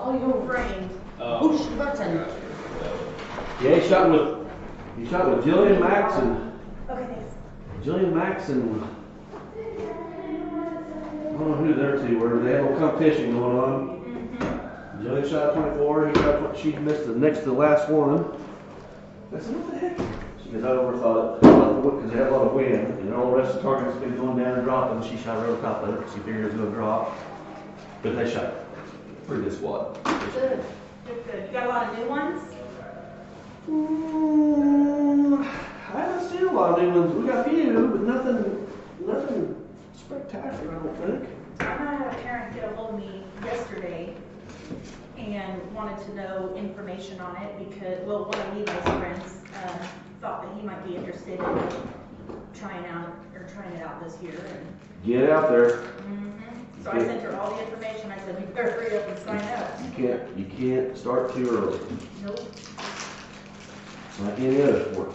all your framed. push button. Yeah, he shot with Jillian Max and Okay, thanks. Jillian Max and I don't know who their two were. They had a little competition going on. Jillian shot 24. She missed the next to the last one. I said, what the heck? She goes, I overthought it because they had a lot of wind, and all the rest of the targets been going down and dropping. She shot right over top of it because she figured it was going to drop. But they shot pretty good squad. Good. Good. You got a lot of new ones? I haven't seen a lot of new ones. We got a few, but nothing spectacular, I don't think. I had a parent get a hold of me yesterday and wanted to know information on it because, well, one of Levi's friends thought that he might be interested in trying it out this year. And Get out there. so I sent her all the information. I said, you better hurry up and sign up. You can't start too early. Nope. It's like any other sport.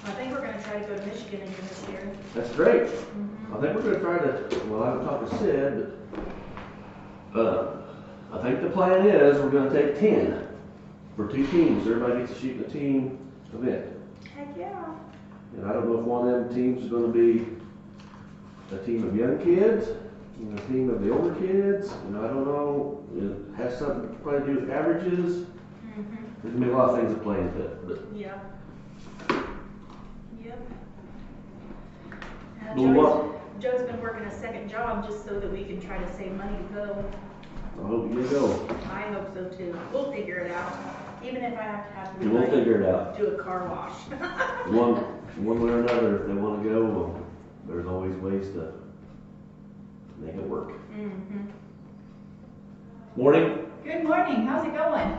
I think we're going to try to go to Michigan again this year. That's great. I think we're going to try to, well, I haven't talked to Sid, but I think the plan is we're going to take 10 for 2 teams. Everybody gets to shoot in a team event. Heck yeah. And I don't know if one of them teams is going to be a team of young kids, a team of the older kids. I don't know. It has something to probably do with averages. There's going to be a lot of things that play into it. But yeah. Yep. Joe's been working a second job just so that we can try to save money to go. I hope you go. I hope so too. We'll figure it out. Even if I have to We'll figure it out. Do a car wash. one way or another, if they want to go, well, there's always ways to make it work. Morning. Good morning. How's it going?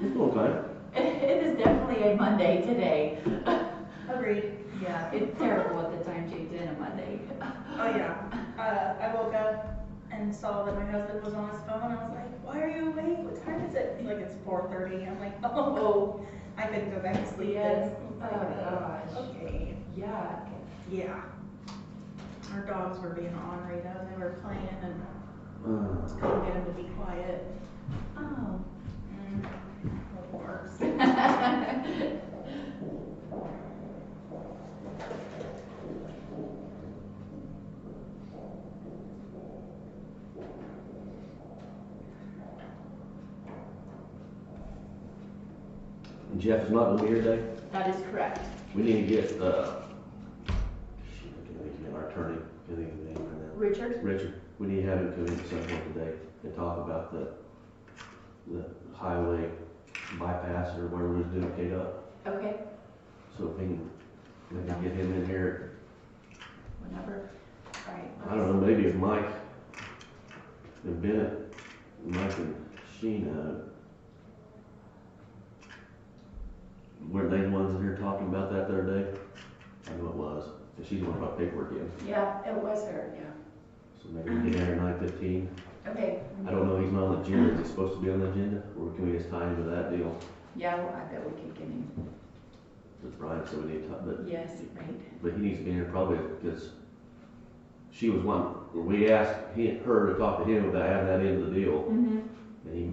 It's going fine. It is definitely a Monday today. Agreed. Yeah, it's terrible what the time change in a Monday. Oh yeah. I woke up and saw that my husband was on his phone. I was like, why are you awake? What time is it? He's like, it's 4:30. I'm like, oh, I couldn't go back to sleep. Yes. Oh gosh. Okay. Yeah. Yeah. Our dogs were being ornery though. They were playing and couldn't get them to be quiet. Oh. Of course. Jeff is not going to be here today. That is correct. We need to get our attorney. Richard? Richard. We need to have him come in at some point today and talk about the highway bypass or whatever we're doing KDOT. Okay. So if we can maybe get him in here. Whenever. All right. I don't know, maybe if Mike and Bennett, Mike and Sheena, were they the ones in here talking about that the other day? I know it was. And she's the one about paperwork in. Yeah, it was her, yeah. So maybe we get in here at 9:15. Okay. I don't know, he's not on the agenda. Is he supposed to be on the agenda? Or can we just tie him to that deal? Yeah, well, I bet we could get him. With Brian, so we need to, but Yes, right. But he needs to be in here probably because she was one, where we asked her to talk to him about having that into the deal. And he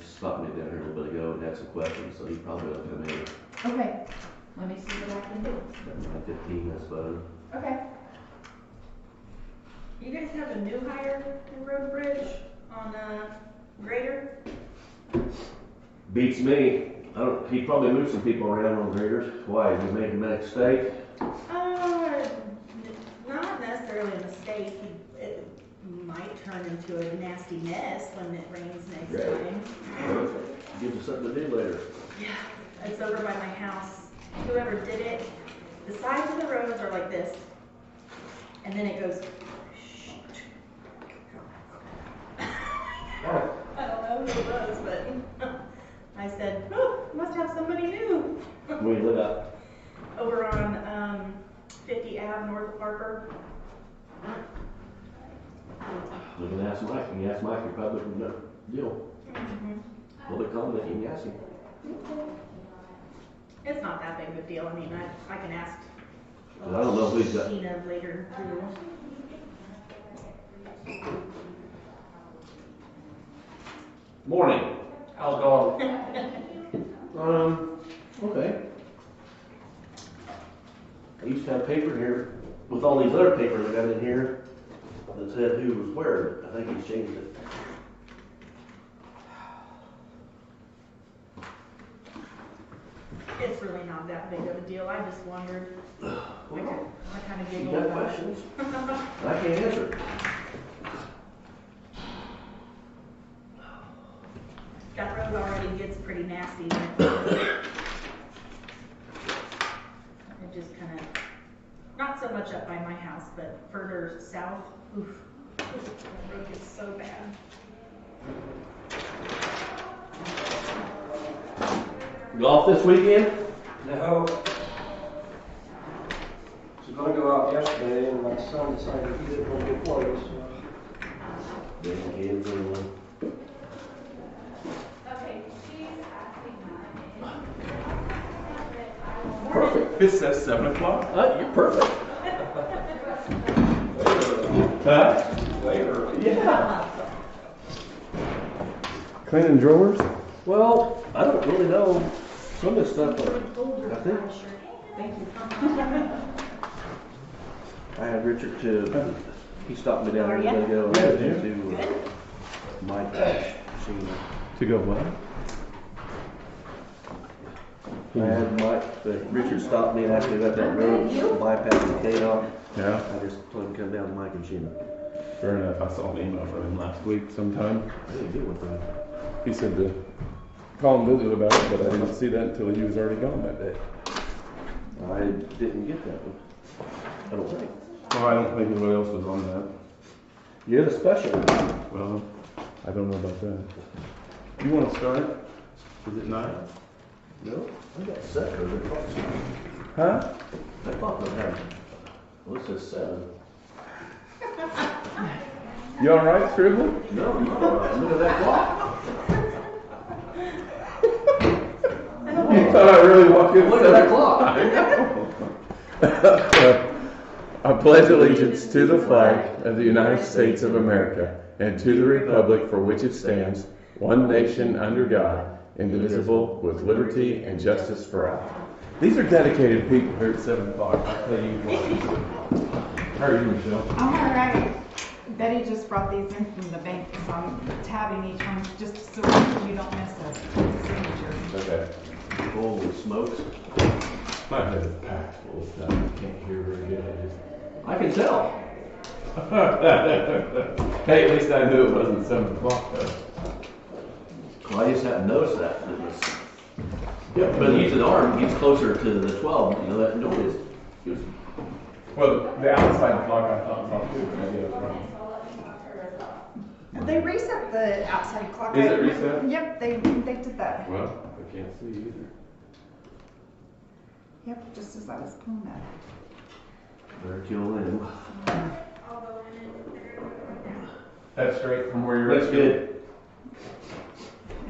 stopped me down here a little bit ago and had some questions, so he probably ought to come in. Okay. Let me see what I can do. At 9:15, I suppose. Okay. You guys have a new hire in Road Bridge on grader? Beats me. He probably moved some people around on graders. Why? Did he make a mistake? Not necessarily a mistake. It might turn into a nasty mess when it rains next time. Gives us something to do later. Yeah, it's over by my house. Whoever did it, the sides of the roads are like this, and then it goes. I don't know who it was, but I said, oh, must have somebody new. Where do you live at? Over on 50 Ave north of Harper. You can ask Mike. You can ask Mike, you probably can deal. Public comment, you can ask him. It's not that big of a deal. I mean, I can ask I don't know if he's got. Sheena later too. Morning. How's it going? Okay. I used to have paper here with all these other papers I got in here that said who was where. I think he's changed it. It's really not that big of a deal, I just wondered. I kind of You giggled got about questions? it. I can't answer it. That road already gets pretty nasty. It just kind of, not so much up by my house, but further south, oof, that road gets so bad. Golf this weekend? No. Was gonna go out yesterday and my son decided he didn't want to play, so. Damn kids anyway. Perfect. It says 7 o'clock. You're perfect. Huh? Later. Yeah. Cleaning drawers? Well, I don't really know. Some of this stuff, I think. Thank you. I had Richard to, he stopped me down How are a minute ago. I ya? had Yeah, to Mike, Sheena. To go what? I had Mike, Richard stopped me after he got that road bypass the K-Dot. Yeah, I just told him to come down to Mike and Sheena. fair enough. I saw an email from him last week sometime. I didn't get one from him. He said to call and visit about it, but I didn't see that until he was already gone that day. I didn't get that one. I don't think. Well, I don't think anybody else was on that. You're the special. Well, I don't know about that. You want to start? Is it 9? No, I got 7 or the clock's. Huh? That clock don't have, well, it says 7. You all right, Struble? No, I'm not all right. Look at that clock. You thought I really walked in? Look at that clock. I pledge allegiance to the flag of the United States of America and to the republic for which it stands, one nation under God, indivisible, with liberty and justice for all. These are dedicated people here at 7 o'clock. I'll tell you what. How are you, Michelle? I'm all right. Betty just brought these in from the bank, so I'm tabbing each one just so you don't miss a signature. Okay. Holy smokes. My head is packed full of stuff. I can't hear very good. I can tell. Hey, at least I knew it wasn't 7 o'clock though. Well, I just hadn't noticed that. It was, yeah, but each arm gets closer to the 12, you know, that noise. Well, the outside clock I thought was off too, but maybe I was wrong. They reset the outside clock. Is it reset? Yep, they did that. Well, I can't see either. Yep, just as I was pulling that. Better kill him. That's straight from where you're Looks good.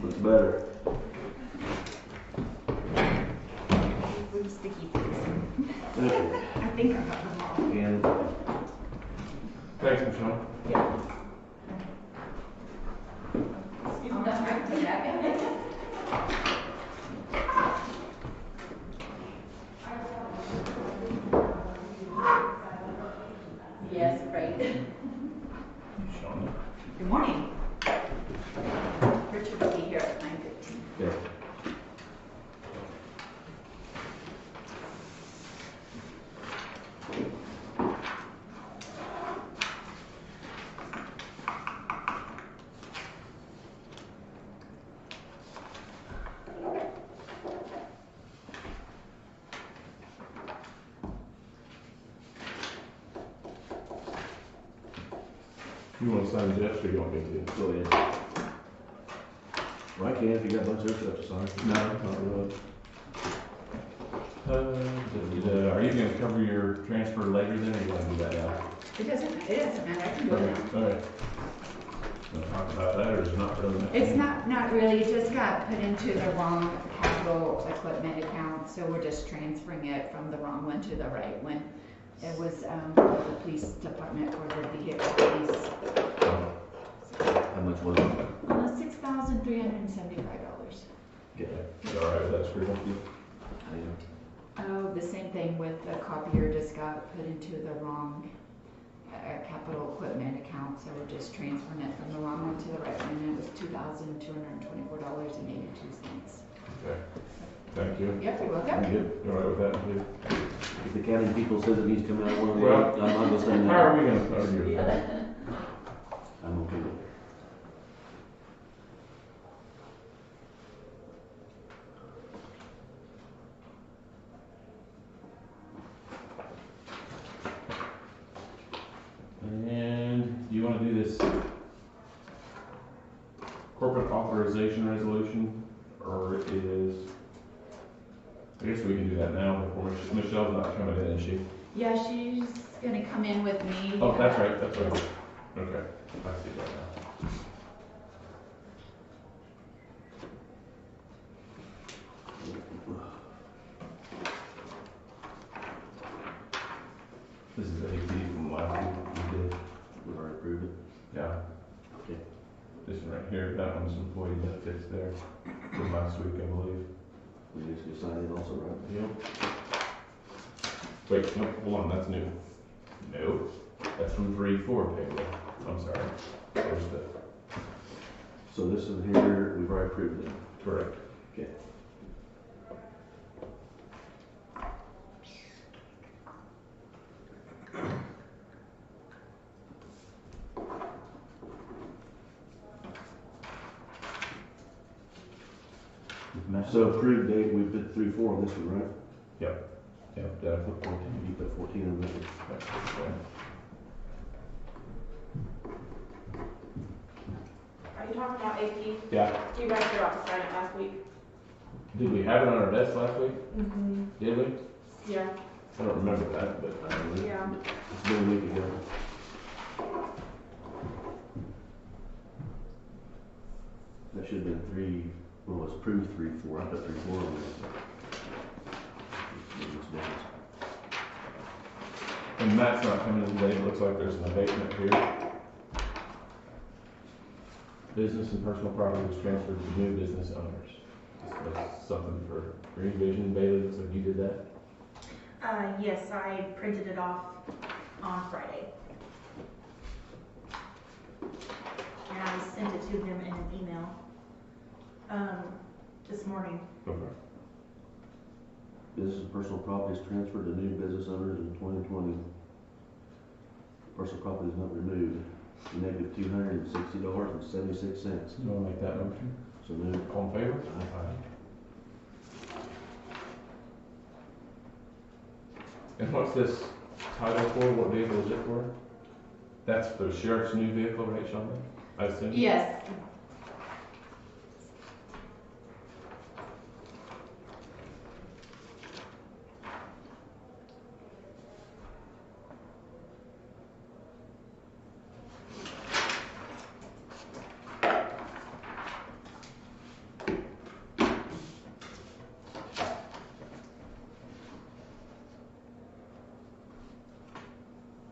Looks better. Blue sticky things. Okay. I think I got them all. And Thanks, Michelle. Yes, right. Shonda. Good morning. Richard will be here at 9:15. okay. You want to sign Jeff's or you want me to? Go ahead. Well, I can if you got a bunch of stuff to sign. No, not really. Are you going to cover your transfer later then, or you want to do that now? It doesn't matter, I can do it now. Okay. Want to talk about that, or is it not really? It's not really, it just got put into the wrong capital equipment account, so we're just transferring it from the wrong one to the right one. It was, for the police department for the vehicle police. How much was it? $6,300. Okay. You all right with that, Struble? Oh, the same thing with the copier just got put into the wrong capital equipment account, so we're just transferring it from the wrong one to the right one, and it was $2,224.82. Okay. Thank you. Yep, you're You welcome. good? You all right with that, too? If the county people says it needs to come out one day, Well, I'm not gonna stand How are there. we gonna argue with that? I'm okay with it. And do you wanna do this corporate authorization resolution, or is, I guess we can do that now before Michelle's not coming in, is she? Yeah, she's gonna come in with me. Oh, that's right, that's right. Okay, I see that now. This is AP from last week, we did, We've already approved it. yeah. Okay. This one right here, that one's employee benefits there, from last week, I believe. We need to sign it also, right? Yep. Wait, no, hold on, that's new. No, that's from 3-4 payroll. I'm sorry. There's the, So this one here, we've already approved it. correct. Okay. So approved date, we put 3-4 on this one, right? Yep, did I put 14? You put 14 on that one. Okay. Are you talking about AP? Yeah, You guys forgot to sign it last week. did we have it on our desk last week? Mm-hmm. Did we? Yeah. I don't remember that, but Yeah. It's been a week ago. That should have been 3, well, it's approved 3-4, I put 3-4 on this. Makes a difference. and Matt's not coming in today, it looks like there's an abatement here. Business and personal property was transferred to new business owners. That's something for Green Vision, Bailey, looks like you did that. Yes, I printed it off on Friday. And I sent it to him in an email, this morning. Okay. Business and personal property is transferred to new business owners in 2020. Personal property is not removed. Negative $260.76. You wanna make that motion? So moved. All in favor? And what's this title for? What vehicle is it for? That's the sheriff's new vehicle, right, Shonda? I assume? Yes.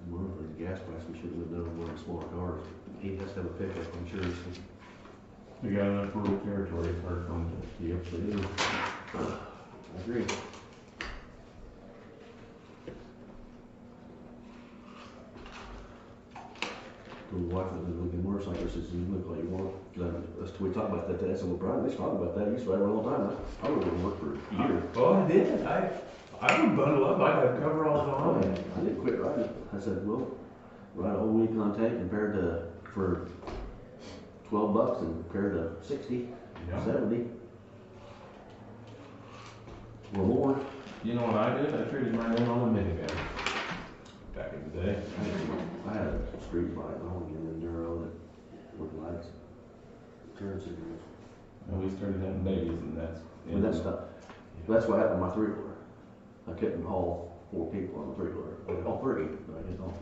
Well, for the gas price, we should have done one of the smaller cars. He has to have a pickup, I'm sure. We got enough rural territory for from the Yes, they do. I agree. Told the wife that was looking motorcycle, she says, you look like you want. We talked about that today. I said, well, Brian, let's talk about that. You used to ride one all the time. I would have worked for a year. Well, I did. I would bundle up. I'd have coveralls on. I didn't quit riding. I said, well, ride a whole week on tank compared to, for $12 and compared to 60, Yeah. 70. Or more. You know what I did? I treated my name on a minivan back in the day. I had a street bike, I want to get in there on it with lights. Turn signals. And we started having babies, and that's. And that's tough. That's what happened to my 3-wheeler. I couldn't haul 4 people on the 3-wheeler. All 3, but I couldn't haul.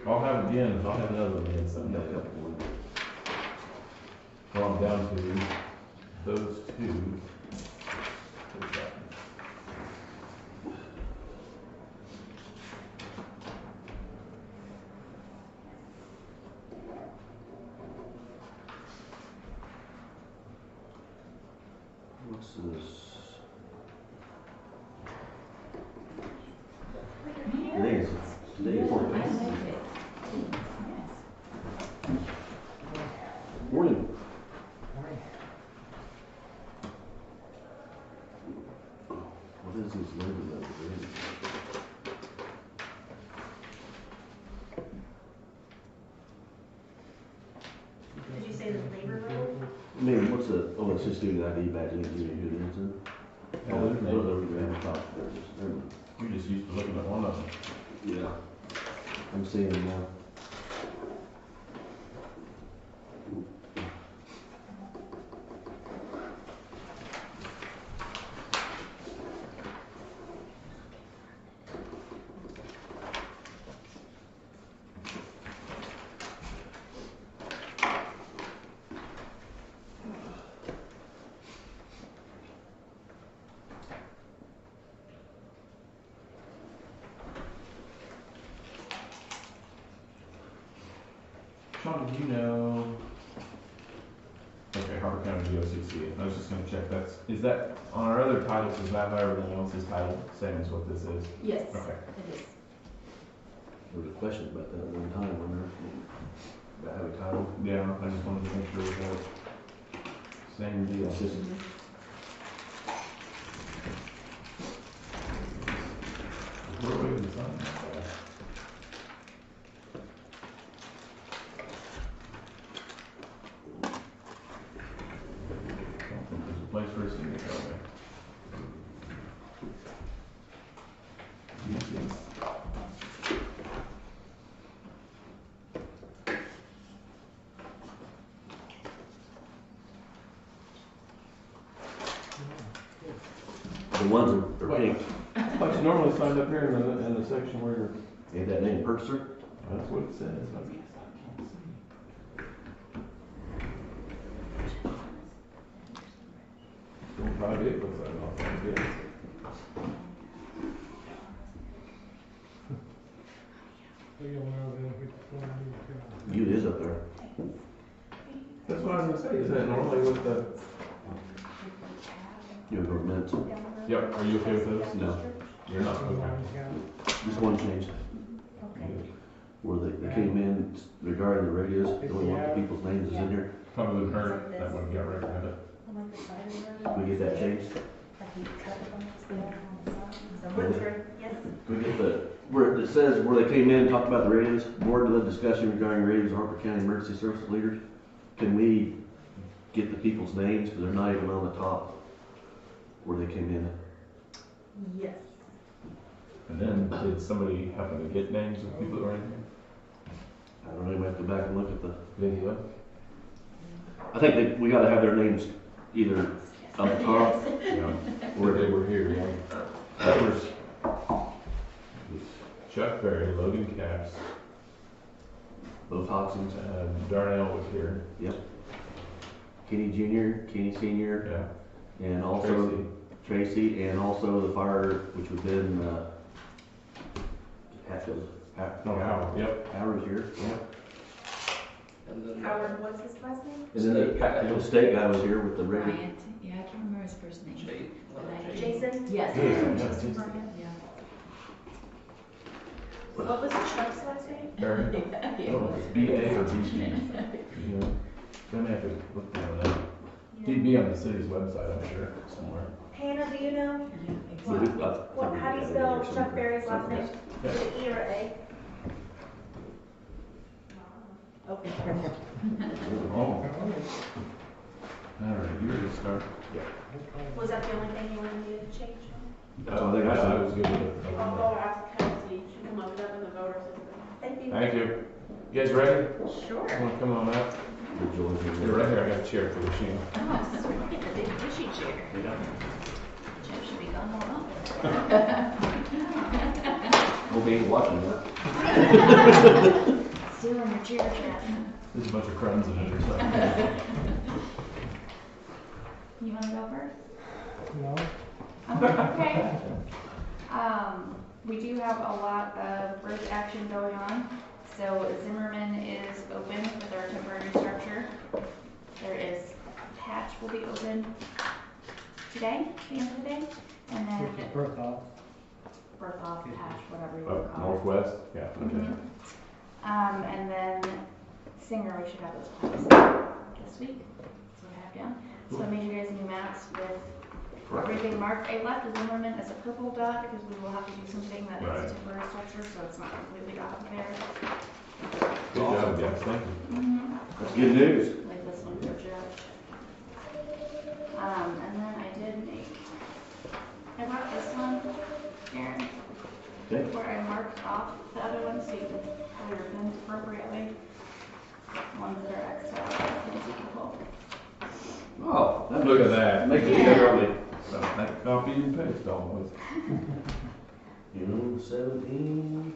I'll have it again. I'll have another one again I got a someday. couple more. Well, I'm down to those 2. is. Today is I like it. Yes. morning. What is this labor that we're doing? Did you say the labor role? Maybe what's the, oh, it's just doing the ID badge, and you know who it is, and. Yeah, Oh, there's those names. over there, on top, they're just, You're just used to looking at one of them. yeah. I'm seeing them now. Shonda, do you know? Okay, Harper County BoCC. I was just gonna check is that, on our other titles, is that how everything else is titled, same as what this is? Yes, Okay. it is. There was a question about that at one time, wasn't there? About having title. Yeah, I just wanted to make sure that same deal. It's just, We're waiting to sign that. Don't think there's a place for a signature on there. Yes, yes. the ones that are pink, But you normally signed up here in the section where you're, ain't that name purchaser? that's what it says. I guess I can't see. Don't buy vehicles, I don't think it is. You is up there. That's what I was gonna say, is that normally with the? You're going minutes. Yep, are you okay with those? No, You're not, okay. just one change. Where they came in regarding the radios, they only want the people's names is in here. Probably wouldn't hurt, that would get recommended. Can we get that changed? Yes. Can we get the, where it says where they came in and talked about the radios, board led discussion regarding radios, Harper County Emergency Services leaders. Can we get the people's names, because they're not even on the top where they came in? Yes. And then, did somebody happen to get names of people that were in here? I don't know, we have to go back and look at the, Video? I think we gotta have their names either up the top, Yeah, where they were here, yeah. That was Chuck Berry, Logan Caps, both Hoxons, Darnell was here. yep. Kenny Jr., Kenny Senior, Yeah. and also Tracy, and also the fire, which would have been, Hatfield. Oh, Howard, yep. Howard's here, yeah. Howard, what's his last name? And then the state guy was here with the radio. Bryant, yeah, I can't remember his first name. Jason? Yes. Jason, yeah, Jason Jason. Bryant, yeah. What was Chuck's last name? Barry? Yeah. Oh, it's B-A or B-G? Yeah. Gonna have to look that up. He'd be on the city's website, I'm sure, somewhere. Hannah, do you know? So we- I- How do you spell Chuck Berry's last name? Yeah. Is it E or A? Okay. Oh. All right, you're gonna start. Was that the only thing you wanted me to change? That's all I think I I said. was good with it. I'll go ask Kelsey, she can look it up in the voter system. Thank you. Thank you. You guys ready? Sure. Wanna come on up? You're right here, I got a chair for the machine. Oh, sweet, the big bushy chair. Jeff should be gone more often. We'll be watching that. Still in your chair, Jeff. There's a bunch of crumbs in it or something. You wanna go first? No? Okay. We do have a lot of bridge action going on. So Zimmerman is open with our temporary structure. There is Patch will be open. today, the end of the day, and then Which is birth off. birth off, hash, whatever you want to call it. Northwest? Yeah. Okay. Mhm. And then Singer, we should have those plans this week, so we have down. So I made you guys new maps with everything marked. I left Zimmerman as a purple dot because we will have to do something that Right. is a temporary structure, so it's not completely off of there. Good job, Jeff. Thank you. Mm-hmm. That's good news. Like this one for Judge. And then I brought this one, Aaron, Okay. where I marked off the other ones so you can pull your pins appropriately. Ones that are extra, pins you can pull. Oh, that Look at that. makes it Yeah. easier on me. Like copy and paste almost. June 17.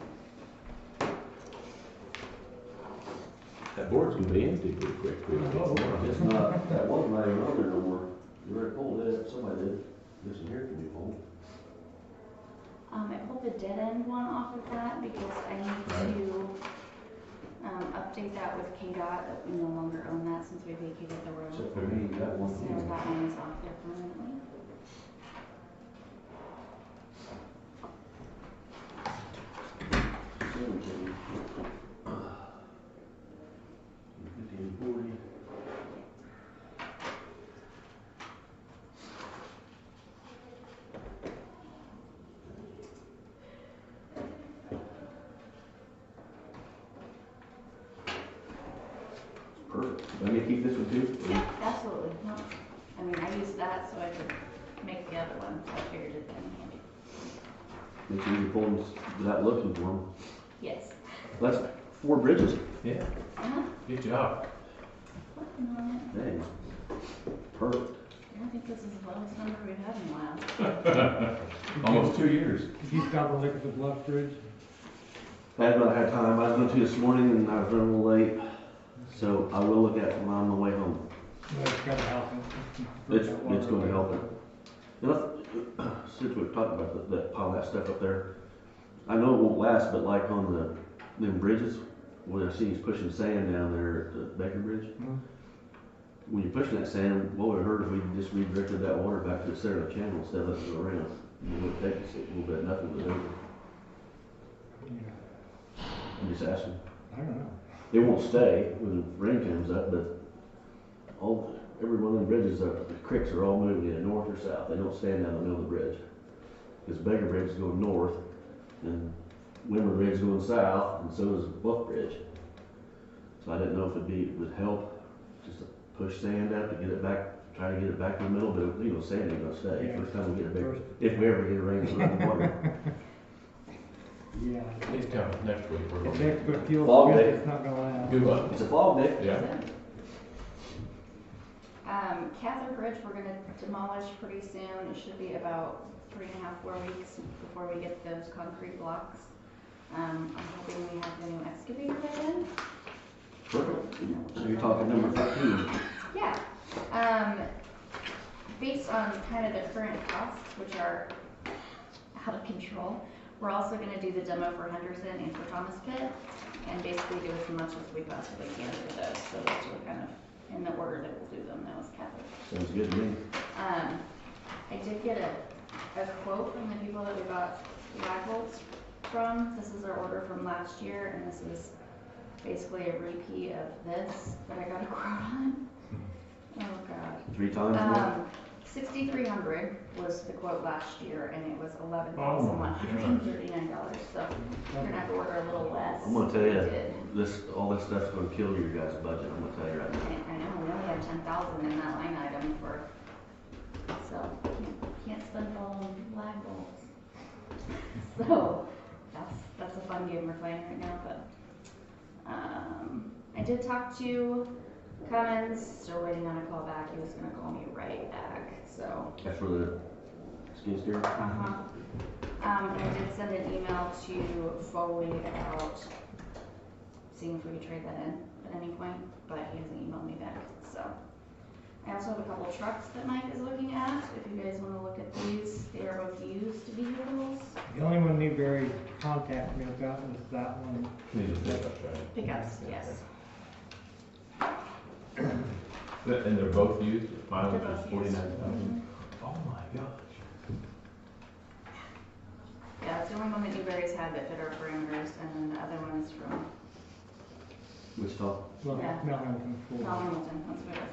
That board's gonna be empty pretty quick. It's not, that wasn't not even on there no more. You already pulled it, somebody did. This one here can be pulled. I pulled the dead end one off of that because I need to update that with KDOT that we no longer own that since we vacated the road. Except for me, that one. So that one is off there permanently. Perfect. Let me keep this one too. Yeah, absolutely. No. I mean, I used that so I could make the other one, so I figured it'd be handy. Make sure you pull them without looking for them. Yes. That's 4 bridges. Yeah, Uh-huh. good job. Working on it. Dang. Perfect. I think this is the lowest number we've had in a while. Almost 2 years. Did you stop and look at the Bluff Bridge? I had not had time. I was going to this morning and I was running a little late. So I will look at it on the way home. No, it's gotta help it. It's going to help it. And since we've talked about that pile of that stuff up there, I know it won't last, but like on them bridges, where I see he's pushing sand down there at the Baker Bridge, Mhm. when you're pushing that sand, what would it hurt if we just redirected that water back to the center of the channel instead of letting it go around? It would take us a little bit, nothing was over. Yeah, I'm just asking. I don't know. It won't stay when the rain comes up, but every one of them bridges up, the creeks are all moving either north or south. They don't stand down the middle of the bridge. Because Baker Bridge is going north, and Wimmer Bridge is going south, and so is Wolff Bridge. So I didn't know if it would help just to push sand out to get it back, try to get it back in the middle, but sand ain't gonna stay. Yeah. First time we get a big, if we ever get a rain and run water. Yeah. He's coming next week. We're If going they put fuel, Fog day. it's not gonna last. to do what? It's a fog day. Yeah. Cather Bridge, we're gonna demolish pretty soon. It should be about 3.5, 4 weeks before we get those concrete blocks. I'm hoping we have the new excavator by then. Perfect. So you're talking number 15. Yeah. Based on kind of the current costs, which are out of control, we're also gonna do the demo for Henderson and for Thomas Pitt, and basically do as much as we possibly can for those. So those are kind of in the order that we'll do them. That was Cather. Sounds good to me. I did get a quote from the people that we bought lag bolts from. This is our order from last year, and this is basically a repeat of this that I got a quote on. Oh God. 3 times more? 6,300 was the quote last year, and it was Oh $11,139. So we're gonna have to order a little less. I'm gonna tell you, We did. all this stuff's gonna kill your guys' budget, I'm gonna tell you right now. I know, we only have 10,000 in that line item for, so can't spend it all on lag bolts. So that's a fun game we're playing right now, but I did talk to Cummins, still waiting on a call back. He was gonna call me right back, so. That's for the skid steer? Uh-huh. I did send an email to Foley about seeing if we could trade that in at any point, but he hasn't emailed me back, so. I also have a couple trucks that Mike is looking at, if you guys wanna look at these. They are both used vehicles. The only one Newberry contacted me about was that one. Need a pickup, right? Pickups, yes. And they're both used, They're mileage both is used. 49,000. Oh my gosh. Yeah, it's the only one that Newberry's had that fit our parameters, and then the other one's from Wichita. Well, Yeah. Mount Hamilton Pool. Mount Hamilton, that's what it is.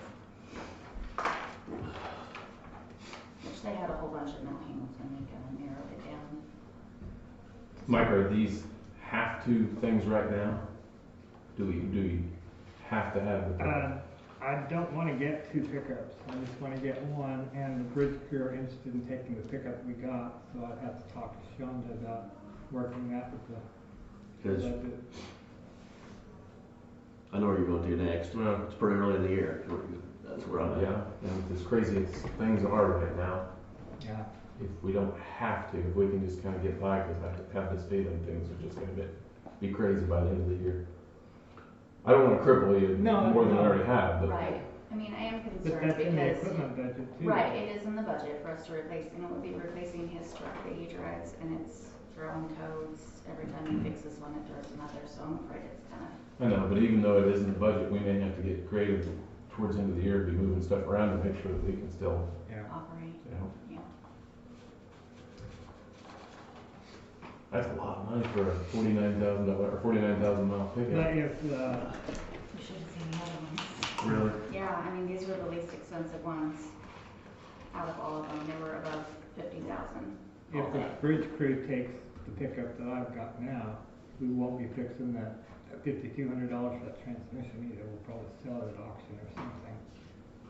Which they had a whole bunch at Mount Hamilton, they kind of narrowed it down. Mike, are these have to things right now? Do you have to have the? I don't wanna get two pickups, I just wanna get one, and the bridge crew are interested in taking the pickup we got, so I'd have to talk to Shonda about working that with the Because budget. I know where you're going to next. Well, It's pretty early in the year. That's where I'm at. yeah, and as crazy as things are right now, Yeah, if we don't have to, if we can just kind of get by, because I have this feeling things are just gonna be crazy by the end of the year. I don't wanna cripple you No, more than I no. already have, but. Right, I mean, I am but concerned that's in the because, equipment budget too. right, it is in the budget for us to replace, and it would be replacing his truck that he drives, and it's throwing codes, every time he fixes one, it throws another, so I'm afraid it's kind of, I know, but even though it is in the budget, we may have to get creative towards the end of the year, be moving stuff around to make sure that we can still, Yeah. operate, you know. yeah. That's a lot of money for a $49,000 or 49,000 mile But pickup. if, You should have seen the other ones. Really? Yeah, I mean, these were the least expensive ones out of all of them, they were above 50,000 all if the day. bridge crew takes the pickup that I've got now, we won't be fixing that $5,200 for that transmission either, we'll probably sell it at auction or something.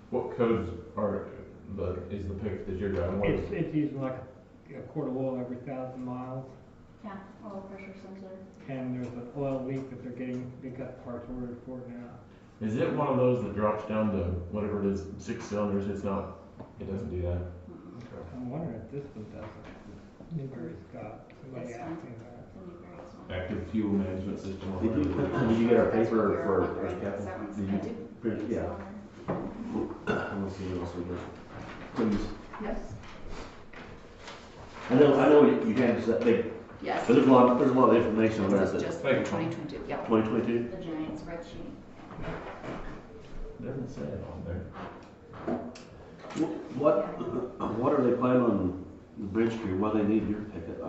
What codes is the pickup that you're driving? What is it? It's using like a quart of oil every 1,000 miles, Yeah, oil pressure sensor. and there's an oil leak that they got parts ordered for it now. Is it one of those that drops down to whatever it is, 6 cylinders? It doesn't do that. Mm-mm. I'm wondering if this one doesn't. Newberry's got, somebody This asked one? me that. The Newberry's one. Active fuel management system. or Did you, whatever. did you get our That's paper what we were for wondering, Captain? that one's Did good. you? Yeah. Let's see what else we got. Please. Yes. I know you can't just that big, Yes. but there's a lot of information on This that. is just Thank you. 2022, yeah. 2022? The giant spreadsheet. Doesn't say it on there. What are they planning on the bridge crew? Why they need your pickup?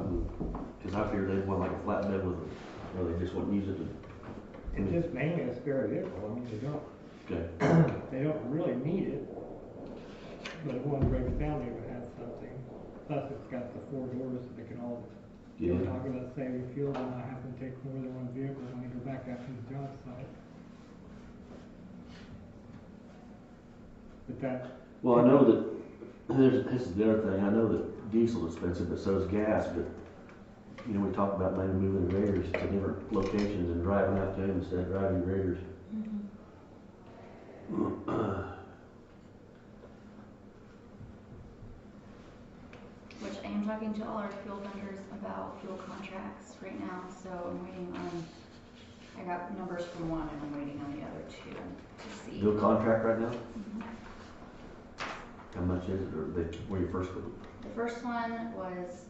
Cause I figured they want like a flatbed with, or they just want to use it to. It's just mainly a spare vehicle, I mean, Okay. they don't really need it, but if one breaks down, they would have something. Plus, it's got the 4 doors, so they can all, Yeah. we're talking about saving fuel and not having to take more than one vehicle when they go back after the job site. But that, Well, I know that, this is the other thing, I know that diesel is expensive, but so is gas, but, you know, we talked about maybe moving the graders to different locations and driving out to them instead of driving the graders. Which I am talking to all our fuel vendors about fuel contracts right now, so I'm waiting on, I got numbers from one and I'm waiting on the other 2 to see. Do a contract right now? Mhm. How much is it, or they, where you first go? The first one was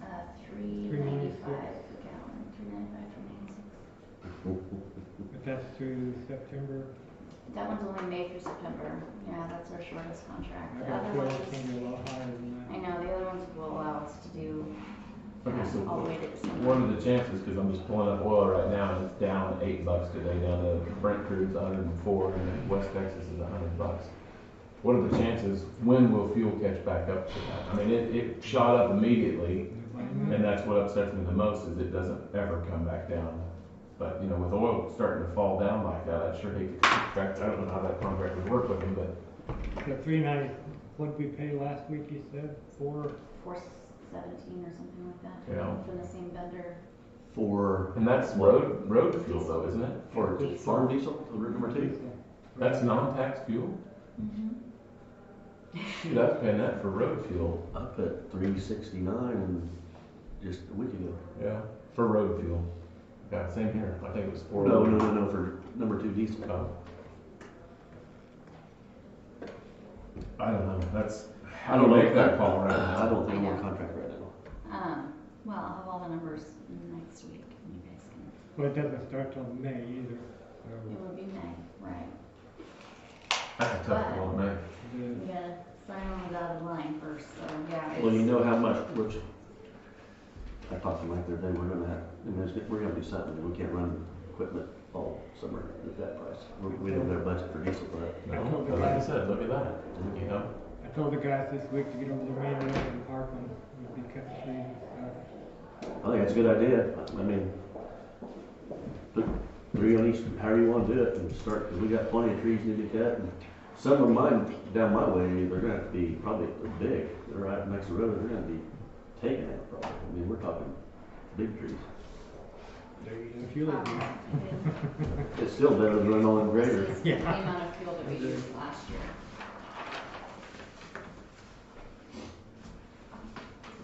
$3.95 a gallon, $3.95, $3.96. but that's through September, That one's only May through September. Yeah, that's our shortest contract. I The bet other fuel ones, can be a lot higher than I that. know, the other ones will allow us to do Okay, so all the way to December. what are the chances, because I'm just pulling up oil right now, and it's down $8 today, down to Brent crude's 104, and then West Texas is $100. What are the chances, when will fuel catch back up to that? I mean, it shot up immediately, and that's what upsets me the most, is it doesn't ever come back down. But, you know, with oil starting to fall down like that, I'd sure hate to contract, I don't know how that contract would work with them, but The 390, what did we pay last week, you said, 4? 417 or something like that. Yeah. From the same vendor. For, and that's road fuel though, isn't it? for Diesel. farm diesel, route number 2? That's non-tax fuel? Mm-hmm. Shoot, I was paying that for road fuel. I put 369 just a week ago. Yeah, for road fuel. Yeah, same here. I think it was 4. No, for number 2 diesel. Oh. I don't know. That's how do you make that call right I now? don't think I'm I on know. contract right now. Well, I'll have all the numbers next week, and you guys can, Well, it doesn't start till May either, it so will be May, right? That's a tough one, man. the- Yeah, sign on the dotted line first, so, yeah. Well, you it's- know how much, which, I talked to Mike the other day, we're gonna have, I mean, we're gonna do something, we can't run equipment all summer at that price. We don't have budget for diesel for that. No, but like I said, look at that, you know? I told the guys this week to get over the main road and park them, we'd be cutting trees and stuff. I think that's a good idea. I mean, put 3 on each, however you wanna do it, and start, cause we got plenty of trees need to be cut, and some of mine down my way, they're gonna have to be, probably they're big, they're right next to the road, they're gonna be taken out probably. I mean, we're talking big trees. They're using fuel again. It It's still better than running on a is, grader. this is the amount of fuel that we used last year.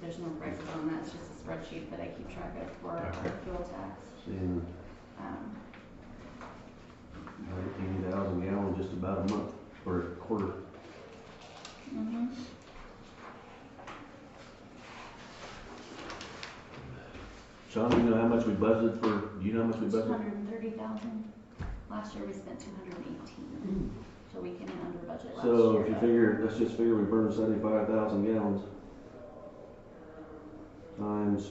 There's no prices on that, it's just a spreadsheet that I keep track of for our fuel tax. Seeing Um, 19,000 gallons just about a month, or a quarter. mhm. Sean, do you know how much we budgeted for, do you know how much we budgeted? 230,000. Last year we spent 218. So we came in under budget last year. So if you but- figure, let's just figure we burned 75,000 gallons times,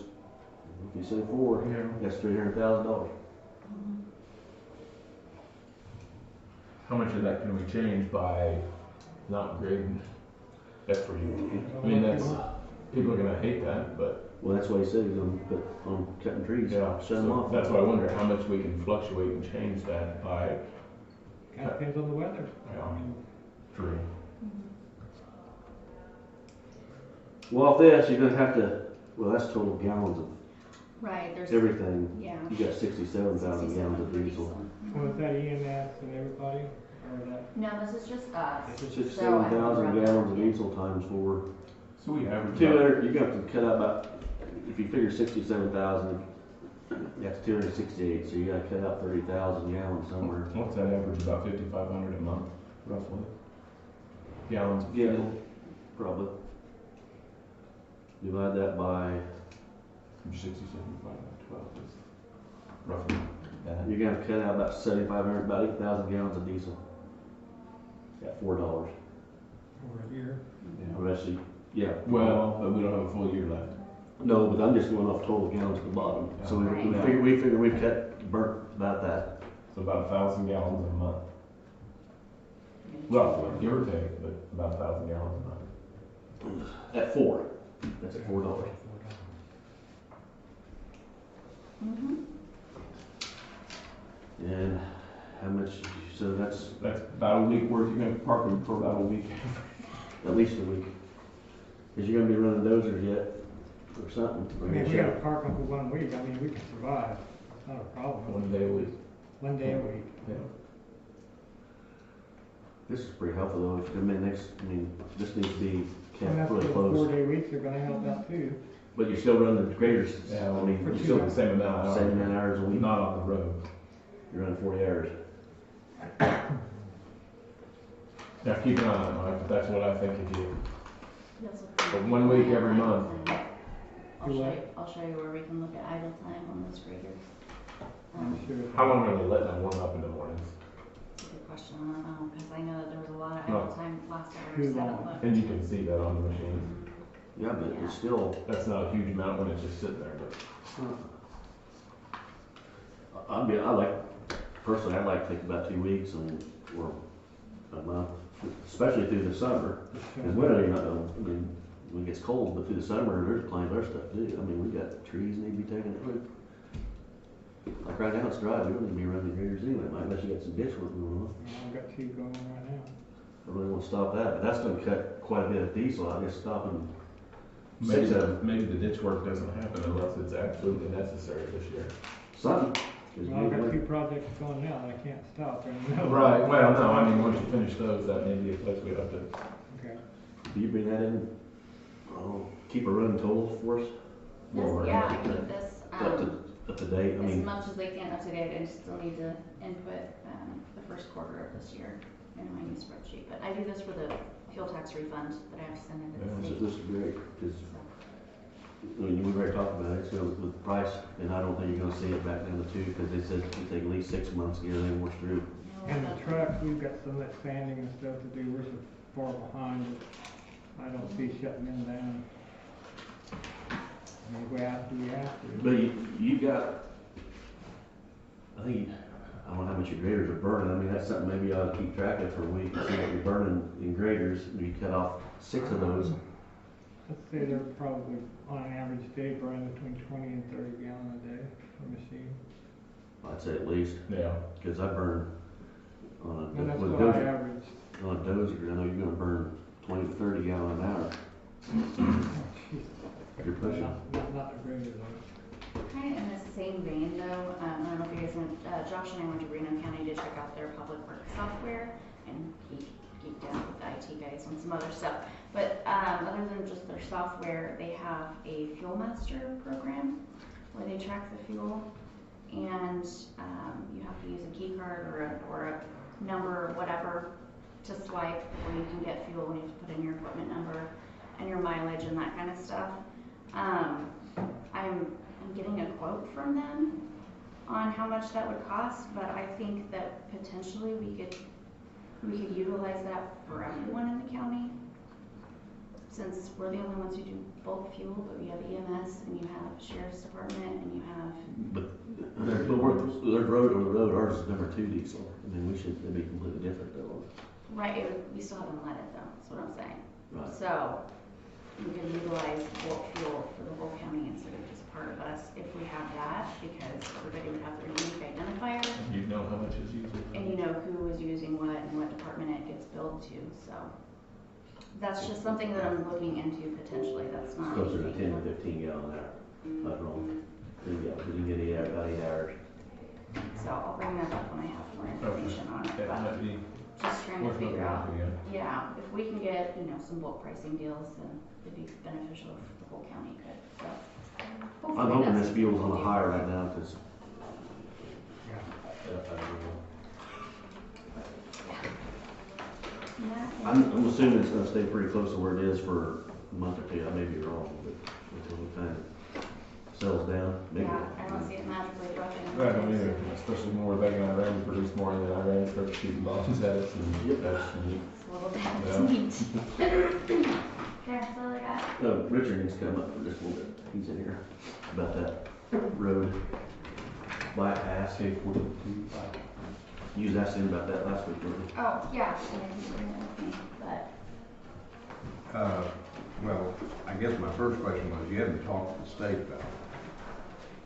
if you say 4, Yeah. that's $300,000. Mhm. How much of that can we change by not grading? That's for you. I mean, that's, people are gonna hate that, but, Well, that's why he said he's gonna put on cutting trees, yeah. shut them So off. that's why I wonder how much we can fluctuate and change that by, Kinda depends on the weather. yeah, true. Well, off this, you're gonna have to, well, that's total gallons of Right, there's, everything. yeah. You got 67,000 gallons of 67 for diesel. Was that EMS and everybody, or that? No, this is just us. This is So I haven't 67,000 run gallons of that yet. diesel times 4. So we average. 200, you're gonna have to cut out about, if you figure 67,000, that's 268, so you gotta cut out 30,000 gallons somewhere. What's that average, about 5,500 a month, roughly? Gallons of Yeah, fuel? probably. Divide that by, 67, 12 is roughly that. you're gonna cut out about 7,500, about 8,000 gallons of diesel. At $4. Over a year. Yeah. Or actually, yeah. Well, but we don't have a full year left. No, but I'm just going off total gallons at the bottom. So we Right. figure we've burnt about that. So about 1,000 gallons a month. Roughly, give or take, but about 1,000 gallons a month. At 4. That's at $4. Mhm. And how much, so that's That's about a week worth, you're gonna park them for about a week. at least a week. Is you gonna be running dozers yet, or something? I mean, if we gotta park them for 1 week, I mean, we can survive, it's not a problem. 1 day a week. 1 day a week. Yeah. This is pretty helpful though, if you come in next, I mean, this needs to be And kept that's really for the close. 4-day weeks are gonna help out too. But you're still running the graders, Yeah, I mean, For you're you're still the same amount of hours. same amount of hours a week, Not on the road. you're running 40 hours. Now, keep an eye on it, Mike, but that's what I think of you. Yes, But 1 week every month. I'll show you where we can look at idle time on those graders. I'm sure. How long are they letting them warm up in the mornings? That's a good question, I don't know, because I know that there was a lot of No. idle time last hour, Too 7 long. o'clock. And you can see that on the machine. Yeah, but it's still, That's not a huge amount when it's just sitting there, but I like, personally, I'd like to take about 2 weeks or a month, especially through the summer. Because winter, you're not gonna, I mean, when it gets cold, but through the summer, there's plenty of other stuff to do. I mean, we got trees need to be taken out. Like right now, it's dry, we don't need to be running the graders anyway, Mike, unless you got some ditch work going on. I've got 2 going right now. I really want to stop that, but that's gonna cut quite a bit of diesel, I just stopping maybe 6 of them. maybe the ditch work doesn't happen unless it's absolutely necessary this year. Some. 'cause Well, I've got usually- 2 projects going now that I can't stop. And Right, well, no, I mean, once you finish those, that may be a place we have to, Okay. Do you bring that in? Keep a running total for us? Or Yeah, I keep this, Up to date, I as mean, much as they can up to date, I still need to input, the first quarter of this year in my new spreadsheet. But I do this for the fuel tax refund that I have to send into the this state. this is great, because, I mean, we've already talked about it, so with the price, and I don't think you're gonna see it back down to 2, because they said it'd take at least 6 months to get everything washed through. And the trucks, we've got some expanding and stuff to do, we're so far behind. I don't see shutting them down. I mean, we have to. But you got, I think, I don't know how much your graders are burning. I mean, that's something maybe you ought to keep track of for a week and see what you're burning in graders. You cut off 6 of those. Let's say they're probably, on an average day, burning between 20 and 30 gallon a day per machine. I'd say at least, Yeah. because I burn on And that's with what I dozer, averaged. on a dozer, I know you're gonna burn 20 to 30 gallon an hour. You're pushing. Not a grader though. Kind of in the same vein though, I don't know if you guys went, Josh and I went to Reno County to check out their public works software, and he geeked out with the IT guys on some other stuff. But other than just their software, they have a Fuel Master program where they track the fuel, and you have to use a key card or a number or whatever to swipe where you can get fuel, and you have to put in your equipment number and your mileage and that kind of stuff. I'm getting a quote from them on how much that would cost, but I think that potentially we could utilize that for everyone in the county, since we're the only ones who do bulk fuel, but we have EMS and you have Sheriff's Department and you have. But their road, ours is number 2 diesel. I mean, it'd be completely different though. Right, we still haven't let it though, that's what I'm saying. Right. So, we can utilize bulk fuel for the whole county instead of just part of us if we have that, because everybody would have their unique identifier. You know how much is used. And you know who is using what and what department it gets billed to, so. That's just something that I'm looking into potentially, that's not. Closer to 10 anything. to 15 gallon an hour. Not wrong. Yeah, because you can get about 8 hours. So I'll bring that up when I have more information on it, That but might be just trying to worth looking figure out. into, yeah. Yeah, if we can get, some bulk pricing deals, then it'd be beneficial if the whole county could, so. I'm hopefully hoping that's this fuel's what on we a can do. higher right now because. Yeah. I'm assuming it's gonna stay pretty close to where it is for a month or 2. I may be wrong, but until it kind of settles down, maybe. Yeah, I don't see it magically dropping. I don't either, especially when we're back in Iran, produce more, and then Iran starts shooting bombs at us, and Yep. that's neat. It's a little bit, Yeah. it's neat. Okay, that's all I got. Richard needs to come up for just a little bit. He's in here about that road bypass. You was asking about that last week, weren't you? Oh, yeah, and I didn't bring it with me, but, Well, I guess my first question was, you haven't talked to the state about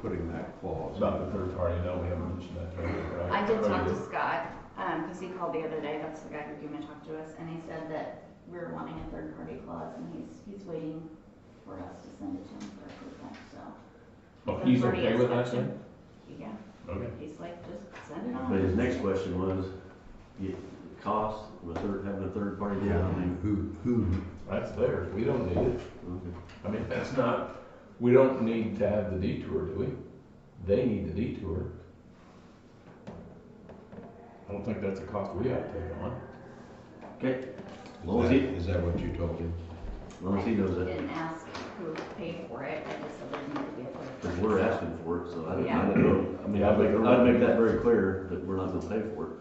putting that clause. About the third party, no, we haven't mentioned that, right? I did Oh, talk you to Scott, because he called the other day, that's the guy who came and talked to us, and he said that we're wanting a third party clause, and he's waiting for us to send it to him for approval, so. Oh, he's Third-party okay with that inspection. then? Yeah, Okay. he's like, just send it on. But his next question was, cost of having a third party deal. I mean, Who, That's theirs, we don't need it. okay. I mean, that's not, we don't need to have the detour, do we? They need the detour. I don't think that's a cost we have to take on. Okay. As long as he, is that what you told him? as long as he knows I that, didn't ask who paid for it, I just said there needed to be a third because party. we're asking for it, so I Yeah. didn't know. I mean, I'd make that very clear that we're not gonna pay for it.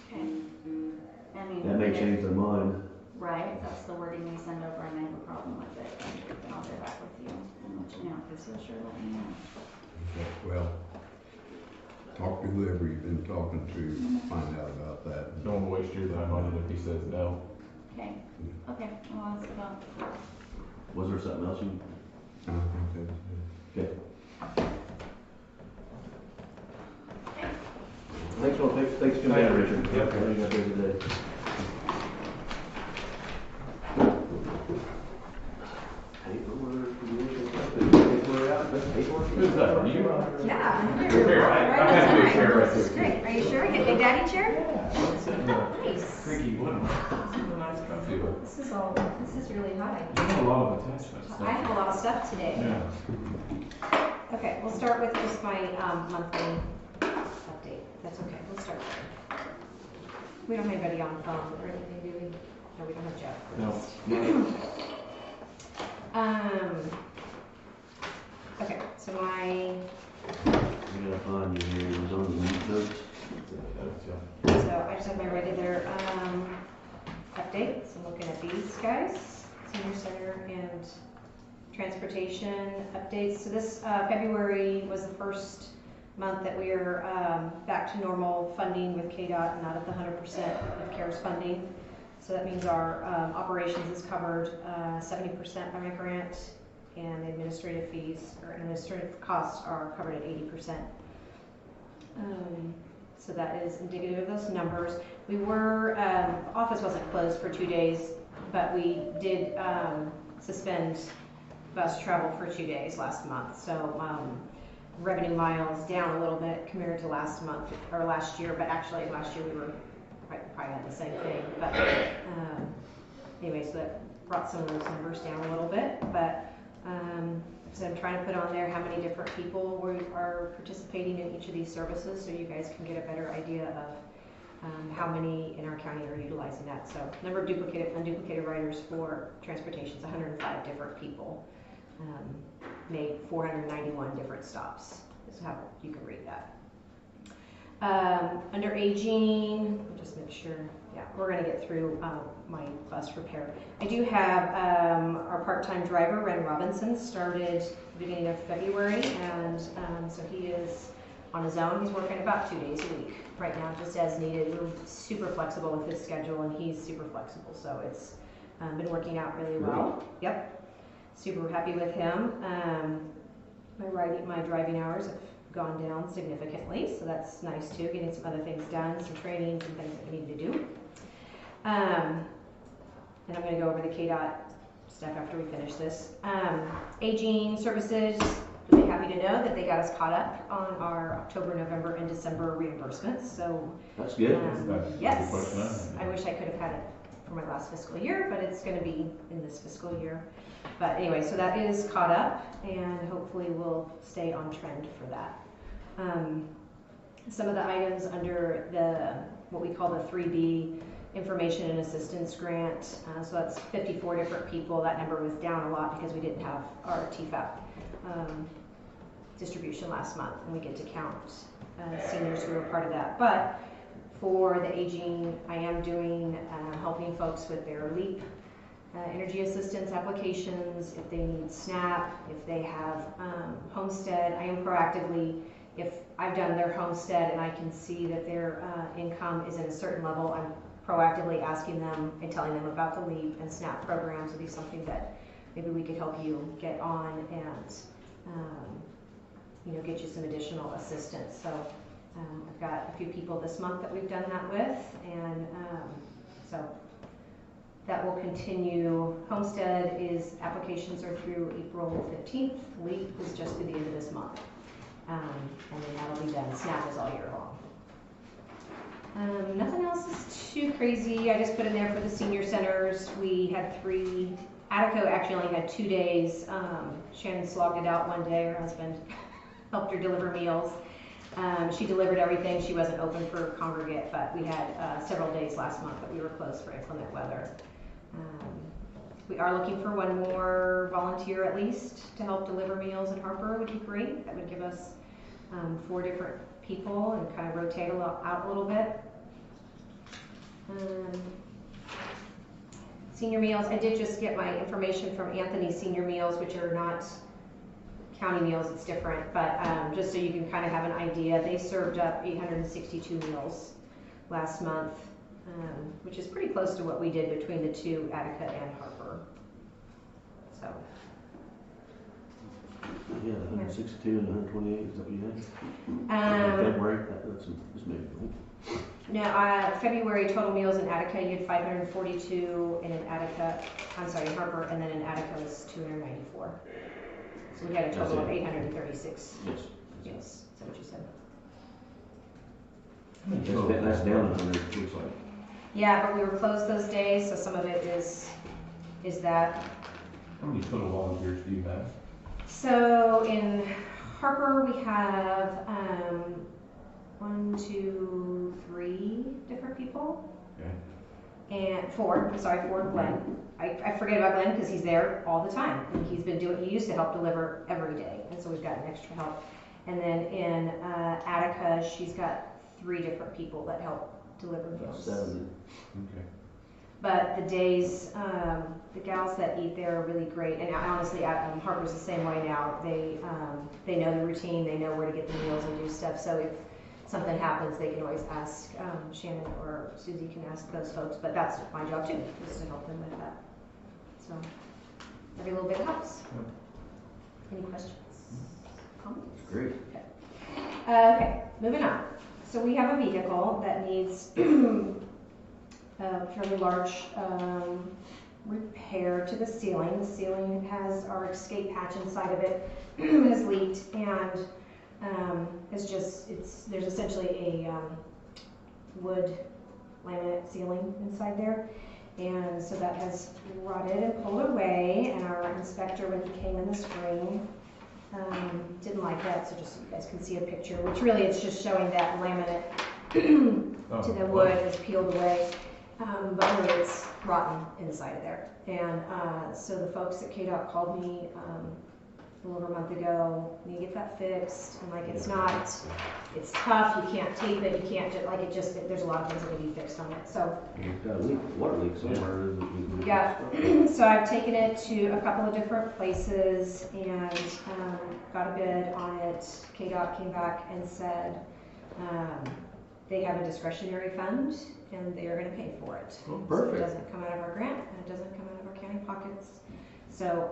Okay. I mean. That may if- change their mind. Right, that's the wording they send over, and I have a problem with it, then I'll get back with you and let you know, because he'll sure let me know. Well, talk to whoever you've been talking to, find out about that. Don't waste your time on it if he says no. Okay, well, that's about, Was there something else you? I think that's it. Okay. Thanks for coming down, Richard. Yep. I know you got there today. Who's that, are you? Yeah. Here, I have to be a chair right This is there. great. Are you sure? Get Big Daddy chair? Yeah, it's in the Nice. creaky wood. This is a nice comfy one. This is really high. You have a lot of attachments. don't I have a you? lot of stuff today. Yeah. Okay, we'll start with just my monthly update. That's okay. We'll start there. We don't have anybody on phone or anything, do we? No, we don't have Jeff. No. Okay, so my, We gotta find you here, it was on the notes. so I just have my regular updates. I'm looking at these guys. senior center and transportation updates. So this February was the first month that we are back to normal funding with KDOT, not at the 100% of CARES funding. So that means our operations is covered 70% by my grant, and the administrative fees or administrative costs are covered at 80%. So that is indicative of those numbers. We were, office wasn't closed for 2 days, but we did suspend bus travel for 2 days last month. So revenue miles down a little bit compared to last month or last year, but actually last year we were probably had the same thing. But anyway, so that brought some of those numbers down a little bit. But so I'm trying to put on there how many different people are participating in each of these services, so you guys can get a better idea of how many in our county are utilizing that. So number of duplicated, unduplicated riders for transportation is 105 different people. Made 491 different stops. This is how you can read that. Under aging, I'll just make sure, yeah, we're going to get through my bus repair. I do have our part-time driver, Ren Robinson, started beginning of February, and so he is on his own. He's working about 2 days a week right now, just as needed. We're super flexible with his schedule, and he's super flexible, so it's been working out really well. Yep. Super happy with him. My driving hours have gone down significantly, so that's nice too, getting some other things done, some training, some things that we need to do. And I'm going to go over the KDOT stuff after we finish this. Aging services, really happy to know that they got us caught up on our October, November, and December reimbursements. So That's good. yes, I wish I could have had it for my last fiscal year, but it's going to be in this fiscal year. But anyway, so that is caught up, and hopefully we'll stay on trend for that. Some of the items under what we call the 3B Information and Assistance Grant, so that's 54 different people. That number was down a lot because we didn't have our TFAP distribution last month, and we get to count seniors who are part of that. But for the aging, I am doing helping folks with their LEAP energy assistance applications, if they need SNAP, if they have homestead. I am proactively, if I've done their homestead and I can see that their income is at a certain level, I'm proactively asking them and telling them about the LEAP and SNAP programs. Would be something that maybe we could help you get on and get you some additional assistance. So I've got a few people this month that we've done that with, and so that will continue. Homestead applications are through April 15th. LEAP is just through the end of this month. And then that'll be done. SNAP is all year long. Nothing else is too crazy. I just put in there for the senior centers. We had 3. Attico actually only had 2 days. Shannon slogged it out one day. Her husband helped her deliver meals. She delivered everything. She wasn't open for congregate, but we had several days last month that we were closed for inclement weather. We are looking for one more volunteer at least to help deliver meals in Harper. Would be great. That would give us 4 different people and kind of rotate out a little bit. Senior meals, I did just get my information from Anthony Senior Meals, which are not county meals, it's different, but just so you can kind of have an idea, they served up 862 meals last month, which is pretty close to what we did between the two, Attica and Harper. So. Yeah, 162 and 128 is what you had. February, that's maybe. No, February total meals in Attica, you had 542, and in Harper, and then in Attica was 294. So we had a total of 836. Yes. Yes, is that what you said? That's down 100, it looks like. Yeah, but we were closed those days, so some of it is that. How many total volunteers do you have? So in Harper, we have 1, 2, 3 different people. Okay. And 4 Glenn. I forget about Glenn because he's there all the time. And he used to help deliver every day. And so we've got an extra help. And then in Attica, she's got 3 different people that help deliver meals. 70. Okay. But the days, the gals that eat there are really great, and honestly, Harper's the same way now. They know the routine, they know where to get the meals and do stuff, so if something happens, they can always ask, Shannon or Susie can ask those folks, but that's my job too, is to help them with that. So, every little bit helps. Any questions? Comments? Great. Okay, moving on. So we have a vehicle that needs a fairly large repair to the ceiling. The ceiling has our escape hatch inside of it has leaked, and there's essentially a wood laminate ceiling inside there. And so that has rotted and pulled away, and our inspector, when he came in the spring, didn't like that, so just so you guys can see a picture, which really it's just showing that laminate to the wood is peeled away, but really it's rotten inside of there. And so the folks at KDOT called me a little over a month ago, you get that fixed, and like it's tough, you can't tape it, you can't, there's a lot of things that need to be fixed on it, so. You've got a leak, water leak somewhere. Yeah, so I've taken it to a couple of different places and got a bid on it. KDOT came back and said they have a discretionary fund and they are going to pay for it. Oh, perfect. So it doesn't come out of our grant and it doesn't come out of our county pockets. So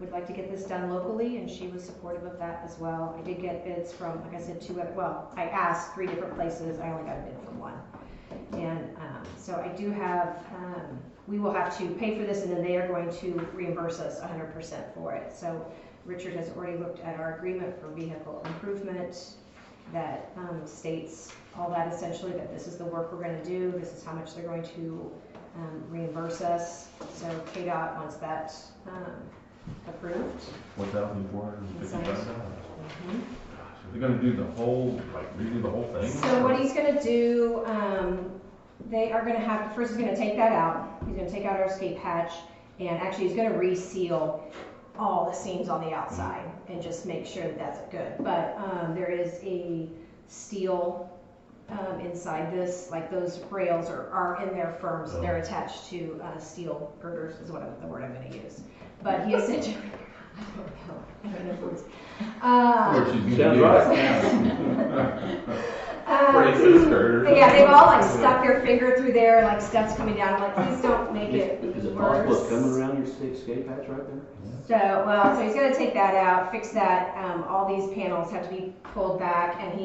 we'd like to get this done locally, and she was supportive of that as well. I did get bids from, like I said, I asked 3 different places. I only got a bid from 1. And so I do have, we will have to pay for this, and then they are going to reimburse us 100% for it. So Richard has already looked at our agreement for vehicle improvement that states all that essentially, that this is the work we're going to do, this is how much they're going to reimburse us. So KDOT wants that approved. $1,455. They're gonna do the whole, redo the whole thing? So what he's gonna do, they are gonna have, first he's gonna take that out. He's gonna take out our escape hatch, and actually he's gonna reseal all the seams on the outside and just make sure that that's good. But there is a steel inside this, like those rails are in there firm, so they're attached to steel girders is the word I'm gonna use. But he essentially, I don't know words. Yeah, they've all like stuck their finger through there, like stuff's coming down. I'm like, please don't make it Is it worse. possible it's coming around your escape hatch right there? So he's gonna take that out, fix that. All these panels have to be pulled back, and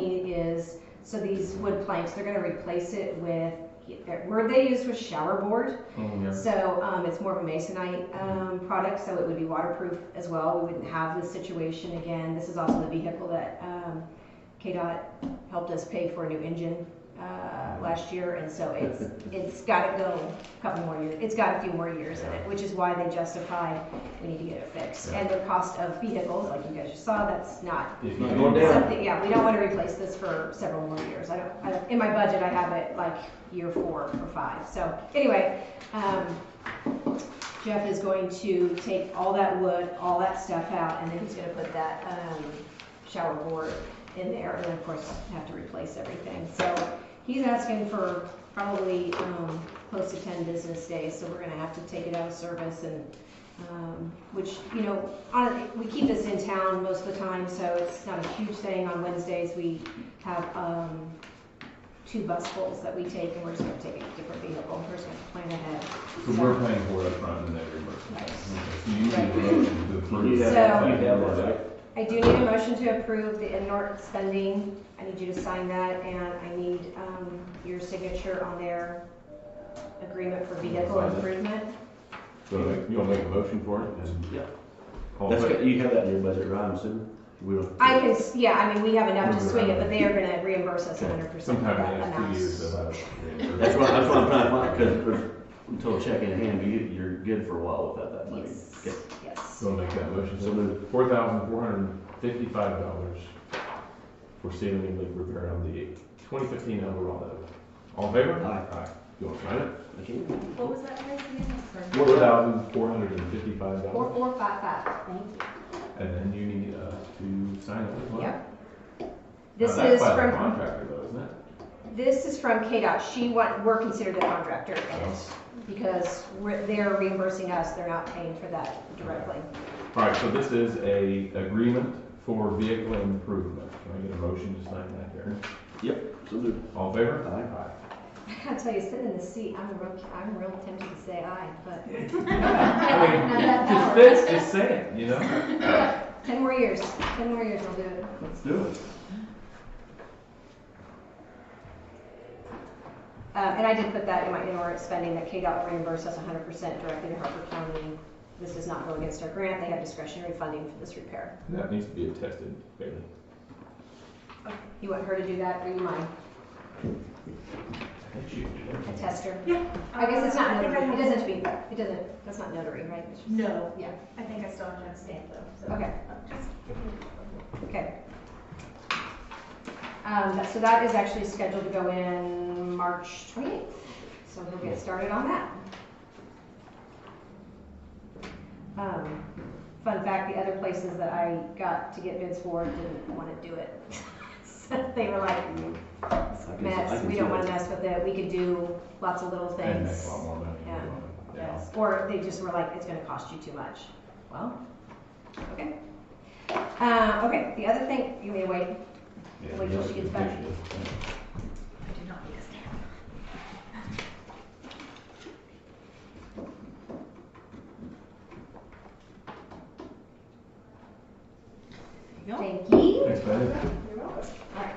so these wood planks, they're gonna replace it with, the word they used was shower board. So it's more of a masonite product, so it would be waterproof as well. We wouldn't have this situation again. This is also the vehicle that KDOT helped us pay for a new engine last year, and so it's got to go a couple more years. It's got a few more years in it, which is why they justify we need to get it fixed. And the cost of vehicles, like you guys just saw, that's not something. Yeah, we don't want to replace this for several more years. I don't in my budget, I have it like year 4 or 5. So anyway, Jeff is going to take all that wood, all that stuff out, and then he's going to put that shower board in there, and then of course have to replace everything. So he's asking for probably close to 10 business days, so we're going to have to take it out of service, and which, we keep this in town most of the time, so it's not a huge thing. On Wednesdays we have 2 busfuls that we take, and we're just going to take a different vehicle. We're just going to plan ahead. So we're paying for it up front and then reimbursement. Right. So you need a motion to approve. You have that, right? I do need a motion to approve the Inordinate spending. I need you to sign that, and I need your signature on their agreement for vehicle improvement. So you want to make a motion for it? Yeah. All That's in favor? good. You have that in your budget, right? I'm assuming? We don't. We have enough to swing it, but they are going to reimburse us 100% for Sometime in the that next amount. 2 years, they'll have it. That's what I'm trying to find, because until a check in hand, you're good for a while without that money. Yes. Okay. Yes. So I'll make that motion. So moved. $4,455 for ceiling and leak repair on the 2015 Eldorado. All in favor? Aye. You want to sign it? Thank you. What was that price again? $4,455. 4455. Thank you. And then you need to sign it as well. Yep. Now, This that's is by the from contractor though, isn't it? This is from KDOT. We're considered a contractor in it. because they're reimbursing us, they're not paying for that directly. All right, so this is a agreement for vehicle improvement. Can I get a motion to sign that here? Yep, so do. All in favor? Aye. I gotta tell you, sitting in the seat, I'm real tempted to say aye, but. I mean, just fits, just say it, you know? 10 more years, 10 more years, I'll do it. Let's do it. And I did put that in my inordinate spending, that KDOT will reimburse us 100% directly to Harper County. This does not go against our grant, they have discretionary funding for this repair. That needs to be attested, Bailey. You want her to do that, or you mind? I think she can do A tester? Yeah. I guess it's not I think I notary, it have- doesn't have to be, it doesn't, that's not notary, right? It's just- No, Yeah, I think I still have to have a stamp though, so. Okay. Just- okay. So that is actually scheduled to go in March 28th, so we'll get started on that. Fun fact, the other places that I got to get bids for didn't want to do it. So they were like, I mess, can we see don't want that. to mess with it, we could do lots of little And make things. a lot more money. Yeah. Yeah. Yes, or they just were like, it's gonna cost you too much. Well, okay. Okay, the other thing, you may wait. Yeah, Wait till yes, she gets yes, back. yes. I do not need a stamp. There you go. Thank you. Thanks, Bailey. You're welcome. All right.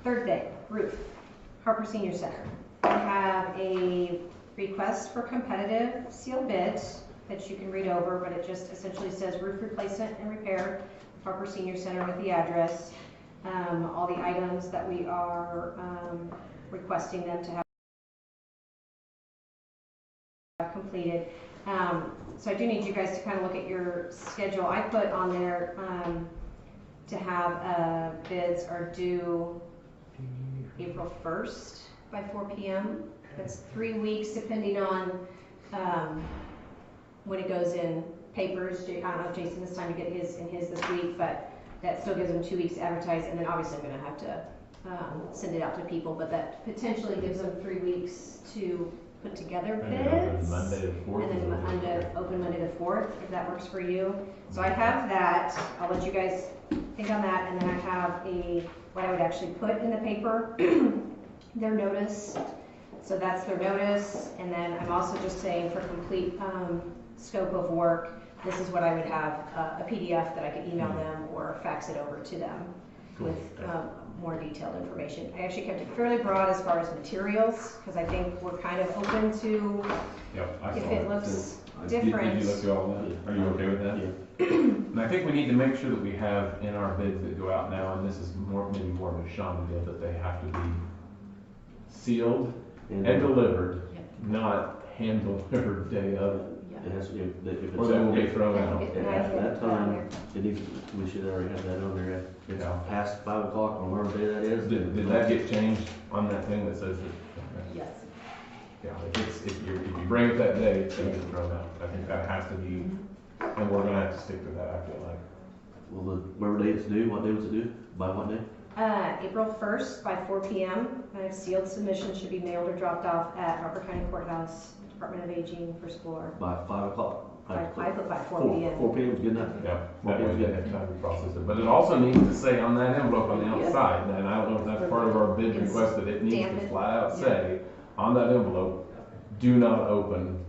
Third day, roof, Harper Senior Center. We have a request for competitive sealed bids that you can read over, but it just essentially says roof replacement and repair, Harper Senior Center with the address, all the items that we are requesting them to have completed. So I do need you guys to kind of look at your schedule. I put on there to have bids are due April 1st by 4 p.m. That's 3 weeks depending on when it goes in papers. I don't know if Jason has time to get his in his this week, but that still gives them 2 weeks to advertise, and then obviously I'm going to have to send it out to people, but that potentially gives them 3 weeks to put together And it opens bids. Monday the 4th. And then open Monday the 4th, if that works for you. So I have that, I'll let you guys think on that, and then I have what I would actually put in the paper, their notice. So that's their notice, and then I'm also just saying for complete scope of work, this is what I would have, a PDF that I could email them or fax it over to them with more detailed information. I actually kept it fairly broad as far as materials, because I think we're kind of open to Yep, I if saw it looks Did different. you look through all that? Are you okay with that? Yeah. And I think we need to make sure that we have in our bids that go out now, and this is maybe more of a Shonda deal, that they have to be sealed and delivered, not hand delivered day of, It has, if it's. or they will be thrown out. After that time, it needs, we should already have that on there. It's Yeah. past 5 o'clock on whatever day that is. Did that get changed on that thing that says that? Yes. Yeah, if you bring it that day, it's gonna get thrown out. I think that has to be, and we're gonna have to stick to that, I feel like. Well, whatever day it's due, what day was it due? By what day? April 1st by 4 p.m. Sealed submissions should be mailed or dropped off at Harper County Courthouse, Department of Aging, first floor. By 5 o'clock. I put by 4 p.m. 4 p.m. is good enough. Yeah, that way they have time to process it. But it also needs to say on that envelope on the outside, and I don't know if that's part of our bid request, that it needs Stamp to it. flat out say on that envelope, do not open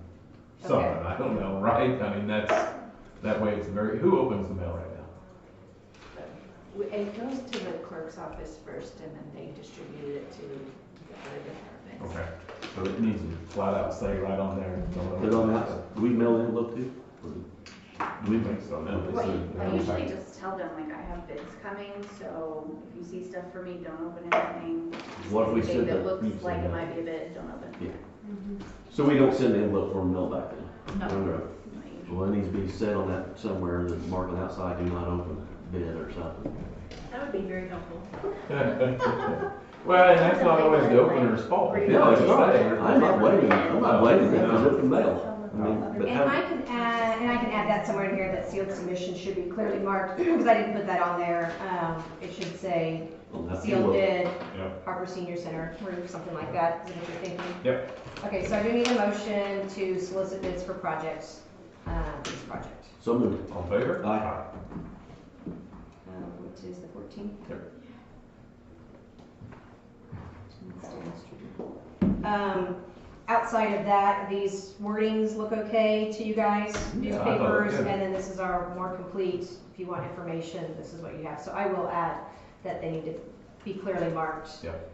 something. Okay. I don't know, right? I mean, that way it's who opens the mail right now? It goes to the clerk's office first, and then they distribute it to the other departments. Okay, so it needs to flat out say right on there. Put it on the outside. Do we mail the envelope too? Or Do we think so? No, Well, it's I usually just tell them, like, I have bids coming, so if you see stuff for me, don't open anything. What if we Anything said that that? looks You like said it that. might be a bid, don't open. Yeah. So we don't send the envelope for mail back then? No. Okay. Not usually. Well, it needs to be said on that somewhere, that mark on the outside, do not open bid or something. That would be very helpful. Well, and that's not always the opener's fault. No, Like it's you not. say. I'm not blaming them for mail. I mean, but And I can add that somewhere in here, that sealed submission should be clearly marked, because I didn't put that on there. It should say sealed bid, Yep. Harper Senior Center roof, something like that. Is that what you're thinking? Yep. Okay, so I do need a motion to solicit bids for projects, this project. So moved. All in favor? Aye. Which is the 14th. Yep. Outside of that, these wordings look okay to you guys, Yeah, I thought it newspapers, did. and then this is our more complete, if you want information, this is what you have. So I will add that they need to be clearly marked Yep.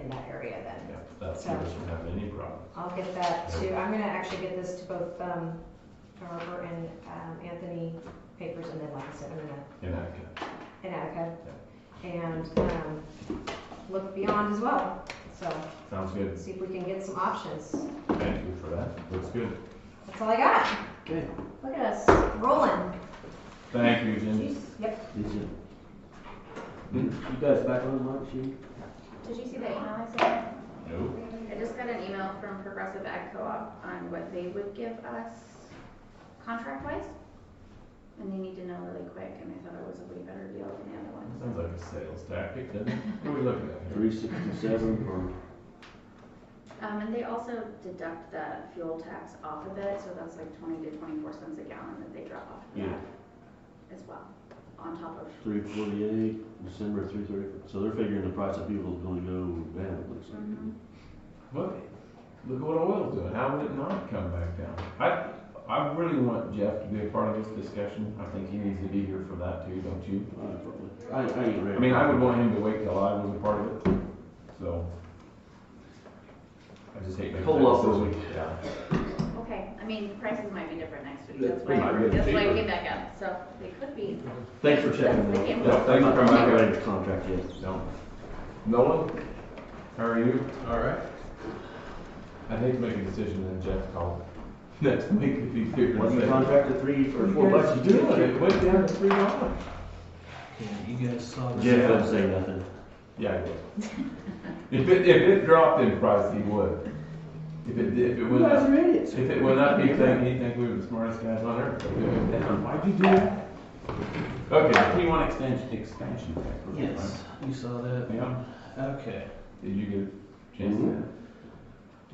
in that area then. Yeah, that's keep us from having any problem. I'll get that to, I'm gonna actually get this to both Harper and Anthony papers, and then like I said, I'm gonna, In Attica. in Attica, and look beyond as well. So Sounds good. see if we can get some options. Thank you for that. Looks good. That's all I got. Okay. Look at us rolling. Thank you, Jim. Yep. You guys back on lunch? Did you see the email I sent? No. I just got an email from Progressive Ag Co-op on what they would give us contract-wise. And they need to know really quick, and I thought it was a way better deal than the other one. Sounds like a sales tactic, doesn't it? What are we looking at here? 367 or And they also deduct the fuel tax off of it, so that's like 20 to 24 cents a gallon that they drop off of that as well, on top of. 348, December 330. So they're figuring the price of fuel is going to go down, it looks like. Look at what oil's doing. How would it not come back down? I really want Jeff to be a part of this discussion. I think he needs to be here for that too, don't you? I ain't ready. I mean, I would want him to wait till I was a part of it, so. I just hate making Hold off that for a decision. week. Yeah. Okay, I mean, prices might be different next week, They that's why, might be that's why cheaper. we came back up, so they could be. Thanks for checking They that. came Yeah, up. thanks for I'm coming not back. ready to contract yet. No. Nolan, how are you? All right. I'd hate to make a decision and then Jeff called next week if he's here. Wasn't the contract at $3 or $4? You doing? It went down to $3. Yeah, you guys saw this. Jeff doesn't say nothing. Yeah, he would. If it dropped in price, he would. If it went up, idiots. if it went up, he'd think we were the smartest guys on earth. If it went down, why'd you do that? Okay, P1 expansion pack. Yes, you saw that? Yeah. Okay. Did you get a chance to?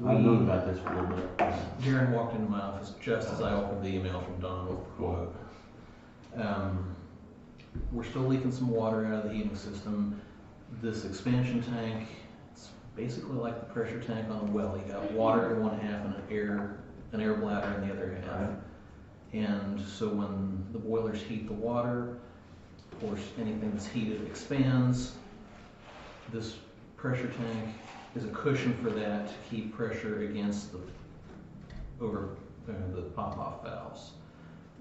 I've known about this for a little bit. Darren walked into my office just as I opened the email from Don with the quote. We're still leaking some water out of the heating system. This expansion tank, it's basically like the pressure tank on a well. You got water in one half and an air bladder in the other half. Right. And so when the boilers heat the water, of course, anything that's heated expands. This pressure tank is a cushion for that to keep pressure against the pop-off valves.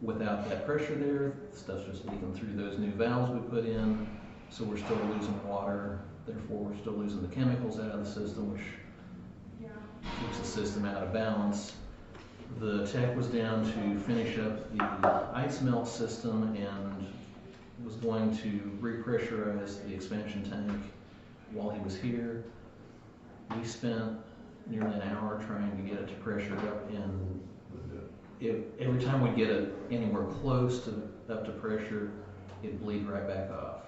Without that pressure there, stuff's just leaking through those new valves we put in, so we're still losing water. Therefore, we're still losing the chemicals out of the system, which keeps the system out of balance. The tech was down to finish up the ice melt system and was going to repressurize the expansion tank while he was here. We spent nearly an hour trying to get it to pressure up, and every time we get it anywhere close to up to pressure, it'd bleed right back off.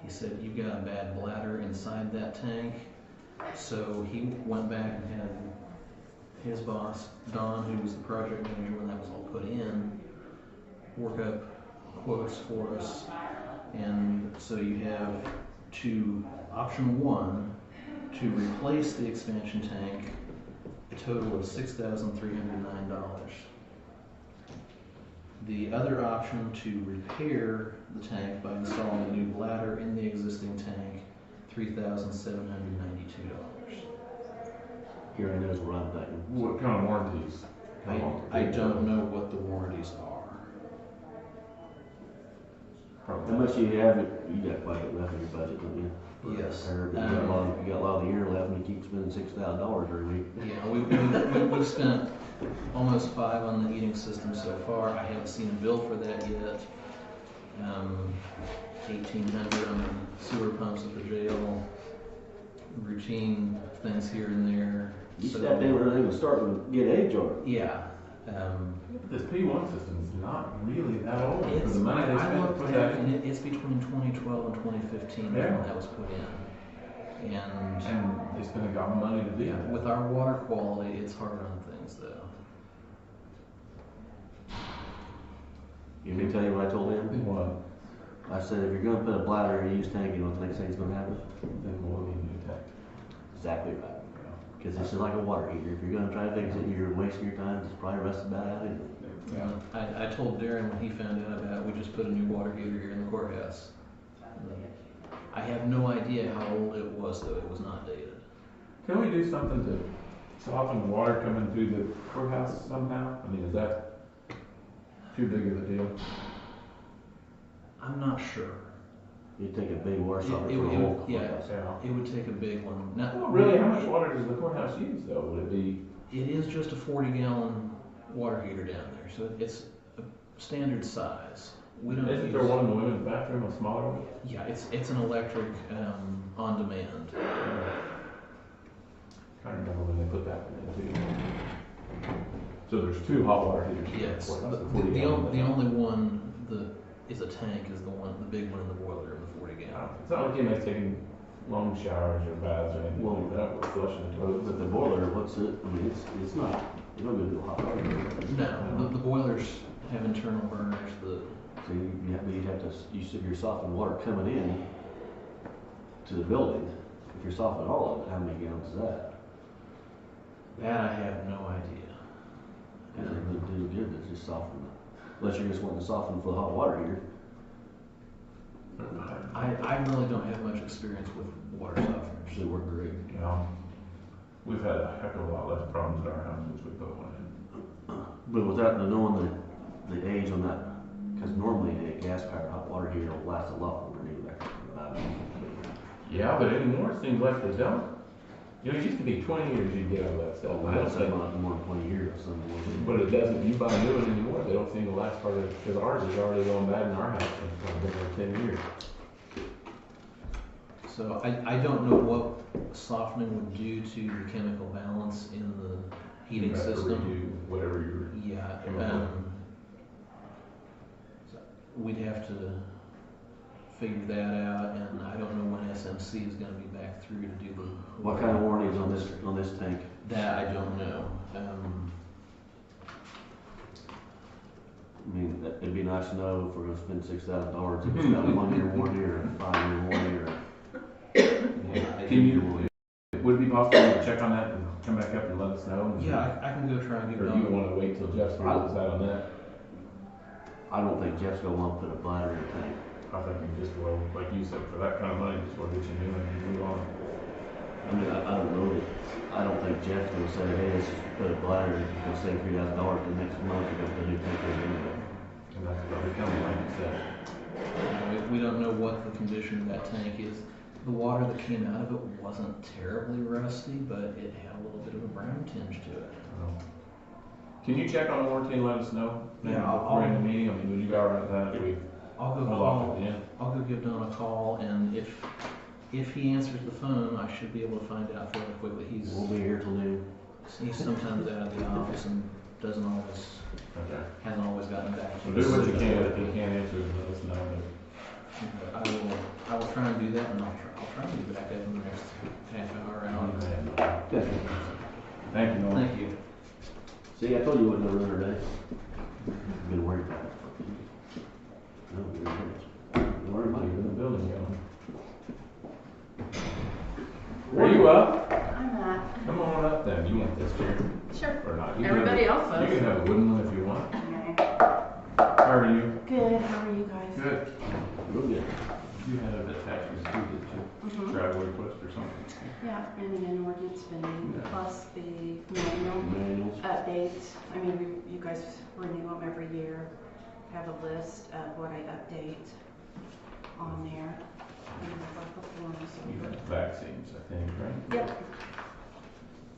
He said, "You've got a bad bladder inside that tank." So he went back and had his boss, Don, who was the project manager when that was all put in, work up quotes for us. And so you have option one, to replace the expansion tank, a total of $6,309. The other option, to repair the tank by installing a new bladder in the existing tank, $3,792. Here I know it's run back. What kind of warranties? How long? I don't know what the warranties are. How much do you have? You got quite a bit left in your budget, don't you? Yes. I heard you got a lot of the year left, and you keep spending $6,000 every week. Yeah, we've spent almost $5,000 on the heating system so far. I haven't seen a bill for that yet. $1,800 on the sewer pumps at the jail. Routine things here and there. You said they were starting to get age on it. Yeah, This P1 system is not really that old for It's, the money they I spent to looked put at that it, in. and it's between 2012 and 2015 Yeah. when that was put in. And And they spent a lot of money to do yeah, that. with our water quality, it's hard on things though. You may tell you what I told him? What? I said, if you're gonna put a bladder in a used tank, you know what the next thing's gonna happen? Then we'll need a new tank. Exactly right. Cause it's just like a water heater. If you're gonna try to fix it, you're wasting your time, it's probably rusted about out anyway. Yeah. I told Darren when he found out about it, we just put a new water heater here in the courthouse. I have no idea how old it was though, it was not dated. Can we do something to soften the water coming through the courthouse somehow? I mean, is that too big of a deal? I'm not sure. You take a big water It- softener it for the would- whole yeah. courthouse. Yeah. It would take a big one. Not, Well, really, how much water does the courthouse use though? Would it be? It is just a 40-gallon water heater down there, so it's a standard size. We don't Isn't use, there one in the women's bathroom, a smaller one? Yeah, it's an electric on demand. I remember when they put that one in too. So there's two hot water heaters. in the Yes, courthouse, the 40 gallon. only one is a tank is the big one in the boiler of the 40-gallon. It's not like anybody's taking long showers or baths or anything Well, like that. We're flushing the toilets. But the boiler, what's it, I mean, it's not, you don't go to a hot water heater. No, the boilers have internal burners. So you'd have to, you said you're softening water coming in to the building. If you're softening all of it, how many gallons is that? That I have no idea. Cause it would do good to just soften it. Unless you're just wanting to soften for the hot water heater. I really don't have much experience with water softeners. They work great. You know, we've had a heck of a lot less problems at our house since we put one in. But without knowing the age on that, because normally a gas powered hot water heater will last a lot longer than electric. Yeah, but anymore it seems like they don't. You know, it used to be 20 years you'd get out of that stuff. I don't say about more than 20 years or something. But it doesn't, you buy new ones anymore, they don't seem to last part of, because ours is already going bad in our house, and it's been there 10 years. So I don't know what softening would do to the chemical balance in the heating You have to system. redo whatever you're. Yeah, chemical. so we'd have to figure that out, and I don't know when SMC is gonna be back through to do the. What kind of warranty is on this tank? That I don't know. I mean, it'd be nice to know if we're gonna spend $6,000, if it's got a 1 year warranty or a 5 year warranty or. Can you, would it be possible to check on that and come back up and let us know? Yeah, I can go try and get Or it do you on. wanna wait till Jeff figures out on that? I don't think Jeff's gonna want to put a bladder in a tank. I think you just will, like you said, for that kind of money, just wanna get you new and move on. I mean, I don't know that, I don't think Jeff's gonna say, hey, let's just put a bladder, it's gonna save $3,000, the next month you're gonna put a new tank in anyway. And that's probably coming, like you said. We don't know what the condition of that tank is. The water that came out of it wasn't terribly rusty, but it had a little bit of a brown tinge to it. Can you check on the warranty and let us know? Yeah, Before in the meeting, I mean, would you be alright with that if we I'll go lock call. it in? I'll go give Don a call, and if he answers the phone, I should be able to find out fairly quickly. We'll be here till noon. He's sometimes out of the office and hasn't always gotten back So to do us. what you can, if you can't answer, then let us know. I will try and do that, and I'll try and be back up in the next half hour, hour. Thank you, Nolan. Thank you. See, I told you it wasn't gonna run today. Been worried about it. No, you're right. Don't worry about You're in the it. building, Are you up? I'm not. Come on up then, you want this chair? Sure. Or not? You can Everybody have- else does. You can have a wooden one if you want. Okay. How are you? Good, how are you guys? Good. Real good. You had a attachment to it, Mhm. travel request or something. Yeah, and an inordinate spending, Yeah. plus the manual Manuals. updates. I mean, you guys renew them every year. Have a list of what I update on there. And I've got the forms You over. had vaccines, I think, right? Yep.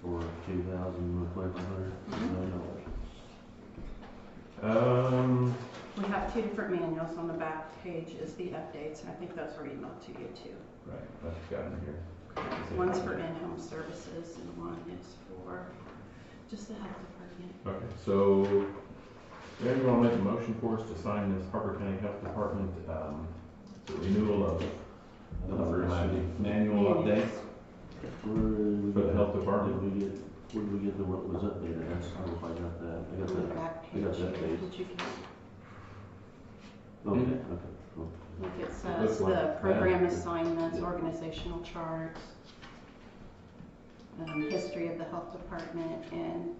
For $2,500. We have 2 different manuals. On the back page is the updates, and I think those were emailed to you too. Right, I've got it here. One's for in-home services and one is for Just the health department. Okay, so, then you wanna make a motion for us to sign this Harper County Health Department, the renewal of manual updates for the health department? Where did we get the, what was updated? I don't know if I got that. I got On the that. back I got page, that page. did you get? Okay, Mhm. okay, cool. Look, it looks says like the program that. assignments, organizational charts, history of the health department, and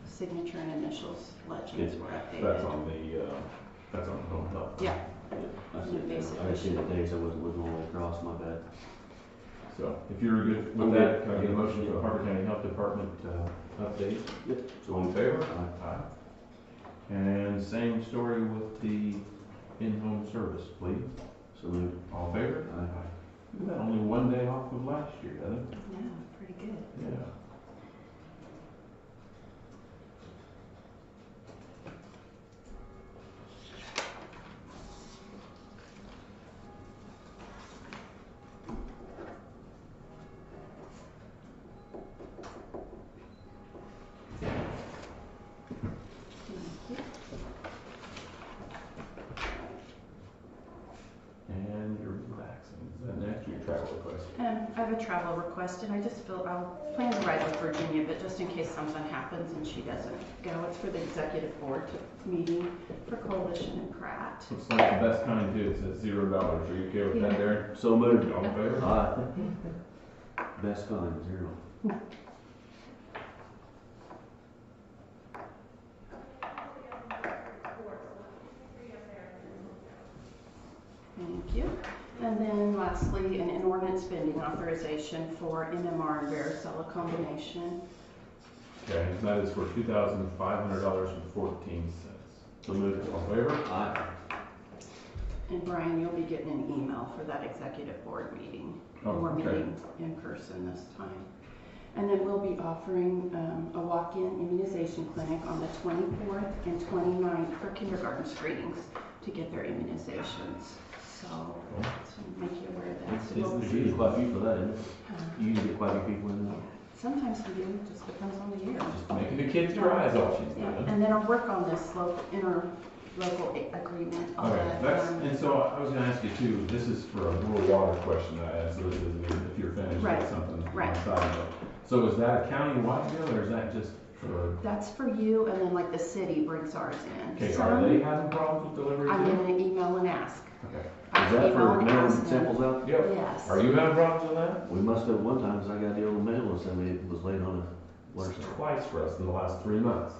signature and initials legends were updated. That's on home health. Yeah, I see it. I see the dates. I wasn't looking all the way across, my bad. So, if you're good with I'm that, good. can I get a motion for the Harper County Health Department, update? Yep. So all in favor? Aye. Aye. And same story with the in-home service, please. So moved. All in favor? Aye. We got only one day off of last year, Heather. yeah, pretty good. Yeah. And you're relaxing. Is that next or your travel request? I have a travel request, and I just feel, I'll plan to ride with Virginia, but just in case something happens and she doesn't go, it's for the executive board meeting for Coalition and Pratt. Looks like the best kind too. It says $0. Are you okay with that, Darren? So moved. All in favor? Aye. Best kind, 0. Thank you. And then lastly, an inordinate spending authorization for MMR and varicella combination. Okay, and that is for $2,500.14. So moved. All in favor? Aye. And Brian, you'll be getting an email for that executive board meeting. Oh, We're okay. meeting in person this time. And then we'll be offering a walk-in immunization clinic on the 24th and 29th for kindergarten screenings to get their immunizations. So, make you aware of that. So we'll- There's usually quite a few for that, isn't it? uh, You usually get quite a few people in there. Sometimes we do, just depends on the year. Just making the kids dry is all she's Yeah, doing. and then I'll work on this interlocal agreement on Okay, that. that's, and so I was gonna ask you too, this is for a rural water question I asked, so this is if you're finished Right, with something. right. on the side of it. So is that a county-wide deal, or is that just for, That's for you, and then like the city brings ours in. okay, Some- are they having problems with delivery I'm too? gonna email and ask. Okay. I'll Is that email for and mailing ask them. samples out? Yep. Yes. Are you having problems with that? We must have one time, 'cause I got the old mail and somebody was late on a water It's sample. twice for us in the last 3 months.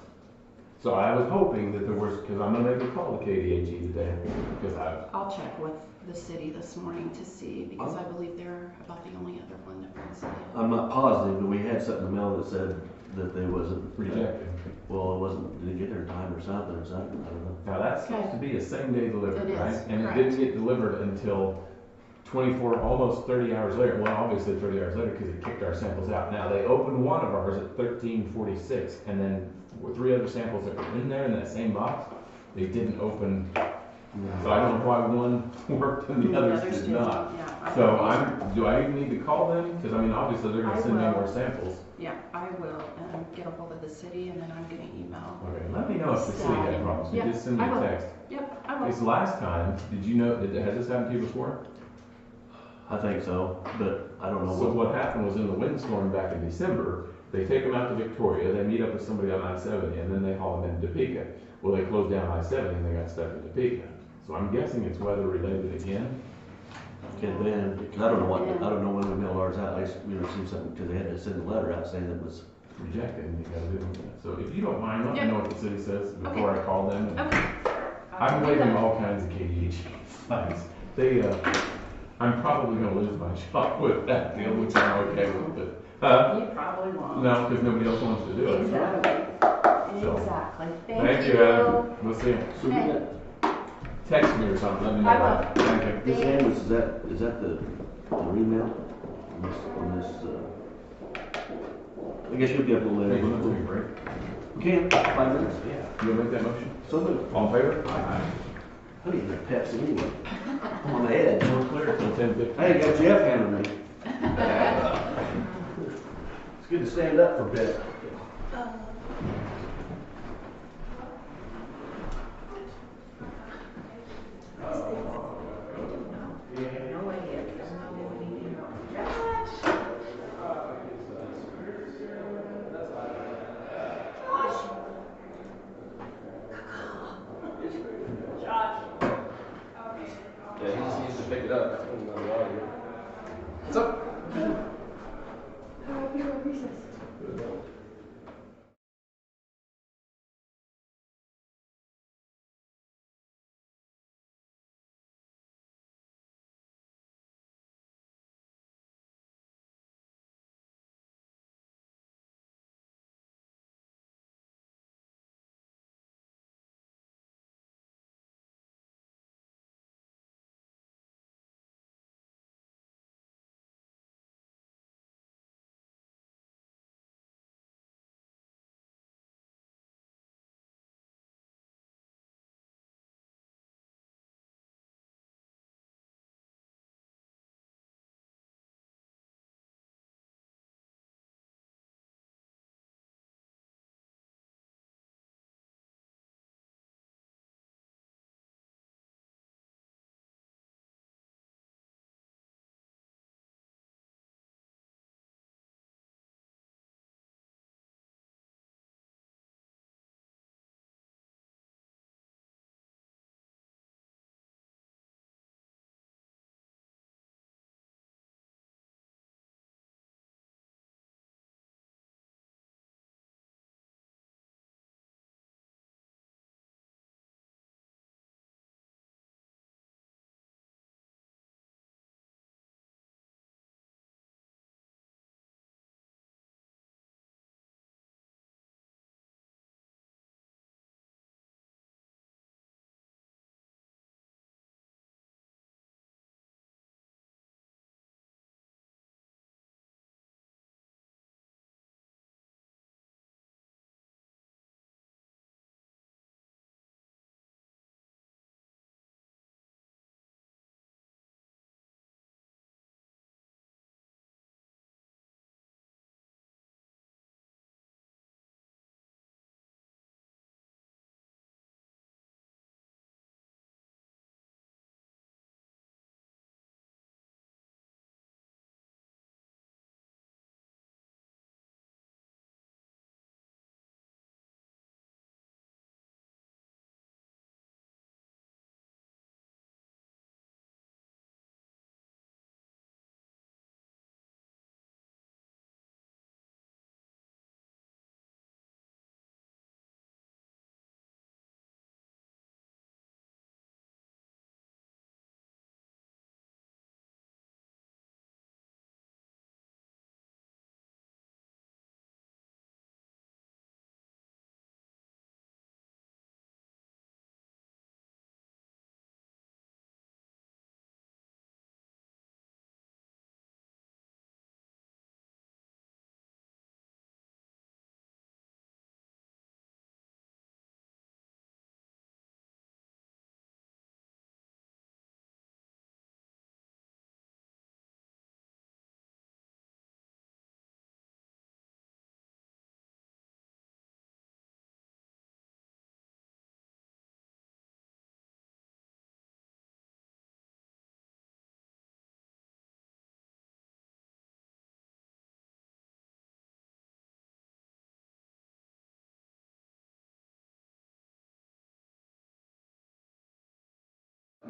So I was hoping that there was, because I'm gonna make a call to KDHE today, because I'll check with the city this morning to see, because I believe they're about the only other one that brings it in. I'm not positive, but we had something in the mail that said that they wasn't rejected. Well, it wasn't, didn't get there in time or something, I don't know. Now, that's supposed to be a same-day delivery, It is, right? And it correct. didn't get delivered until 24, almost 30 hours later. Well, obviously 30 hours later, because it kicked our samples out. Now, they opened one of ours at 13:46, and then 3 other samples that were in there in that same box, they didn't open. So I don't know why one worked and the others did didn't, not. yeah. So do I even need to call them? Because I mean, obviously, they're I gonna send me will. more samples. Yeah, I will, get a hold of the city, and then I'm gonna email. Okay, let me know if the city had problems. You Yeah, just send me I a will. text. Yep, I will. This last time, did you know, has this happened to you before? I think so, but I don't know So what. what happened was in the windstorm back in December, they take them out to Victoria, they meet up with somebody on I-70, and then they haul them into Topeka. Well, they closed down I-70 and they got stuck in Topeka. So I'm guessing it's weather related again. Could have been, because I don't know when we mailed ours out, I just, seen something, because they had to send a letter out saying it was. Rejected, and you gotta do it. So if you don't mind, let me Yeah. know what the city says before I call them. And Okay. I'm waiting all kinds of KDH things. They, I'm probably gonna lose my job with that deal, which I'm okay with, but, You probably won't. no, because nobody else wants to do it. Exactly, So, exactly. Thank you, Adam. We'll see you. So we got, Text me or something, let me know. I will. Thank you. this ambulance, is that the email? On this, I guess you'll get a little Hey, you want to later. take a break? We can, 5 minutes. Yeah. You gonna make that motion? So moved. All in favor? Aye. I need that Pepsi anyway. I'm on the edge. We're clear till 10:50. Hey, got Jeff handling me. It's good to stand up for a bit.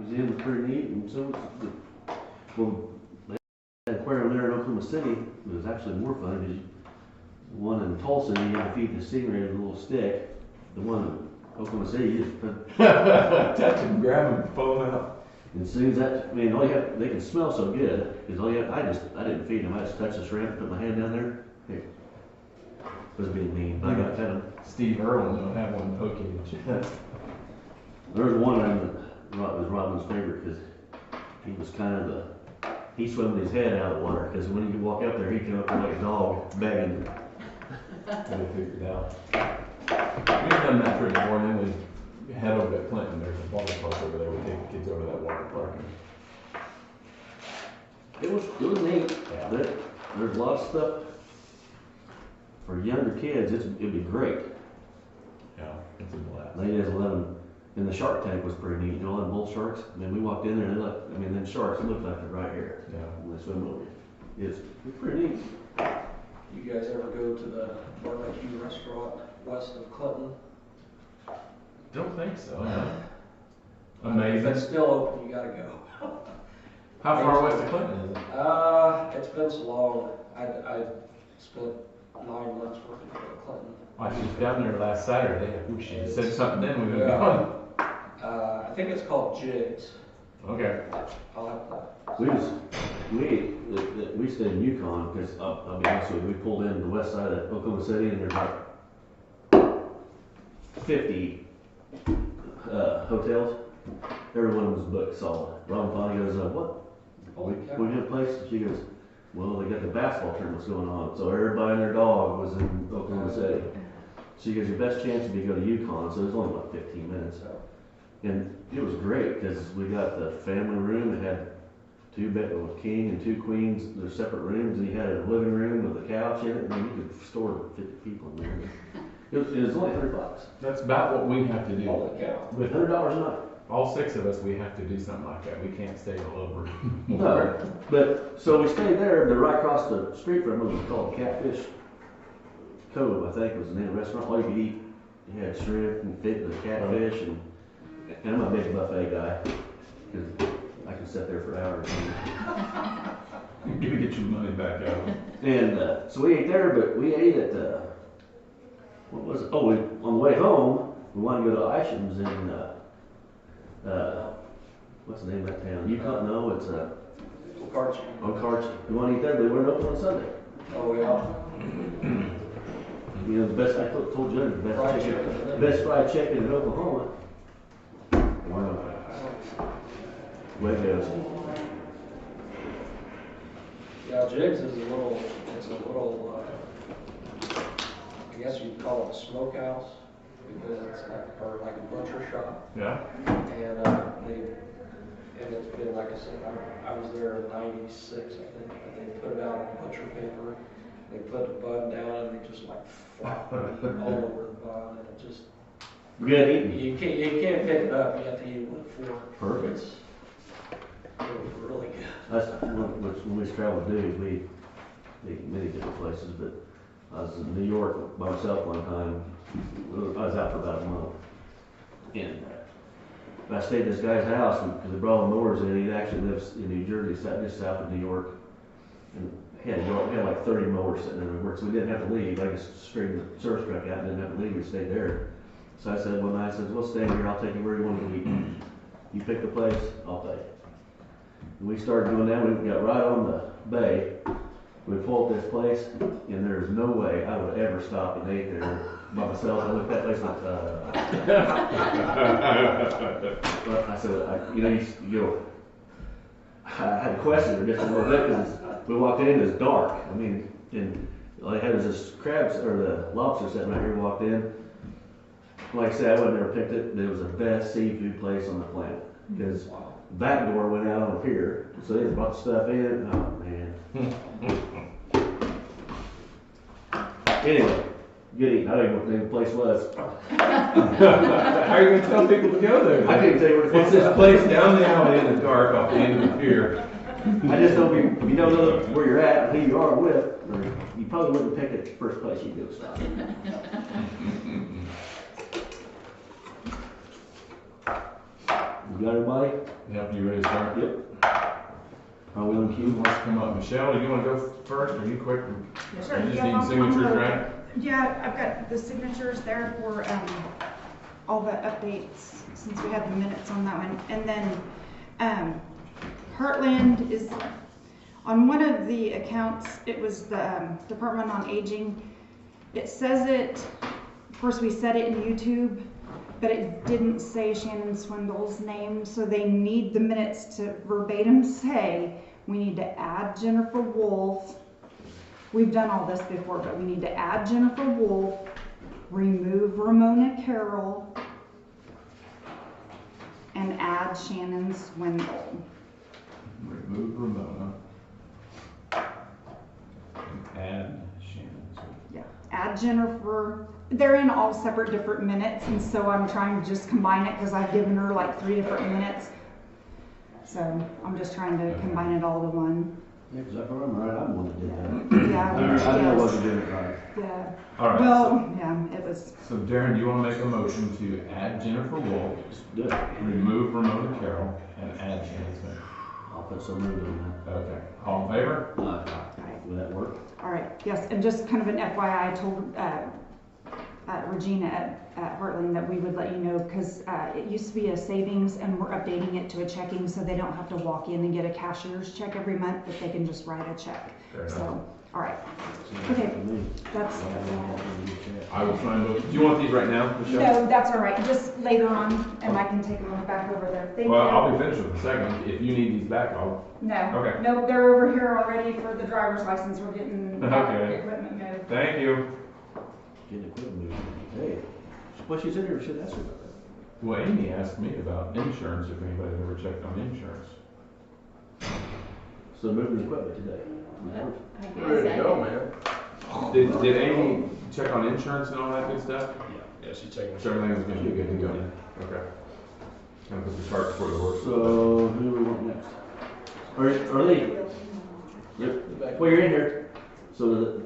museum was pretty neat, and so was well, they had an aquarium there in Oklahoma City. It was actually more fun because the one in Tulsa, you had to feed the stingray with a little stick. The one in Oklahoma City, you just put Touch and grab them, pull them out. And as soon as that, I mean, all you have, they can smell so good, because all you have, I didn't feed them, I just touched the shrimp, put my hand down there, hey, was being mean, but I got fed them. Steve Irwin will have one poke you in the chest. There was one of them that was Robin's favorite, because he was kind of the, he swam with his head out of the water, because when you walk up there, he'd come up there like a dog, begging. Got it figured out. We've done that for the morning. We head over to Clinton. There's a water park over there. We take the kids over to that water park. It was neat. Yeah. There's a lot of stuff for younger kids. It'd be great. Yeah, it's a blast. They just let them, and the shark tank was pretty neat. You know, all them bull sharks. I mean, we walked in there and they looked, I mean, them sharks looked like they're right here. Yeah. When they swim over you. It's pretty neat. You guys ever go to the barbecue restaurant west of Clinton? Don't think so. If Amazing. it's still open, you gotta go. How far west of Clinton is it? It's been so long. I spent 9 months working at Clinton. I was just down there last Saturday. I wish you said something then. We would have Yeah. gone. I think it's called Jigs. Okay. I'll have to. We stayed in Yukon because I'll be honest with you, we pulled in the west side of Oklahoma City and there's like 50 hotels. Every one of them was booked solid. Robin finally goes, what? Holy We cow. got a place? She goes, well, they got the basketball tournaments going on. So everybody and their dog was in Oklahoma City. She goes, your best chance would be to go to Yukon. So it was only about 15 minutes. And it was great because we got the family room. It had 2 beds, a king and 2 queens. They're separate rooms. And you had a living room with a couch in it. And you could store 50 people in there. It was only $100. That's about what we have to do. Holy cow. With $100 a night. All 6 of us, we have to do something like that. We can't stay all over. No, but so we stayed there. But right across the street from it was called Catfish Cove, I think was the name of the restaurant. All you could eat. You had shrimp and catfish and I'm a big buffet guy because I can sit there for hours. You're gonna get your money back out. And so we ate there, but we ate at what was it? Oh, on the way home, we wanted to go to Eshelman's in what's the name of that town? Yukon? No, it's Okarchi. We wanted to eat there, but they weren't open on Sunday. Oh, yeah. You know, the best I told you, the best fried chicken in Oklahoma. Wow. Way it goes. Yeah, Jigs is it's a little, I guess you'd call it a smokehouse, because it's like a butcher shop. Yeah. And it's been, like I said, I was there in '96, I think, but they put it out on butcher paper. They put the bun down and they just like flop the meat all over the bun, and it just, Good eating. you can't pick it up, you have to eat it with a fork. Perfect. It was really good. That's when we traveled dudes, we ate many different places, but I was in New York by myself one time. I was out for about a month. And I stayed at this guy's house because they brought him mowers in. He actually lives in New Jersey, just south of New York. And he had like 30 mowers sitting in the work, so we didn't have to leave. I just straightened the service truck out and didn't have to leave. We stayed there. So I said one night, I said, we'll stay here. I'll take you where you want to eat. You pick the place, I'll pay. And we started going down. We got right on the bay. We pulled up this place, and there's no way I would ever stop and eat there by myself. I looked at that place like, but I said, you go. I had to question her just a little bit because we walked in, it's dark. I mean, and all they had was this crabs or the lobster sitting right here. Walked in. Like I said, I would have never picked it. It was the best seafood place on the planet because the back door went out on a pier, so they just brought the stuff in. Oh man. Anyway, good eating. I don't even know what the name of the place was. How are you going to tell people to go there? I couldn't tell you where the It's this place down the alley in the dark off the end of the pier. I just don't if you don't know where you're at and who you are with, or you probably wouldn't pick it the first place you'd go stop. You got everybody? Yep, you ready to start? Yep. Are we on Who cue? wants to come up? Michelle, do you want to go first, or you quick? Sure, You just yeah, need I'm signatures, good. right? Yeah, I've got the signatures there for, all the updates, since we had the minutes on that one. And then, Heartland is, on one of the accounts, it was the Department on Aging. It says it, of course, we said it in YouTube, but it didn't say Shannon Swindle's name, so they need the minutes to verbatim say, we need to add Jennifer Wolff. We've done all this before, but we need to add Jennifer Wolff, remove Ramona Carroll, and add Shannon Swindle. Remove Ramona. And add Shannon. Yeah, add Jennifer. They're in all separate different minutes, and so I'm trying to just combine it because I've given her like 3 different minutes. So I'm just trying to combine it all to one. Yeah, because if I remember right, I'm the one that did that. Yeah, I didn't know yes. what to do it right. Yeah. All right. Well, yeah, it was. So Darren, do you want to make a motion to add Jennifer Wolff, Do it. remove Ramona Carroll, and add Shannon Smith? I'll put some room on Okay. All in favor? that. Will that work? All right, yes, and just kind of an FYI, I told Regina at Heartland that we would let you know, because it used to be a savings and we're updating it to a checking, so they don't have to walk in and get a cashier's check every month, but they can just write a check. Fair enough. So, all right, okay, that's, I will try and look. Do you want these right now, Michelle? no, that's all right, just later on, and I can take them back over there. Thank Well, you. I'll be finished with the second. If you need these back, I'll. No, Okay. no, they're over here already for the driver's license, we're getting Okay. equipment moved. Thank you. Getting equipment moved. Hey, what she said here, should ask her about that. Well, Amy asked me about insurance, if anybody's ever checked on insurance. So moving equipment today. Ready to go, man. Did Amy check on insurance and all that good stuff? Yeah, she's checking. So everything's gonna be good to go? Okay. Gonna put the cart before the horse. So, who do we want next? Are they? Yep. Well, you're in here. So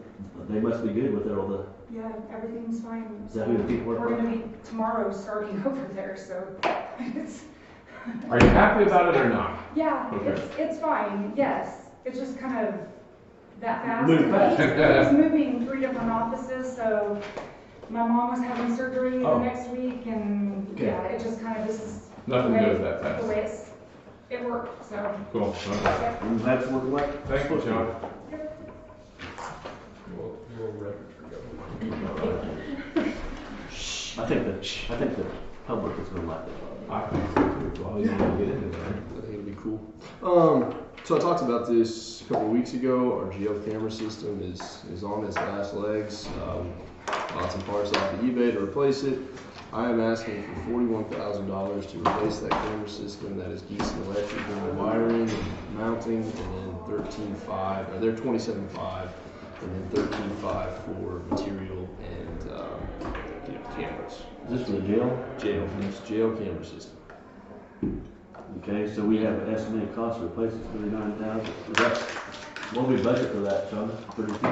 they must be good with all the, Yeah, everything's fine. is that who the people We're work gonna for? be tomorrow starting over there, so it's, Are you happy about it or not? yeah, Okay. it's fine, yes. It's just kind of that fast. Moving fast. It's moving 3 different offices, so my mom was having surgery the Oh. next week, and Okay. yeah, it just kind of, this is Nothing the way- goes that fast. The way it worked, so. Cool. Okay. I'm glad it's working well. Thank you, John. Your records are going. I think the public is gonna like it. I think so too. Well, you want to get into there. I think it'll be cool. So I talked about this a couple of weeks ago. Our geo camera system is on its last legs. Bought some parts off of eBay to replace it. I am asking for $41,000 to replace that camera system. That is Geese Electric doing the wiring and mounting, and then $13,500, or they're $27,500, and then $13,500 for material and cameras. Is this for the jail? Jail camera system. Okay, so we have an estimated cost to replace it, $39,000. Is that, what we budget for that, Shonda? 32?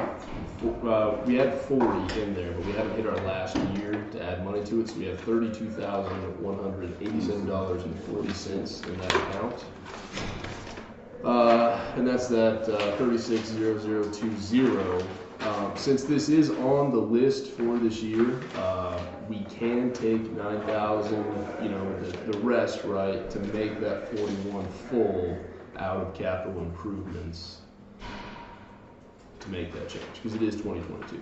We had 40 in there, but we haven't hit our last year to add money to it, so we have $32,187.40 in that account. And that's that 360020. Since this is on the list for this year, we can take 9,000, the rest, right, to make that 41 full out of capital improvements to make that change, because it is 2022.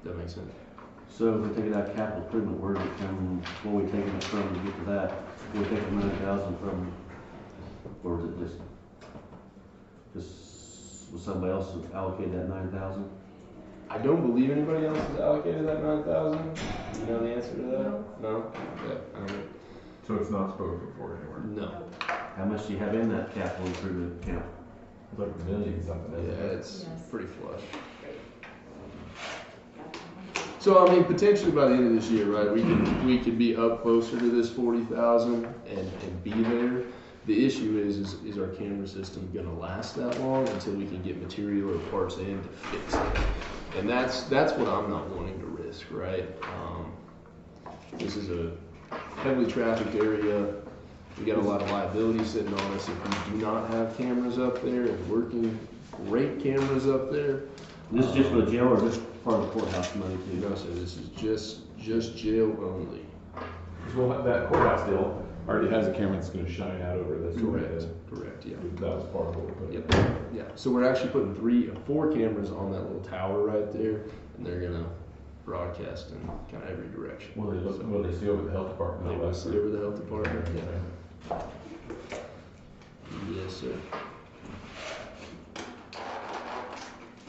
That makes sense. So if we take it out of capital improvement, where does it come, where are we taking it from to get to that? We're taking 9,000 from, or is it just was somebody else allocate that 9,000? I don't believe anybody else has allocated that 9,000. Do you know the answer to that? No? Okay. I don't know. So it's not spoken for anywhere. No. How much do you have in that capital improvement account? It's like a million something. Yeah, Isn't it? it's pretty flush. So I mean, potentially by the end of this year, right, we could be up closer to this 40,000 and be there. The issue is our camera system gonna last that long until we can get material or parts in to fix it? And that's what I'm not wanting to risk, right? This is a heavily trafficked area. We got a lot of liability sitting on us if we do not have cameras up there and working great cameras up there. This is just for the jail or just part of the courthouse money too? No, sir, this is just jail only. Well, that courthouse deal already has a camera that's gonna shine out over this. Correct, yeah. That was part of what we put. Yep, yeah. So we're actually putting 4 cameras on that little tower right there, and they're gonna broadcast in kind of every direction. Will they see over the health department? They will see over the health department, yeah. Yes, sir.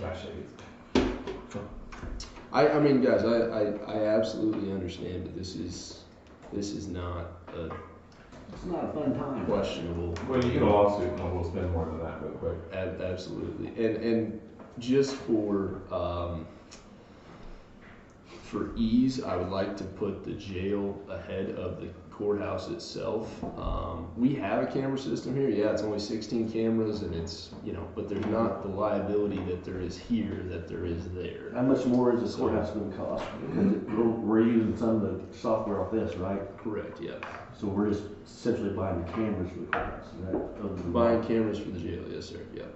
Gosh, I mean, guys, I absolutely understand that this is not a It's not a fun time. questionable. well, you get a lawsuit and we'll spend more than that real quick. Absolutely, and just for ease, I would like to put the jail ahead of the courthouse itself. We have a camera system here. Yeah, it's only 16 cameras, and it's, but there's not the liability that there is here that there is there. How much more is the courthouse gonna cost? Because we're using some of the software off this, right? Correct, yeah. So we're just essentially buying the cameras for the courthouse, is that other than Buying cameras for the jail, yes, sir, yeah.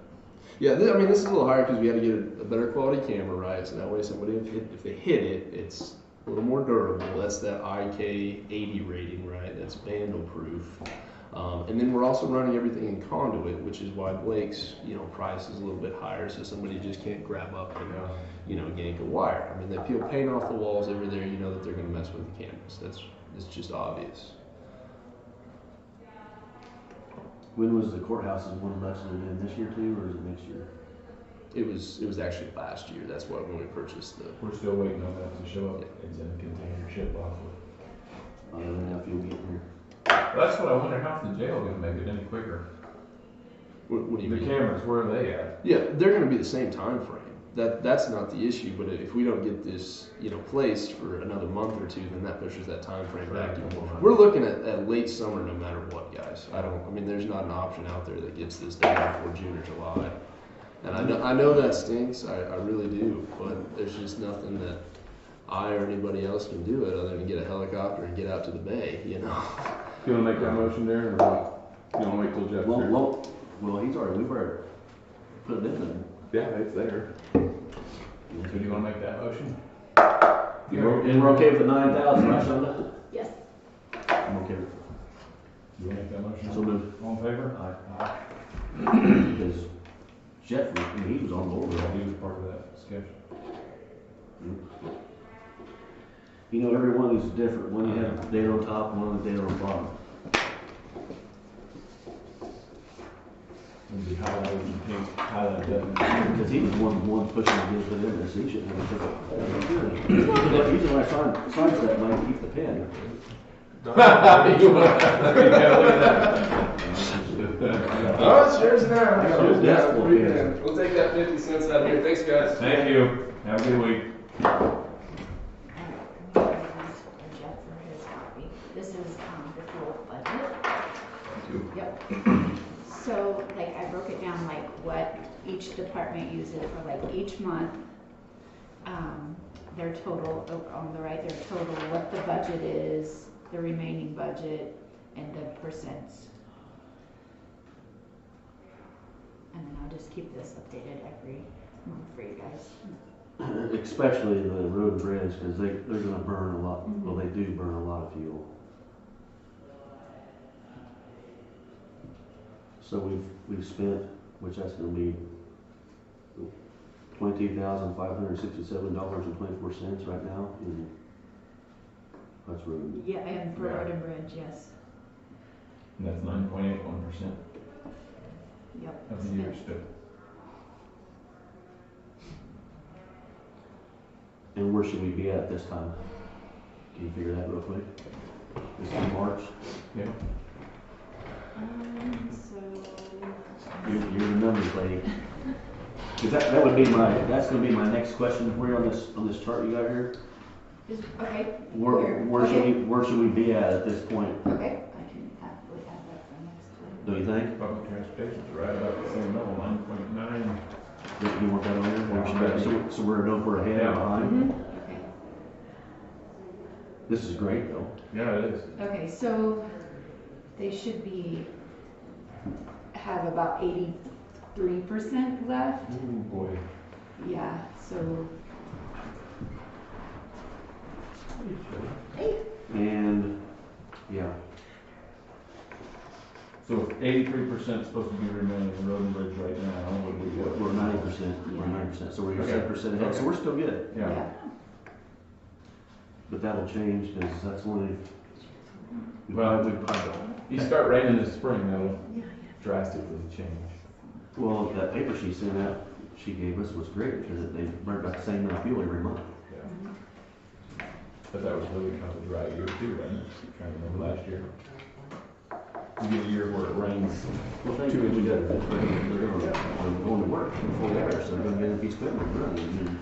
Yeah, I mean, this is a little higher because we had to get a better quality camera, right? So that way somebody, if they hit it, it's a little more durable. That's that IK 80 rating, right? That's vandal proof. And then we're also running everything in conduit, which is why Blake's, price is a little bit higher, so somebody just can't grab up and, yank a wire. I mean, they peel paint off the walls over there, you know that they're going to mess with the cameras. It's just obvious. When was the courthouse one budgeted in, this year too, or is it next year? It was actually last year. That's why when we purchased the. We're still waiting on that to show up. It's in a container ship off. I don't know if you'll get here. That's what I wonder, how's the jail gonna make it any quicker? What do you The mean? cameras, where are they at? Yeah, they're going to be the same time frame. That's not the issue. But if we don't get this, placed for another month or two, then that pushes that time frame back even more. We're looking at late summer, no matter what, guys. There's not an option out there that gets this done before June or July. And I know that stinks. I really do. But there's just nothing that I or anybody else can do it other than get a helicopter and get out to the bay. You wanna make that motion there, or you wanna wait till Jeff's here? Well, we've already put it in there. Yeah, it's there. So do you wanna make that motion? And we're okay with the 9,000, right, Shonda? Yes. I'm okay with it. You wanna make that motion? So moved. All in favor? Aye. Because Jeff, he was on board with that. He was part of that discussion. Every one of these is different. One you have data on top, one with data on bottom. It'd be highlighted in pink, highlighted up. Because he was one pushing to get it in there, so he shouldn't have to take it. Usually when I sign that, I keep the pen. You gotta look at that. Oh, it's yours now. Yours now. We'll take that 50 cents out of here. Thanks, guys. Thank you. Have a good week. Jeff for his copy. This is the full budget. Yep. So, I broke it down what each department uses for each month. Their total, on the right, their total, what the budget is, the remaining budget, and the percents. And then I'll just keep this updated every month for you guys. Especially the road and bridge, because they're going to burn a lot. Well, they do burn a lot of fuel. So we've spent, which that's going to be $22,567.24 right now. And that's road. Yeah, and for road and bridge, yes. And that's 9.81%. Yep. Of the year still. And where should we be at this time? Can you figure that real quick? This is March. Yeah. You're the numbers lady. 'Cause that would be that's going to be my next question for you on this chart you got here. Okay. Where should we be at this point? Okay. I can happily add that for next time. Do you think? Public transportation's right about the same level, 9.9. You want that on there? So we're ahead or behind? Okay. This is great though. Yeah, it is. Okay, so they should have about 83% left. Oh, boy. Yeah, so And, yeah, So if 83% supposed to be remaining in road and bridge right now, what would we get? we're 90%, we're 90%, so we're Okay. 7% ahead, so we're still good. Yeah. yeah. But that'll change, because that's only, Well, we probably, You start raining in the spring, that'll drastically change. well, that paper she sent out, she gave us was great, because they burned about the same amount of fuel every month. Yeah. But that was really kind of a dry year too, wasn't it? Trying to remember last year. You get a year where it rains. Well, thank you, we got it, they're going to work before they are, so they're gonna get a piece of equipment running, and then,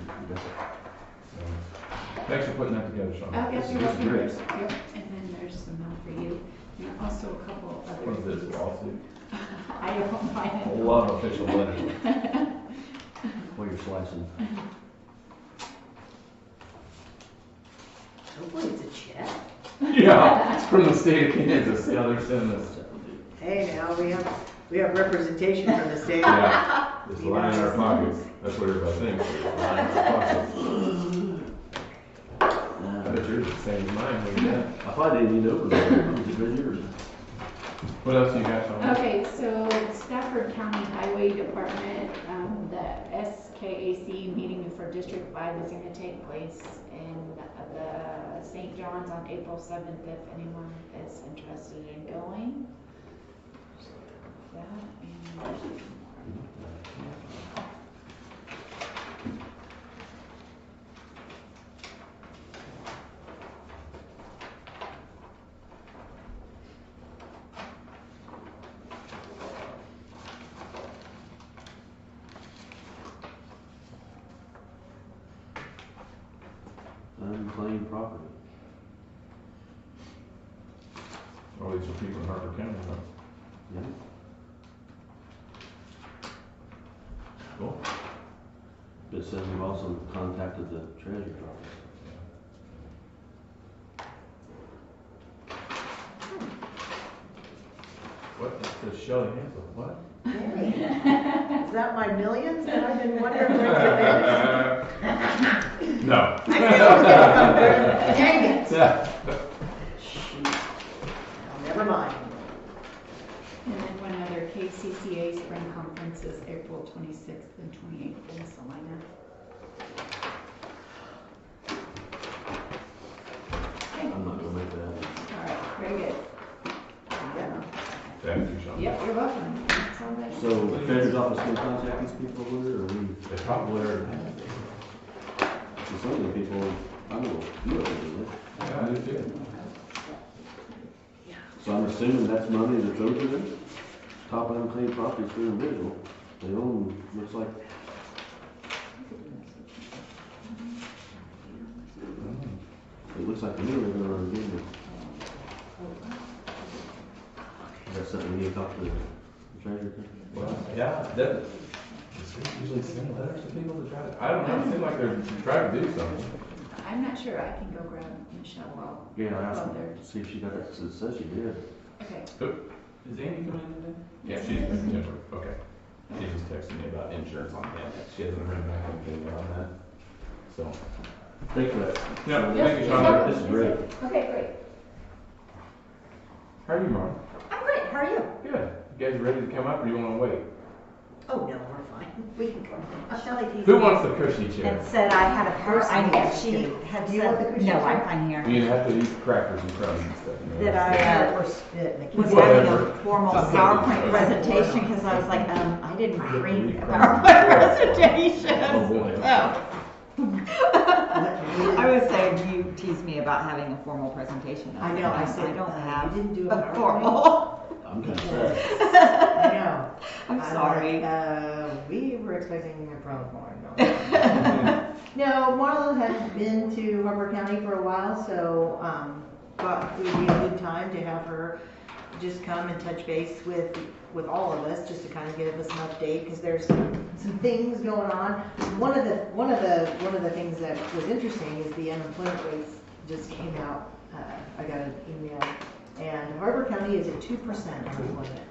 Thanks for putting that together, Sean. Oh, yes, you're This is welcome. great. Yep, and then there's some more for you, and also a couple other What is this, things. lawsuit? I don't mind. I love official letters. while you're slicing. Hopefully it's a check. Yeah, it's from the state of Kansas. Yeah, they're sending us. Hey, now we have representation from the state. Yeah, it's lying in our pockets. That's what everybody thinks. It's lying in our pockets. I bet yours is the same as mine. Look at that. I probably didn't even open it, it's been yours. What else you got, Sean? Okay, so Stafford County Highway Department, the SKAC meeting for District 5 is going to take place in the St. John's on April 7th, if anyone is interested in going. That and Unclaimed property. Oh, these are people in Harper County, huh? Yeah. Cool. It says we've also contacted the treasurer's office. What? It says Shelley Hansel. What? Is that my millions that I've been wondering where they've been? No. I knew it was gonna come good. Dang it. Yeah. Shoot. Well, never mind. And then one other, KCCA Spring Conference is April 26th and 28th in Salina. I'm not gonna make that. All right, very good. Yeah. Thank you, Sean. Yep, you're welcome. That's all that. So the treasurer's office can contact these people with it, or we? They probably are. So some of the people, I know, you know, do it. Yeah, I do too. So I'm assuming that's money that's owed to them? Top unclaimed property for the individual. They own, looks like. It looks like to me they're gonna run it. Is that something we need to talk to the treasurer? Well, yeah, that, usually send letters to people to try to, I don't know, it seems like they're trying to do something. I'm not sure. I can go grab Michelle while Yeah, I asked while her, they're. to see if she got that, it says she did. Okay. Is Andy coming in today? Yeah, she's, okay. She just texted me about insurance on that. She hasn't heard back anything on that. So, Thank you for that. yeah, Yes, thank you, you're Sean. welcome. This is great. Okay, great. How are you, Mark? I'm great. How are you? Good. You guys ready to come up or you wanna wait? Oh, no, we're fine. We can come. Shelley teased Who me wants the cushy chair? It said I had a Person I here. she had Do you want the said, cushion no, chair? I'm fine here. You have to eat crackers and crumbs and stuff. You know? That I Or spit, Nikki. was Whatever. having a formal Just PowerPoint let me know. presentation because I was like, I didn't You have to bring eat a crumbs. PowerPoint presentation. Oh, boy. I was saying you teased me about having a formal presentation. I know, I was said, like, I don't have you didn't do a PowerPoint? formal. I'm kind of sad. I know. I'm sorry. We were expecting a PowerPoint. No, no, Marla has been to Harper County for a while, so thought it would be a good time to have her just come and touch base with all of us, just to kind of give us an update, because there's some things going on. One of the things that was interesting is the unemployment rates just came out I got an email, and Harper County is at 2% unemployment.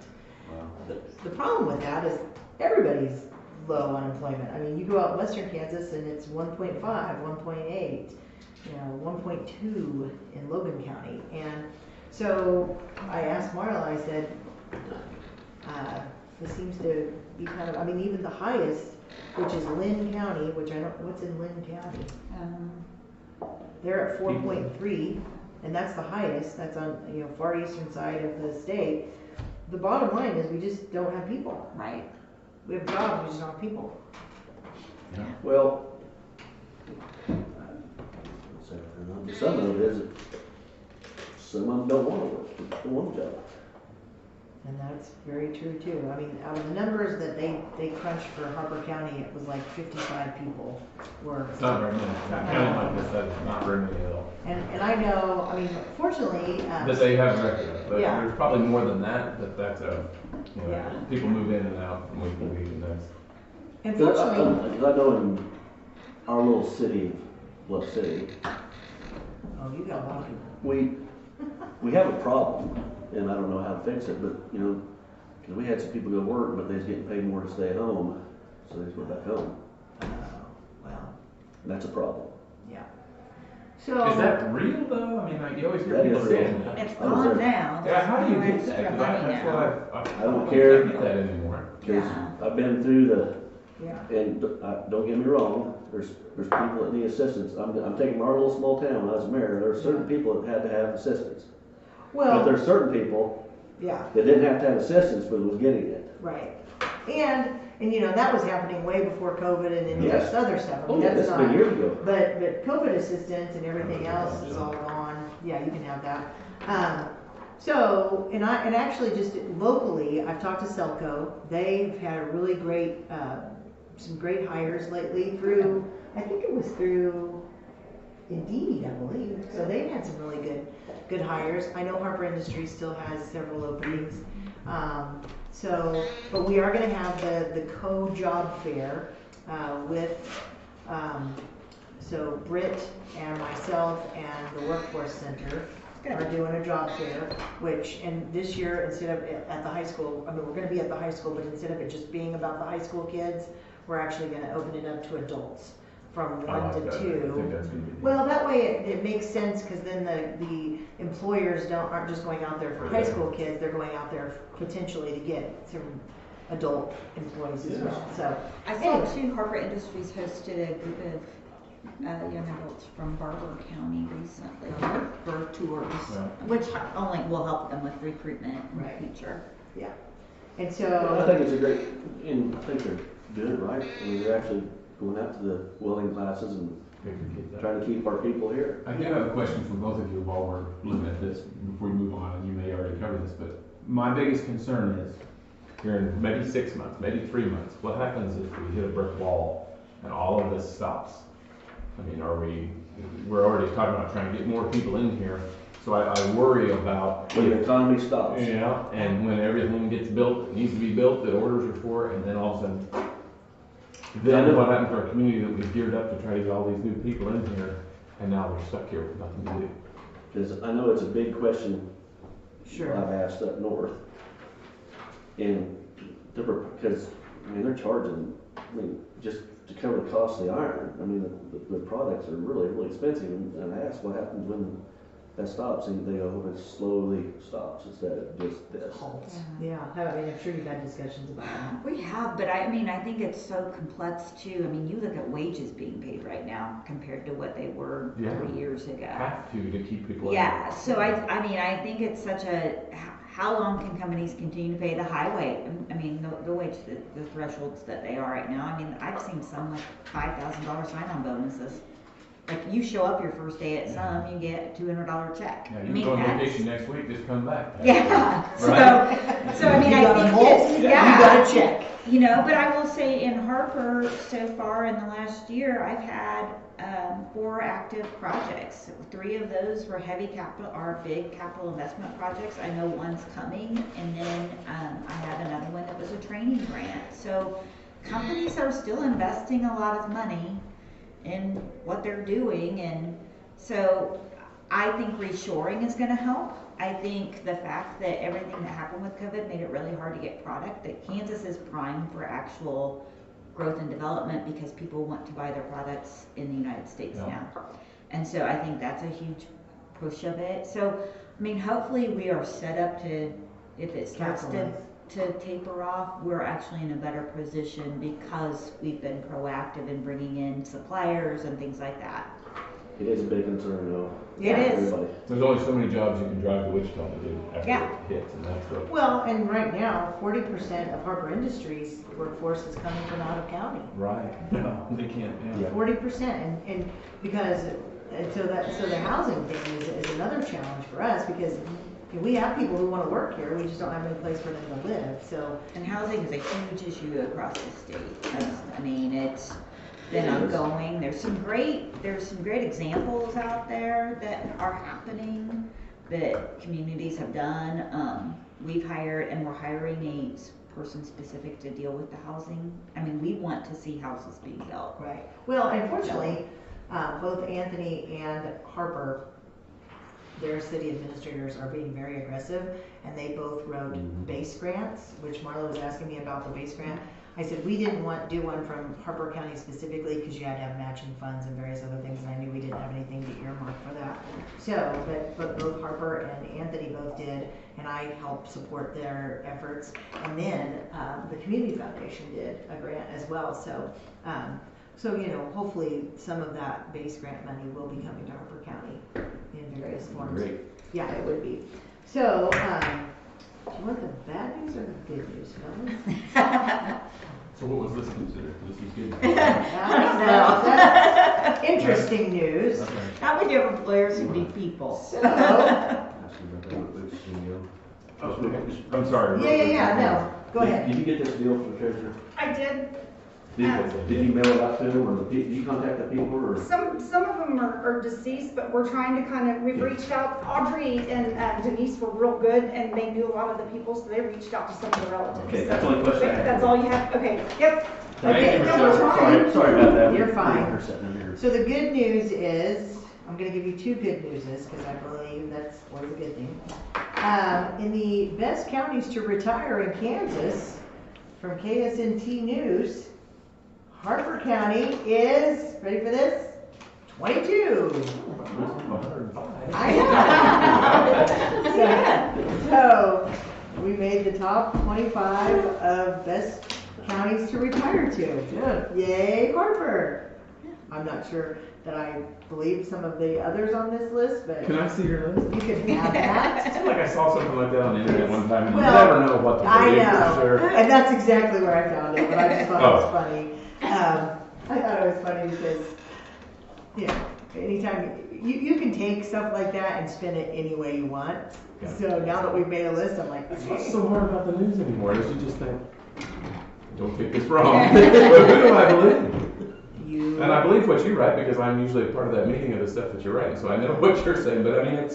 The problem with that is everybody's low unemployment. I mean, you go out in western Kansas and it's 1.5, 1.8, 1.2 in Logan County. And so I asked Marla, I said, this seems to be kind of, I mean, even the highest, which is Lynn County, which I don't, what's in Lynn County? They're at 4.3, and that's the highest. That's on, far eastern side of the state. The bottom line is we just don't have people. Right. We have jobs, we just don't have people. Yeah. Well, some of it is that some of them don't want to work, they want a job. And that's very true too. I mean, out of the numbers that they crunched for Harper County, it was like 55 people were. It's not very many. In a county like this, that's not very many at all. And I know, I mean, fortunately. That they have a record. But Yeah. there's probably more than that, but that's Yeah. people move in and out from week to week, and that's. And Because fortunately. I know in our little city, Bluff City, Oh, you got a lot of people. we have a problem, and I don't know how to fix it, but, because we had some people go to work, but they was getting paid more to stay at home, so they just went back home. Well, And that's a problem. yeah. So. Is that real though? I mean, like you always hear That people is saying real. that. It's I was gone there. now. Yeah, how do you There's get no that? extra 'Cause money that's now. what I don't don't care. get that anymore. Because Yeah. I've been through the, Yeah. and don't get me wrong, there's people that need assistance. I'm taking our little small town, when I was mayor, there were certain people that had to have assistance. But Well, there's certain people yeah. that didn't have to have assistance, but was getting it. Right. And that was happening way before COVID and then Yes. just other stuff. I mean, Oh, yeah, that's that's been not, years ago. but COVID assistance and everything else is all gone. Yeah, you can have that. So, and actually just locally, I've talked to Selco. They've had a really great, some great hires lately through, I think it was through Indeed, I believe. So they've had some really good hires. I know Harper Industries still has several openings. But we are going to have the co-job fair with, so Britt and myself and the Workforce Center are doing a job fair, and this year, instead of at the high school, I mean, we're going to be at the high school, but instead of it just being about the high school kids, we're actually going to open it up to adults from 1 to 2. I think that's gonna be. Well, that way it makes sense, because then the employers aren't just going out there for high school kids, they're going out there potentially to get some adult employees as well. So I saw too, Harper Industries hosted a group of young adults from Barber County recently for tours, Yeah. which only will help them with recruitment in Right. the future. yeah, and I so think it's a great, and I think they're doing it right. I mean, they're actually going out to the welding classes and They could get that. trying to keep our people here. I do have a question for both of you while we're looking at this before we move on, and you may already cover this, but my biggest concern is here in maybe 6 months, maybe 3 months, what happens if we hit a brick wall and all of this stops? I mean, we're already talking about trying to get more people in here, so I worry about. When the economy stops. Yeah, and when everything gets built, it needs to be built, that orders are for, and then all of a sudden, then what happened to our community that we've geared up to try to get all these new people in here, and now we're stuck here with nothing to do? Because I know it's a big question sure. I've asked up north. And because, I mean, they're charging, just to cover the cost of the iron. I mean, the products are really, really expensive. And I asked what happens when that stops, and they go, it slowly stops instead of just this. Yeah, I mean, I'm sure you've had discussions about that. We have, but I think it's so complex too. I mean, you look at wages being paid right now compared to what they were 3 years ago. Have to keep people in. Yeah, so I think it's such how long can companies continue to pay the highway? I mean, the wage, the thresholds that they are right now. I mean, I've seen some like $5,000 sign-on bonuses. Like you show up your first day at some, you get a $200 check. Yeah, I you mean, go on that's- vacation next week, just come back. Yeah. Right? So I mean, You I got a think vault, it's, you got a check. But I will say in Harper so far in the last year, I've had 4 active projects. 3 of those were big capital investment projects. I know one's coming, and then I have another one that was a training grant. So companies are still investing a lot of money in what they're doing, and so I think reshoring is gonna help. I think the fact that everything that happened with COVID made it really hard to get product, that Kansas is primed for actual growth and development because people want to buy their products in the United States now. And so I think that's a huge push of it. So, I mean, hopefully we are set up to, if it starts to taper off, we're actually in a better position because we've been proactive in bringing in suppliers and things like that. It is a big concern though. It is. Everybody. There's only so many jobs you can drive to Wichita to do after it hits, and that's what. Well, and right now, 40% of Harper Industries workforce is coming from out of county. Right. No, they can't. Yeah. 40%, and because so the housing thing is another challenge for us because we have people who want to work here, we just don't have any place for them to live. So, and housing is a huge issue across the state. I mean, it's been ongoing. There's some great examples out there that are happening that communities have done. We've hired and we're hiring a person specific to deal with the housing. I mean, we want to see houses being built. right. Well, unfortunately, both Anthony and Harper, their city administrators are being very aggressive, and they both wrote base grants, which Marla was asking me about the base grant. I said we didn't want to do one from Harper County specifically because you had to have matching funds and various other things, and I knew we didn't have anything to earmark for that. So, but both Harper and Anthony both did, and I helped support their efforts. And then the Community Foundation did a grant as well. So, so you know, hopefully some of that base grant money will be coming to Harper County in various forms. Great. Yeah, it would be. So, do you want the bad news or the good news, fellas? So what was this considered? This is good. That's interesting news. Okay. How many different players and big people? So, I'm sorry. yeah, no, go ahead. Did you get this deal from the treasurer? I did. Did you mail it out to them, or did you contact the people, or? Some of them are deceased, but we're trying to kind of, we've reached out. Audrey and Denise were real good, and they knew a lot of the people, so they reached out to some of the relatives. Okay, that's the only question I had. That's all you have? Okay, yep. Okay, Sorry about that. You're fine. So the good news is, I'm going to give you two good newses because I believe that's always a good thing. In the best counties to retire in Kansas, from KSNT News, Harper County is, ready for this? 22. I know. So we made the top 25 of best counties to retire to. Good. Yay, Harper. I'm not sure that I believe some of the others on this list, but Can I see your list? you can have that. I feel like I saw something like that on the internet one time, and Well, you never know what to I believe know, for sure. and that's exactly where I found it, but I just thought it was funny. I thought it was funny because, you know, anytime, you can take stuff like that and spin it any way you want. Yeah. So now that we've made a list, I'm like, That's what's okay. so hard about the news anymore, is you just think, don't take this wrong. But who do I believe? You. And I believe what you write because I'm usually a part of that meeting of the stuff that you're writing, so I know what you're saying, but I mean, it's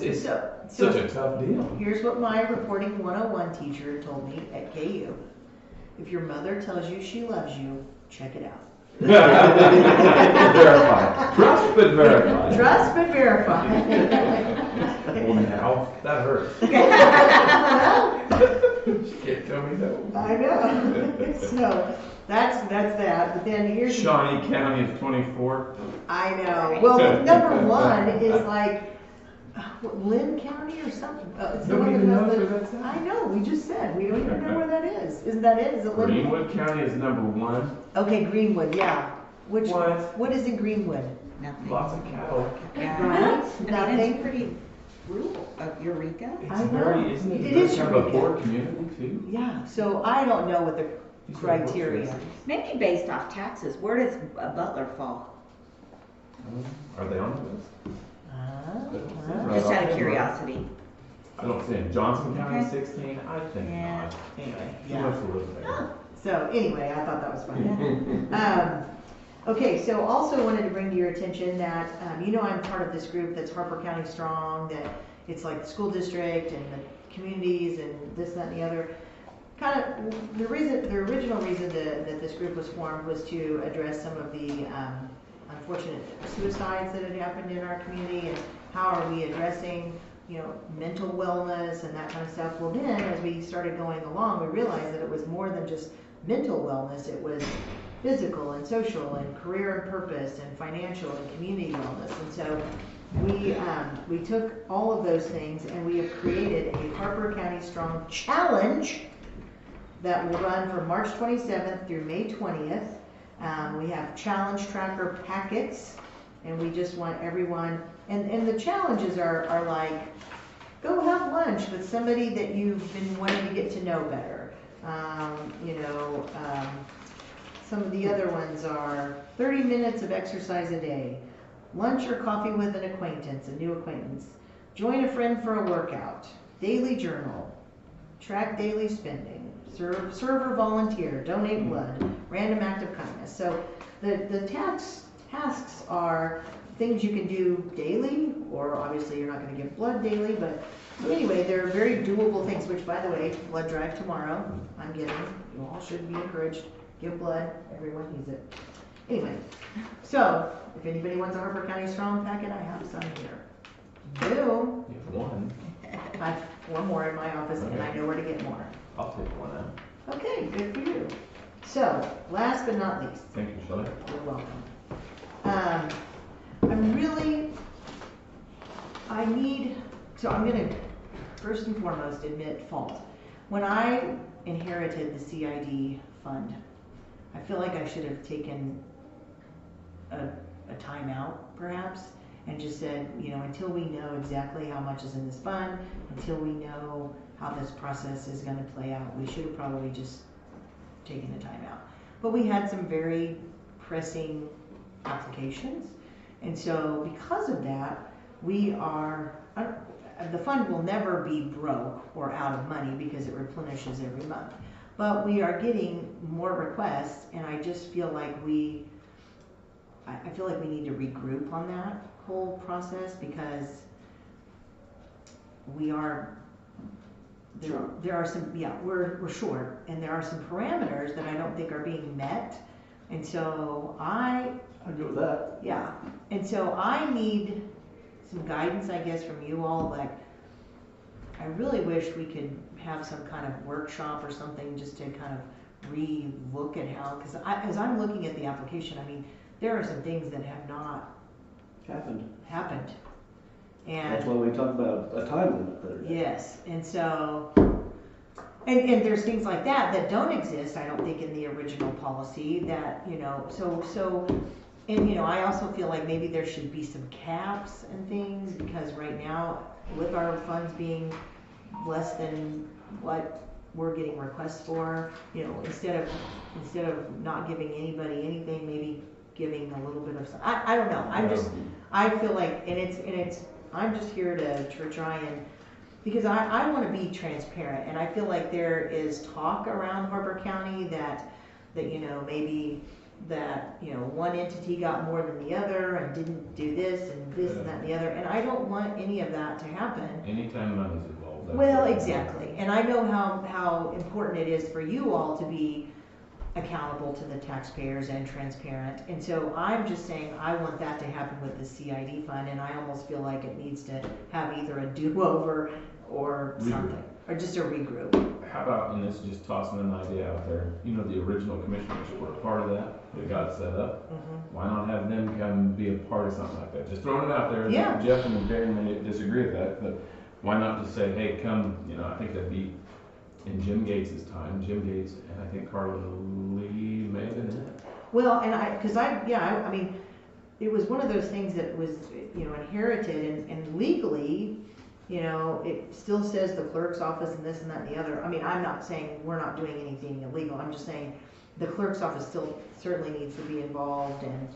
such a tough deal. Here's what my reporting 101 teacher told me at KU. If your mother tells you she loves you, check it out. Verify. Trust but verify. Trust but verify. Well, now, that hurts. She can't tell me no. I know. So that's that. But then here's Shawnee County is 24. I know. Well, number one is like Lynn County or something. It's the one Nobody that has knows the- where that's at. I know. We just said we don't even know where that is. Isn't that it? Is it Lynn? Greenwood County is number 1. Okay, Greenwood. Yeah. Which What? What is in Greenwood? Nothing. Lots of cattle. Yeah. Right? I mean, Nothing. it's pretty rural. Eureka? It's I know. very, isn't it? It is kind of a Eureka. poor community too. Yeah. So I don't know what the These are the criteria. workers. Maybe based off taxes. Where does Butler fall? Are they on the list? Uh, Just out of curiosity. I don't see it. Johnson County Okay. 16. I think Yeah. not. Anyway, She yeah. must have lived there. So anyway, I thought that was funny. Okay, so also wanted to bring to your attention that, you know, I'm part of this group that's Harper County Strong, that it's like the school district and the communities and this, that, and the other. Kind of, the original reason that this group was formed was to address some of the unfortunate suicides that had happened in our community and how are we addressing, mental wellness and that kind of stuff. Well then, as we started going along, we realized that it was more than just mental wellness. It was physical and social and career and purpose and financial and community wellness. And so we took all of those things and we have created a Harper County Strong Challenge that will run from March 27th through May 20th. We have challenge tracker packets, and we just want everyone, and the challenges are like, go have lunch with somebody that you've been wanting to get to know better. Some of the other ones are 30 minutes of exercise a day, lunch or coffee with an acquaintance, a new acquaintance, join a friend for a workout, daily journal, track daily spending, serve or volunteer, donate blood, random act of kindness. So the tasks are things you can do daily, or obviously you're not going to give blood daily, but anyway, they're very doable things, which by the way, blood drive tomorrow, I'm getting. You all should be encouraged. Give blood, everyone needs it. Anyway, so if anybody wants a Harper County Strong packet, I have some here. Boom. You have one. I have 4 more in my office, and I know where to get more. I'll take one out. Okay, good for you. So, last but not least. Thank you, Shelley. You're welcome. I'm going to first and foremost admit fault. When I inherited the CID fund, I feel like I should have taken a timeout, perhaps, and just said, until we know exactly how much is in this fund, until we know how this process is going to play out, we should have probably just taken a timeout. But we had some very pressing applications, and so because of that, the fund will never be broke or out of money because it replenishes every month. But we are getting more requests, and I just feel like I feel like we need to regroup on that whole process, because there are some, we're short, and there are some parameters that I don't think are being met, and so I agree with that. Yeah, and so I need some guidance, I guess, from you all. Like, I really wish we could have some kind of workshop or something just to kind of re-look at how, because as I'm looking at the application, I mean, there are some things that have not happened. And that's why we talk about a time limit there. Yes, and so, and there's things like that don't exist, I don't think, in the original policy that, and I also feel like maybe there should be some caps and things, because right now, with our funds being less than what we're getting requests for, instead of not giving anybody anything, maybe giving a little bit of some, I don't know, I feel like, and I'm just here to try and, because I want to be transparent, and I feel like there is talk around Harper County that maybe that one entity got more than the other and didn't do this and that and the other, and I don't want any of that to happen. Anytime money's involved. Well, exactly, and I know how important it is for you all to be accountable to the taxpayers and transparent, and so I'm just saying I want that to happen with the CID fund, and I almost feel like it needs to have either a do-over or something, or just a regroup. How about, and this is just tossing an idea out there, the original commissioners were a part of that, they got set up. Mm-hmm. Why not have them come be a part of something like that? Just throwing it out there. Yeah. Jeff and Barry may disagree with that, but why not just say, hey, come, I think that'd be in Jim Gates' time, Jim Gates, and I think Carla Lee may have been in it. Well, and I mean, it was one of those things that was, inherited, and legally, it still says the clerk's office and this and that and the other. I mean, I'm not saying we're not doing anything illegal. I'm just saying the clerk's office still certainly needs to be involved, and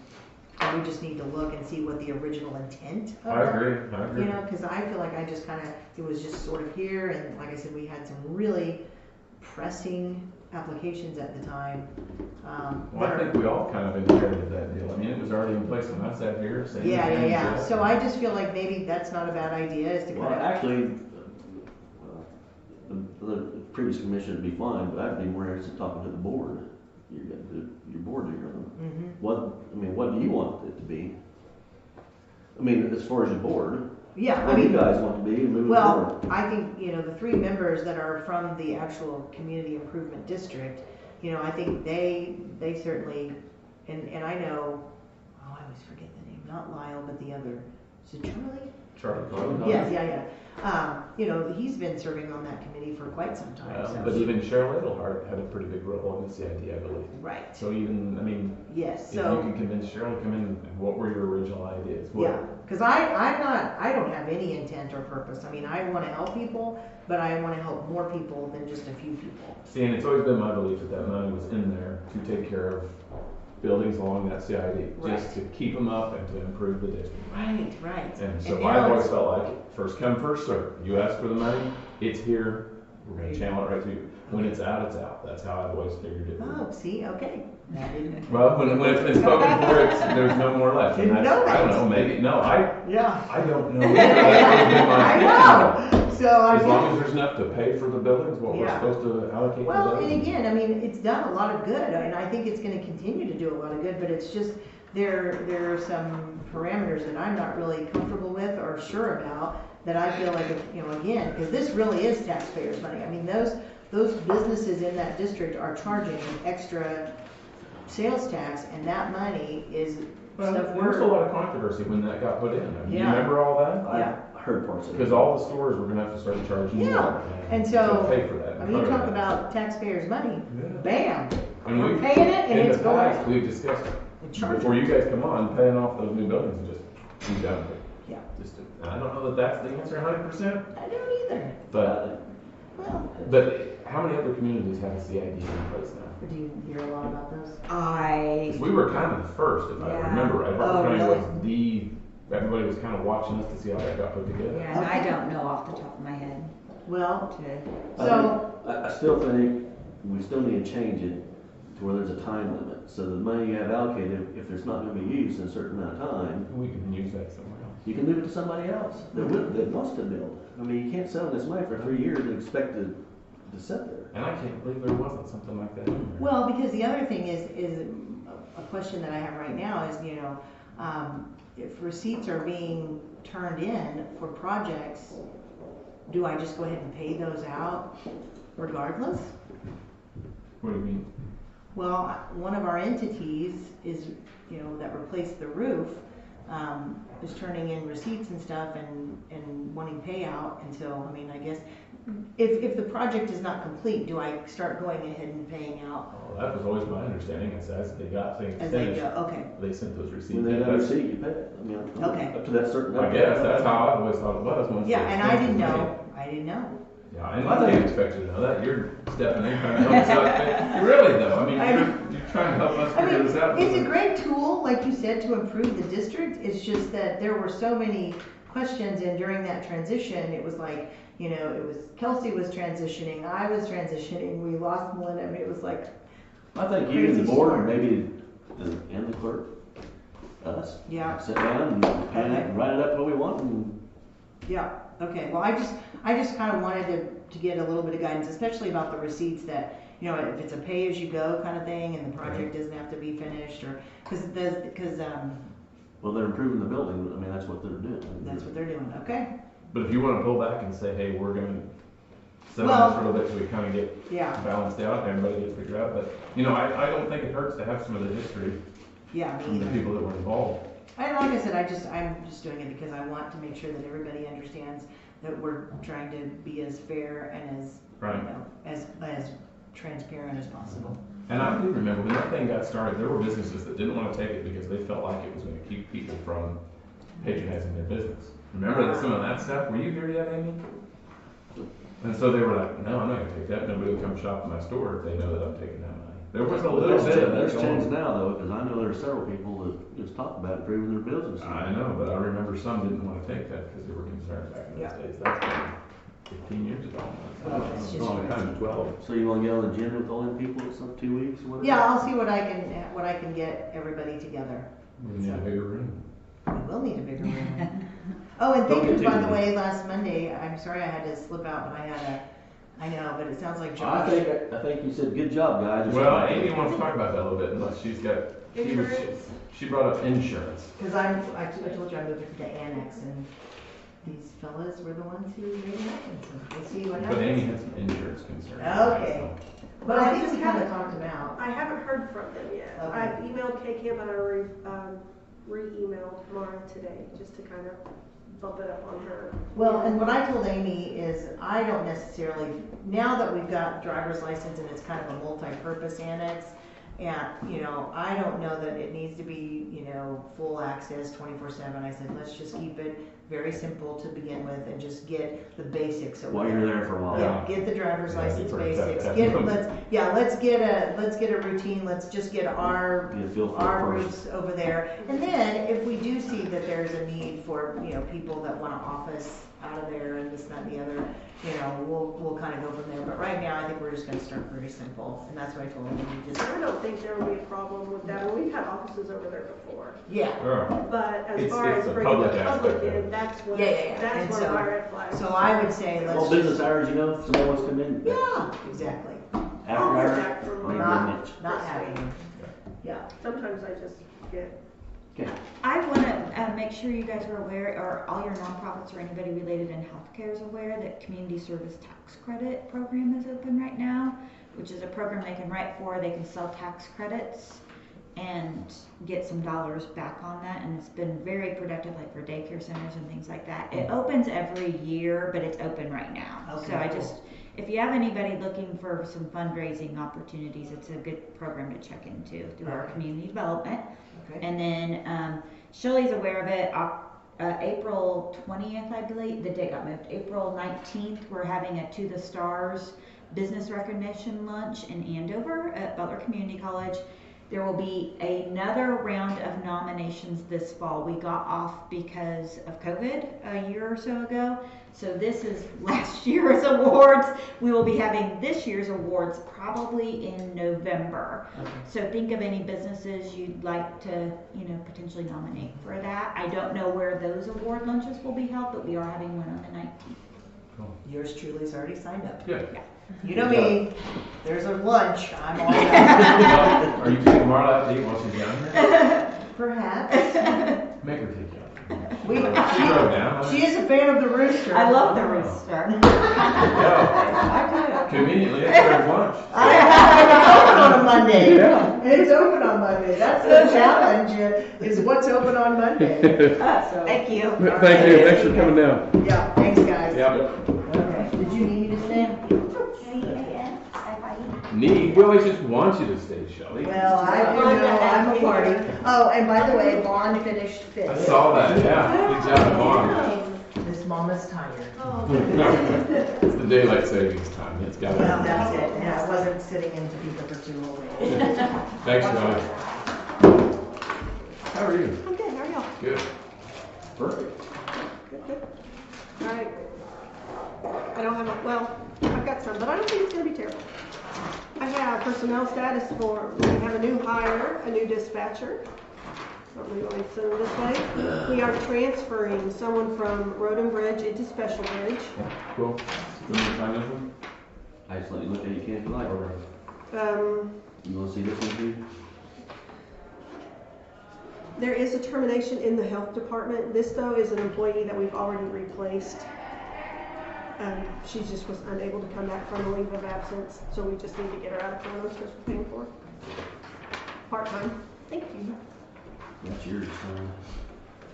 we just need to look and see what the original intent of I agree. Because I feel like it was just sort of here, and like I said, we had some really pressing applications at the time. Well, I think we all kind of inherited that deal. I mean, it was already in place when I sat here saying. Yeah. So I just feel like maybe that's not a bad idea, is to kind of. Actually, the previous commission would be fine, but I'd be more interested in talking to the board. Your board here. Mm-hmm. What do you want it to be? I mean, as far as your board. Yeah, I What do you mean, guys want to be and move well, forward? I think, the 3 members that are from the actual community improvement district, I think they certainly, and I know, oh, I always forget the name, not Lyle, but the other, is it Charlie? Charlie Carlin. Yes, yeah. He's been serving on that committee for quite some time, so. But even Cheryl Edelhart had a pretty big role in the CID, I believe. Right, So even, I mean, yes, if you so, can convince Cheryl to come in, what were your original ideas? What- yeah, because I don't have any intent or purpose. I mean, I want to help people, but I want to help more people than just a few people. See, and it's always been my belief that that money was in there to take care of buildings along that CID, just Right. to keep them up and to improve the district. Right. And so And I've always felt like, first come, first serve. You ask for the money, it's here, we're gonna channel it right to you. When it's out, it's out. That's how I've always figured it. Oh, see, okay. That didn't. Well, when it's been spoken for, there's no more left. And Didn't that's, know I don't that. know, maybe, no, Yeah. I don't know. I I know. So I As long as there's enough to pay for the buildings, what we're Yeah. supposed to allocate to Well, those. and again, I mean, it's done a lot of good, and I think it's gonna continue to do a lot of good, but it's just, there are some parameters that I'm not really comfortable with or sure about, that I feel like, again, because this really is taxpayers' money. I mean, those businesses in that district are charging extra sales tax, and that money is Well, stuff there was a we're, lot of controversy when that got put in. I mean, you Yeah. remember all that? Yeah. I heard parts of it. Because all the stores were gonna have to start charging more. Yeah. And so, to pay for that. I mean, you talk about taxpayers' money, bam, And we're we, paying it and in it's the going. past, we've discussed it. We're charging. Before you guys come on, paying off those new buildings and just be done with it. Yeah. And I don't know that that's the answer 100%, I don't either. but, Well, how many other communities have a CID in place now? do you hear a lot about those? 'Cause we were kind of the first, if I Yeah. remember right. Oh, Harper County really? was everybody was kind of watching us to see how that got put together. Yeah, and I don't know off the top of my head. Well, To, so, I still think we still need to change it to where there's a time limit. So the money you have allocated, if it's not gonna be used in a certain amount of time, We can use that somewhere else. you can move it to somebody else that wants to build. I mean, you can't sell this money for 3 years and expect it to sit there. And I can't believe there wasn't something like that in there. well, because the other thing is a question that I have right now is, if receipts are being turned in for projects, do I just go ahead and pay those out regardless? What do you mean? Well, one of our entities is, that replaced the roof, is turning in receipts and stuff and wanting payout until, I guess, if the project is not complete, do I start going ahead and paying out Oh, that was always my understanding, is as they got things as they finished, go? Okay, they sent those receipts. When they in. got a That's- receipt, you pay it. I mean, Okay. up to that certain. I guess, that's how I always thought it was. Once yeah, the and I expense didn't was know, made. I didn't know. Yeah, and I didn't expect you to know that, you're stepping in trying to help us out. Really though, I mean, you're trying to help us I figure mean, this out. it's a great tool, like you said, to improve the district. It's just that there were so many questions, and during that transition, it was like, it was, Kelsey was transitioning, I was transitioning, we lost Melinda. I mean, it was like, I think you and the Crazy board, story. maybe, and the clerk, us, yeah, sit down and plan it, and write it up what we want, and yeah, okay. Well, I just kind of wanted to get a little bit of guidance, especially about the receipts that, if it's a pay-as-you-go kind of thing, and the project doesn't have to be finished, or, because well, they're improving the building. I mean, that's what they're doing. that's what they're doing, okay? But if you wanna pull back and say, hey, we're gonna sit Well- on this for a little bit so we kinda get Yeah, balanced out, and everybody gets figured out, but, I don't think it hurts to have some of the history yeah, me from the either. people that were involved. And like I said, I'm just doing it because I want to make sure that everybody understands that we're trying to be as fair and as, Right. as transparent as possible. And I do remember when that thing got started, there were businesses that didn't want to take it because they felt like it was going to keep people from patronizing their business. Remember that some of that stuff? Were you here yet, Amy? And so they were like, no, I'm not going to take that. Nobody will come shop in my store if they know that I'm taking that money. There was a little bit of that There's going changed now though, because I know there's several people that just talk about improving their business. I know, but I remember some didn't want to take that because they were concerned back in those days. That's been 15 years ago. It's just Long time, 12. So you want to get on the agenda with all them people in some 2 weeks or whatever? Yeah, I'll see what I can get everybody together. We need a bigger room. We will need a bigger room. Oh, and Don't thank you, get by too the busy. way, last Monday, I'm sorry I had to slip out, but I know, but it sounds like I Josh. think you said, good job, guys. or Well, something. Amy wants to talk about that a little bit unless she's got, Insurance? she brought up insurance. Because I told you I'm moving to the annex, and these fellas were the ones who made it happen, so we'll see what But Amy happens. had some insurance concerns. Okay. But I think just we kind of haven't- talked them out. I haven't heard from them yet. Okay. I've emailed K-Camp and I re-emailed Mara today, just to kind of bump it up on her. Well, and what I told Amy is I don't necessarily, now that we've got driver's license and it's kind of a multi-purpose annex, and, you know, I don't know that it needs to be, you know, full access 24/7. I said, let's just keep it very simple to begin with and just get the basics of it. While you're there for a while. Yeah, get the driver's Yeah, license for that- basics, that get, moment. let's get a routine, let's just get our Get a feel for it our first. routes over there. And then if we do see that there's a need for, you know, people that want to office out of there and this, that, and the other, you know, we'll kind of go from there. But right now, I think we're just gonna start very simple. And that's what I told them. We just, I don't think there will be a problem with that. We've had offices over there before. yeah. Sure. But as It's- far it's as the bringing the public public aspect of in, it. that's what, Yeah, yeah, yeah. And that's one so- of my red flags. So I would say let's. Well, business hours, you know, if somebody wants to come in. Yeah, exactly. After I'll hours, hear back from maybe Mara. a niche. Not having, yeah. Sometimes I just get, Okay. I want to make sure you guys are aware, or all your nonprofits or anybody related in healthcare is aware that Community Service Tax Credit Program is open right now, which is a program they can write for. They can sell tax credits and get some dollars back on that, and it's been very productive, like for daycare centers and things like that. It opens every year, but it's open right now. Okay, So I cool. just, if you have anybody looking for some fundraising opportunities, it's a good program to check into through our Okay. community development. Okay. And then Shirley's aware of it. April 20th, I believe, the date got moved. April 19th, we're having a To the Stars business recognition lunch in Andover at Butler Community College. There will be another round of nominations this fall. We got off because of COVID a year or so ago. So this is last year's awards. We will be having this year's awards probably in November. Okay. So think of any businesses you'd like to, you know, potentially nominate for that. I don't know where those award lunches will be held, but we are having one on the 19th. Yours truly's already signed up. Yeah. You know me, there's a lunch, I'm all about. Are you taking Marla out to eat while she's down here? Perhaps. Make her take you out. We, She drove down. she is a fan of the rooster. I love the rooster. Yeah. Conveniently, it's her lunch. It's open on a Monday. Yeah. It's open on Monday. That's the challenge, is what's open on Monday. So, Thank you. Thank you, thanks for coming down. yeah, thanks, guys. Yep. Okay, did you need me to stay? Need, we always just want you to stay, Shelley. Well, I do know, I'm a party. Oh, and by the way, Vaughn finished fifth. I saw that, yeah. Good job, Vaughn. This mama's tired. It's the daylight savings time, it's got Well, to. that's it. Yeah, I wasn't sitting in Topeka for too long. Thanks, Shelley. How are you? I'm good, how are y'all? Good. Perfect. Good, good. All right. I don't have a, well, I've got some, but I don't think it's gonna be terrible. I have personnel status for, we have a new hire, a new dispatcher. Don't really want to send it this way. We are transferring someone from Road and Bridge into Special Bridge. Cool. You want to sign this one? I just let you look at it, you can't like. You wanna see this one too? There is a termination in the health department. This, though, is an employee that we've already replaced. She just was unable to come back from a leave of absence, so we just need to get her out of Columbus, which we're paying for. Part-time. Thank you. That's yours,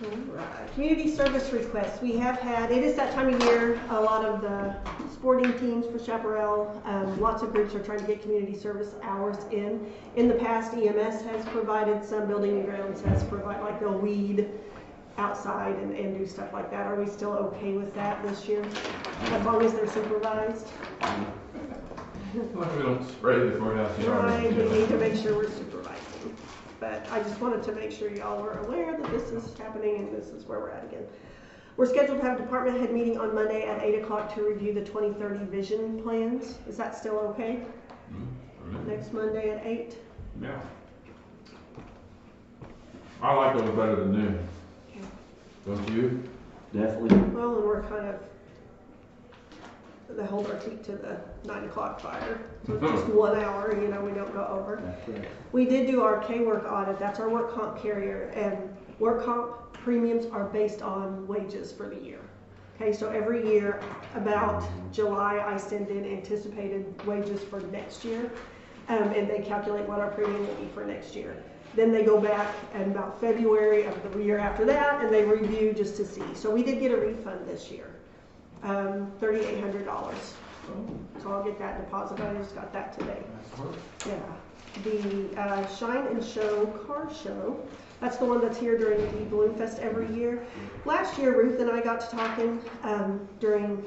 Alright, community service requests. We have had, it is that time of year, a lot of the sporting teams for Chaparral, lots of groups are trying to get community service hours in. In the past, EMS has provided some, building and grounds has provided, like they'll weed outside and do stuff like that. Are we still okay with that this year? As long as they're supervised? Like we don't spray the courthouse yard. Right, we need to make sure we're supervising. But I just wanted to make sure y'all were aware that this is happening and this is where we're at again. We're scheduled to have a department head meeting on Monday at 8 o'clock to review the 2030 vision plans. Is that still okay? Next Monday at 8? Yeah. I like those better than new. Don't you? Definitely. Well, and we're kind of, they hold our feet to the 9 o'clock fire. So it's just 1 hour, you know, we don't go over. That's right. We did do our K-Work audit, that's our work comp carrier, and work comp premiums are based on wages for the year. Okay, so every year, about July, I send in anticipated wages for next year, and they calculate what our premium will be for next year. Then they go back in about February of the year after that, and they review just to see. So we did get a refund this year, $3,800. So I'll get that deposit. I just got that today. Yeah. The Shine and Show car show, that's the one that's here during the Balloon Fest every year. Last year, Ruth and I got to talking during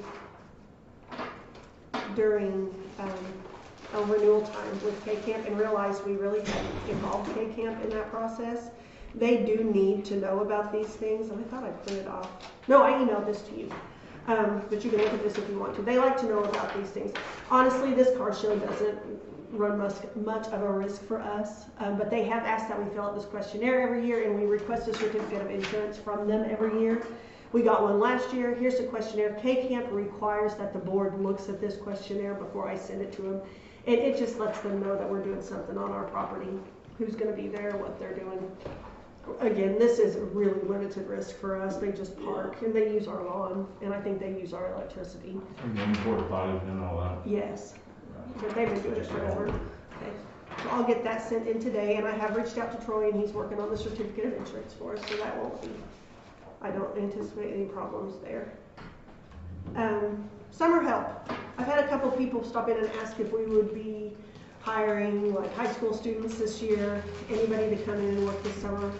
a renewal time with K-Camp and realized we really hadn't involved K-Camp in that process. They do need to know about these things, and I thought I printed off. No, I emailed this to you. But you can look at this if you want to. They like to know about these things. Honestly, this car show doesn't run much of a risk for us, but they have asked that we fill out this questionnaire every year, and we request a certificate of insurance from them every year. We got one last year. Here's the questionnaire. K-Camp requires that the board looks at this questionnaire before I send it to them. And it just lets them know that we're doing something on our property, who's going to be there, what they're doing. Again, this is a really limited risk for us. They just park, and they use our lawn, and I think they use our electricity. And porta potties and all that. Yes, but they've been doing it forever. Okay. So I'll get that sent in today, and I have reached out to Troy, and he's working on the certificate of insurance for us, so that won't be, I don't anticipate any problems there. Summer help. I've had a couple people stop in and ask if we would be hiring like high school students this year, anybody to come in and work this summer.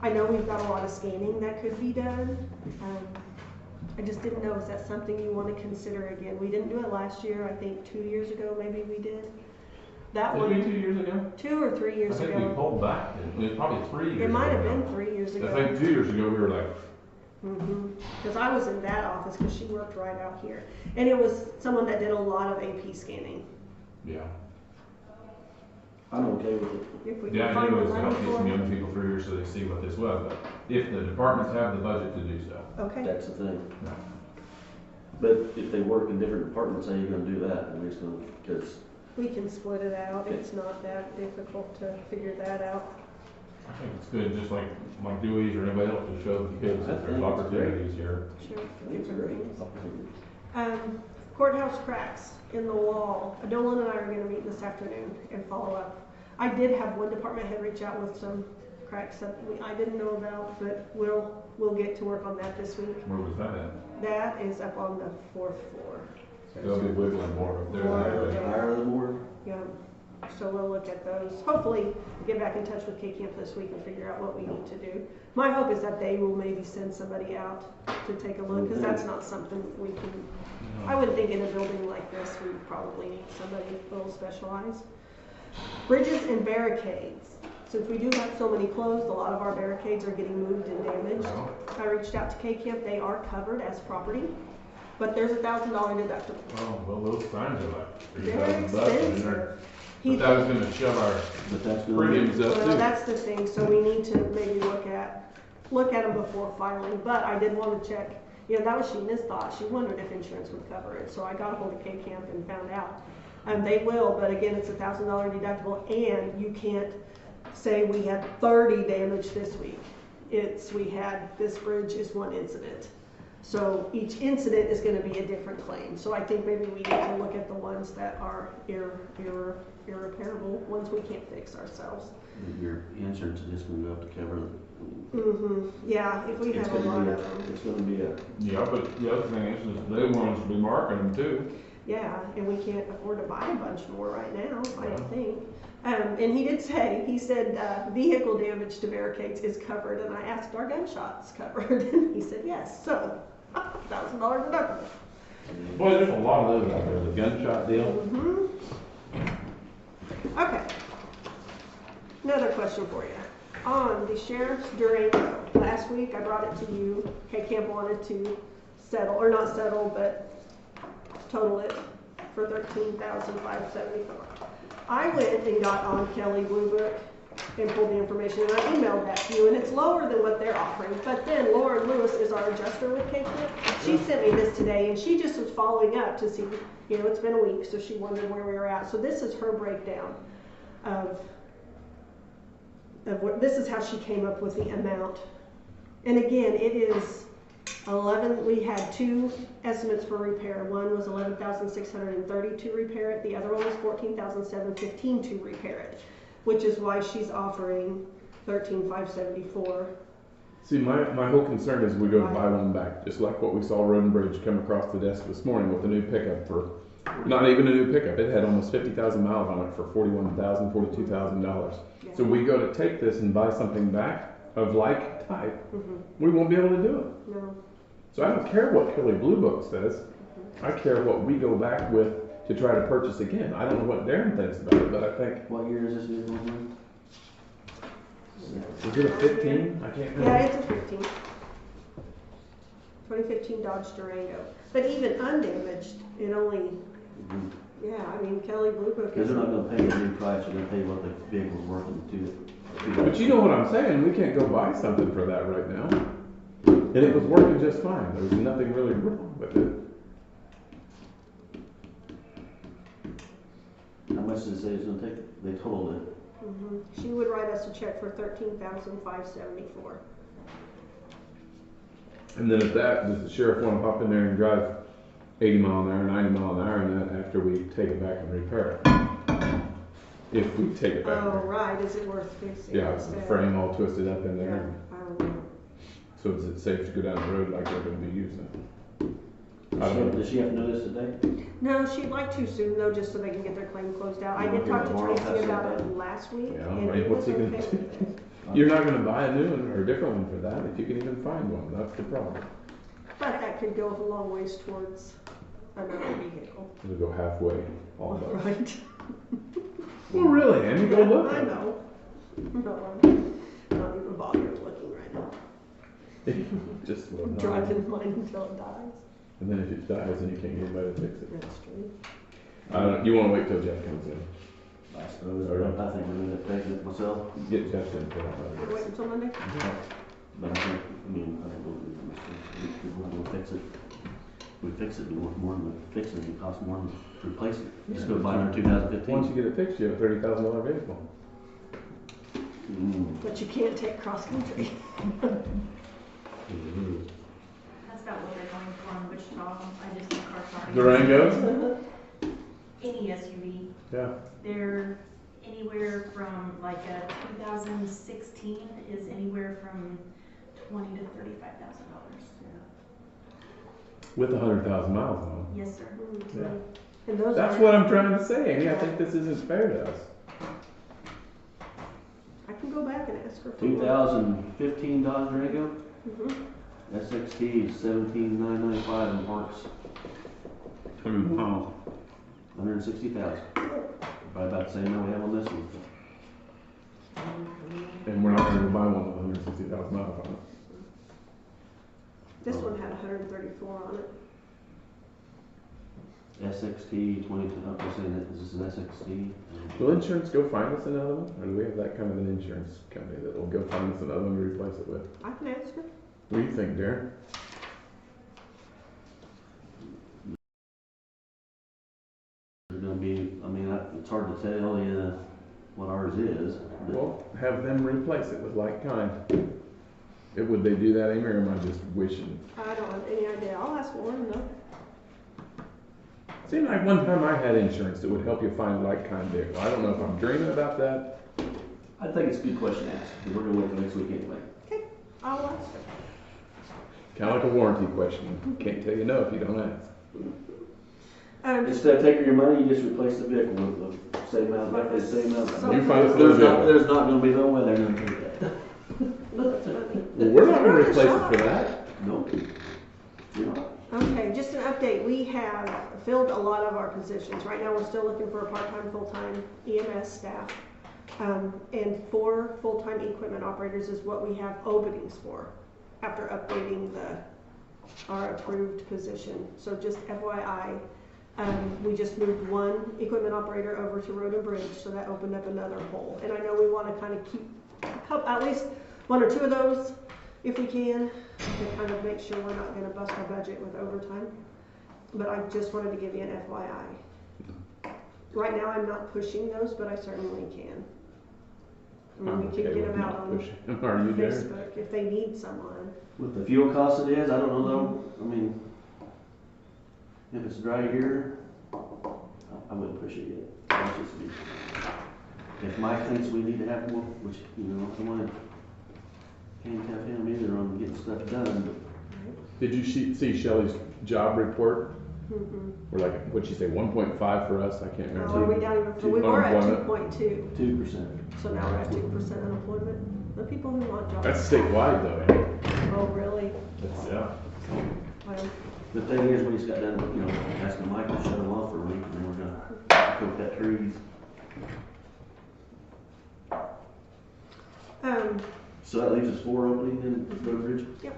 I know we've got a lot of scanning that could be done. I just didn't know, is that something you want to consider again? We didn't do it last year. I think 2 years ago maybe we did. That Did one. we 2 years ago? 2 or 3 years I think ago. we pulled back. It was probably 3 years ago. It might have now. been 3 years ago. I think 2 years ago we were like, Because I was in that office because she worked right out here. And it was someone that did a lot of AP scanning. yeah. I'm okay with it. If we The can find idea the was to money help get for some it. young people through here so they see what this was, but if the departments have the budget to do so. Okay. That's the thing. No. But if they work in different departments, how are you gonna do that? At least, because We can split it out. It's not that difficult to figure that out. I think it's good, just like Dewey's or anybody else to show the kids that there's opportunities here. Sure. it's a great Different opportunity. things. Courthouse cracks in the wall. Nolan and I are gonna meet this afternoon and follow up. I did have one department head reach out with some cracks that I didn't know about, but we'll get to work on that this week. Where was that at? That is up on the 4th floor. They'll be wiggling more up there. More than up anyway. there. Higher than more? Yeah, so we'll look at those. Hopefully, get back in touch with K-Camp this week and figure out what we need to do. My hope is that they will maybe send somebody out to take a look, because that's not something we can, I would think in a building like this, we probably need somebody a little specialized. Bridges and barricades. Since we do have so many closed, a lot of our barricades are getting moved and damaged. I reached out to K-Camp, they are covered as property, but there's $1,000 deductible. Oh, well, those signs are like Very $3,000 in expensive. there. But that was gonna shove our But that's gonna premiums up Well, too. that's the thing, so we need to maybe look at them before filing, but I did want to check, that was Sheena's thought, she wondered if insurance would cover it, so I got a hold of K-Camp and found out. They will, but again, it's $1,000 deductible, and you can't say we had 30 damage this week. This bridge is one incident. So each incident is gonna be a different claim, so I think maybe we need to look at the ones that are irreparable, ones we can't fix ourselves. Your insurance is just enough to cover the. Yeah, if we It's have a gonna lot be of them. It's gonna be a. Yeah, but the other thing is they want us to be marking them too. Yeah, and we can't afford to buy a bunch more right now, I don't Yeah. think. And he said vehicle damage to barricades is covered, and I asked, are gunshots covered? And he said, yes, so $1,000 deductible. Boy, there's a lot of those out there, the gunshot deal. Okay. Another question for you. On the sheriff's Durango, last week I brought it to you. K-Camp wanted to settle, or not settle, but total it for $13,574. I went and got on Kelly Blue Book and pulled the information, and I emailed that to you, and it's lower than what they're offering. But then Lauren Lewis is our adjuster with K-Camp. She sent me this today, and she just was following up to see, it's been a week, so she wondered where we were at. So this is her breakdown of what, this is how she came up with the amount. And again, it is We had 2 estimates for repair. One was $11,630 to repair it. The other one was $14,715 to repair it, which is why she's offering $13,574. See, my whole concern is we go to buy one back, just like what we saw Road and Bridge come across the desk this morning with a new pickup for, not even a new pickup, it had almost 50,000 miles on it for $41,000, $42,000. Yeah. So we go to take this and buy something back of like type, we won't be able to do it. No. So I don't care what Kelly Blue Book says, I care what we go back with to try to purchase again. I don't know what Darren thinks about it, but I think, What year is this vehicle? is it a 15? I can't remember. Yeah, it's a 15. 2015 Dodge Durango. But even undamaged, it only, yeah, I mean, Kelly Blue Book Because is. they're not gonna pay the new price, they're gonna pay what the vehicle's worth to. But you know what I'm saying, we can't go buy something for that right now. And it was working just fine, there was nothing really wrong with it. How much did it say it's gonna take? They totaled it. She would write us a check for $13,574. And then if that, does the sheriff want to hop in there and drive 80 mile an hour, 90 mile an hour, and that after we take it back and repair it? If we take it back. Oh, right, is it worth fixing? Yeah, it's the frame all twisted up in there. I don't know. So is it safe to go down the road like they're going to be using it? I don't know. Does she have to know this today? No, she'd like to soon though, just so they can get their claim closed out. I did talk to Tracy about it last week, Yeah, and right, it what's was he okay gonna with it. You're not going to buy a new one or a different one for that if you can even find one. That's the problem. But that could go a long ways towards another vehicle. We'll go halfway all the way. Right. Well, really, Andy, go look. I know. No, I'm not even bothering looking right now. Just look. I'm driving mine until it dies. And then if it dies, then you can't get anybody to fix it. That's true. You want to wait till Jeff comes in. I suppose, or I think we're gonna take it myself. Get Jeff in for Wait until Monday? But I think, I think we're gonna fix it. We fix it, we want more than fix it, it costs more than replace it. Just go buy another 2015. Once you get it fixed, you have a $30,000 vehicle. But you can't take cross country. That's about what they're going for in Wichita. I just did car shopping. Durangos? Any SUV. Yeah. They're anywhere from, like a 2016 is anywhere from $20,000 to $35,000. With 100,000 miles on them. Yes, sir. Yeah. And those That's are, what I'm trying to say, Amy. I think this isn't fair to us. I can go back and ask her for more. 2015 Dodge Durango, Mhm. SXT is 17,995 in parts. How many miles? 160,000. Probably about the same amount we have on this one. And we're not going to buy one with 160,000 miles on it. This one had 134 on it. SXT 22, I'm saying that this is an SXT. Will insurance go find us another one? Or do we have that kind of an insurance company that will go find us another one to replace it with? I can ask her. What do you think, Darren? There's gonna be, I mean, it's hard to tell you what ours is. Well, have them replace it with like kind. Would they do that, Amy, or am I just wishing? I don't have any idea. I'll ask Warren though. Seemed like one time I had insurance that would help you find like kind vehicle. I don't know if I'm dreaming about that. I think it's a good question to ask. We're gonna wait till next week anyway. Okay, I'll ask her. Kind of like a warranty question. Can't tell you no if you don't ask. Instead of taking your money, you just replace the vehicle with the same amount, roughly the same amount. You find us another vehicle. There's not gonna be no way they're gonna do that. Well, we're not going to replace it for that. Nope. You're not. Okay, just an update. We have filled a lot of our positions. Right now, we're still looking for a part-time, full-time EMS staff. And 4 full-time equipment operators is what we have openings for after updating our approved position. So just FYI, we just moved 1 equipment operator over to Road and Bridge, so that opened up another hole. And I know we want to kind of keep at least 1 or 2 of those if we can, to kind of make sure we're not going to bust our budget with overtime. But I just wanted to give you an FYI. Right now, I'm not pushing those, but I certainly can. I mean, I'm we okay can get with them out not on pushing. Are you there? Facebook if they need someone. With the fuel cost it is, I don't know though, I mean, if it's dry here, I wouldn't push it yet. That's just me. If Mike thinks we need to have more, which, you know, I don't wanna handcuff him either on getting stuff done, Did you see Shelley's job report? Mm-mm. We're like, what'd she say, 1.5 for us? I can't remember. Oh, are we down even, we were at Unemployment. 2.2, 2%. so now we're at 2% unemployment. The people who want jobs. That's statewide though, ain't it? Oh, really? That's, yeah. Well, The thing is, we just got done, you know, asking Mike to shut them off for a week, and then we're gonna go cut trees. So that leaves us 4 openings in Road Bridge? Yep.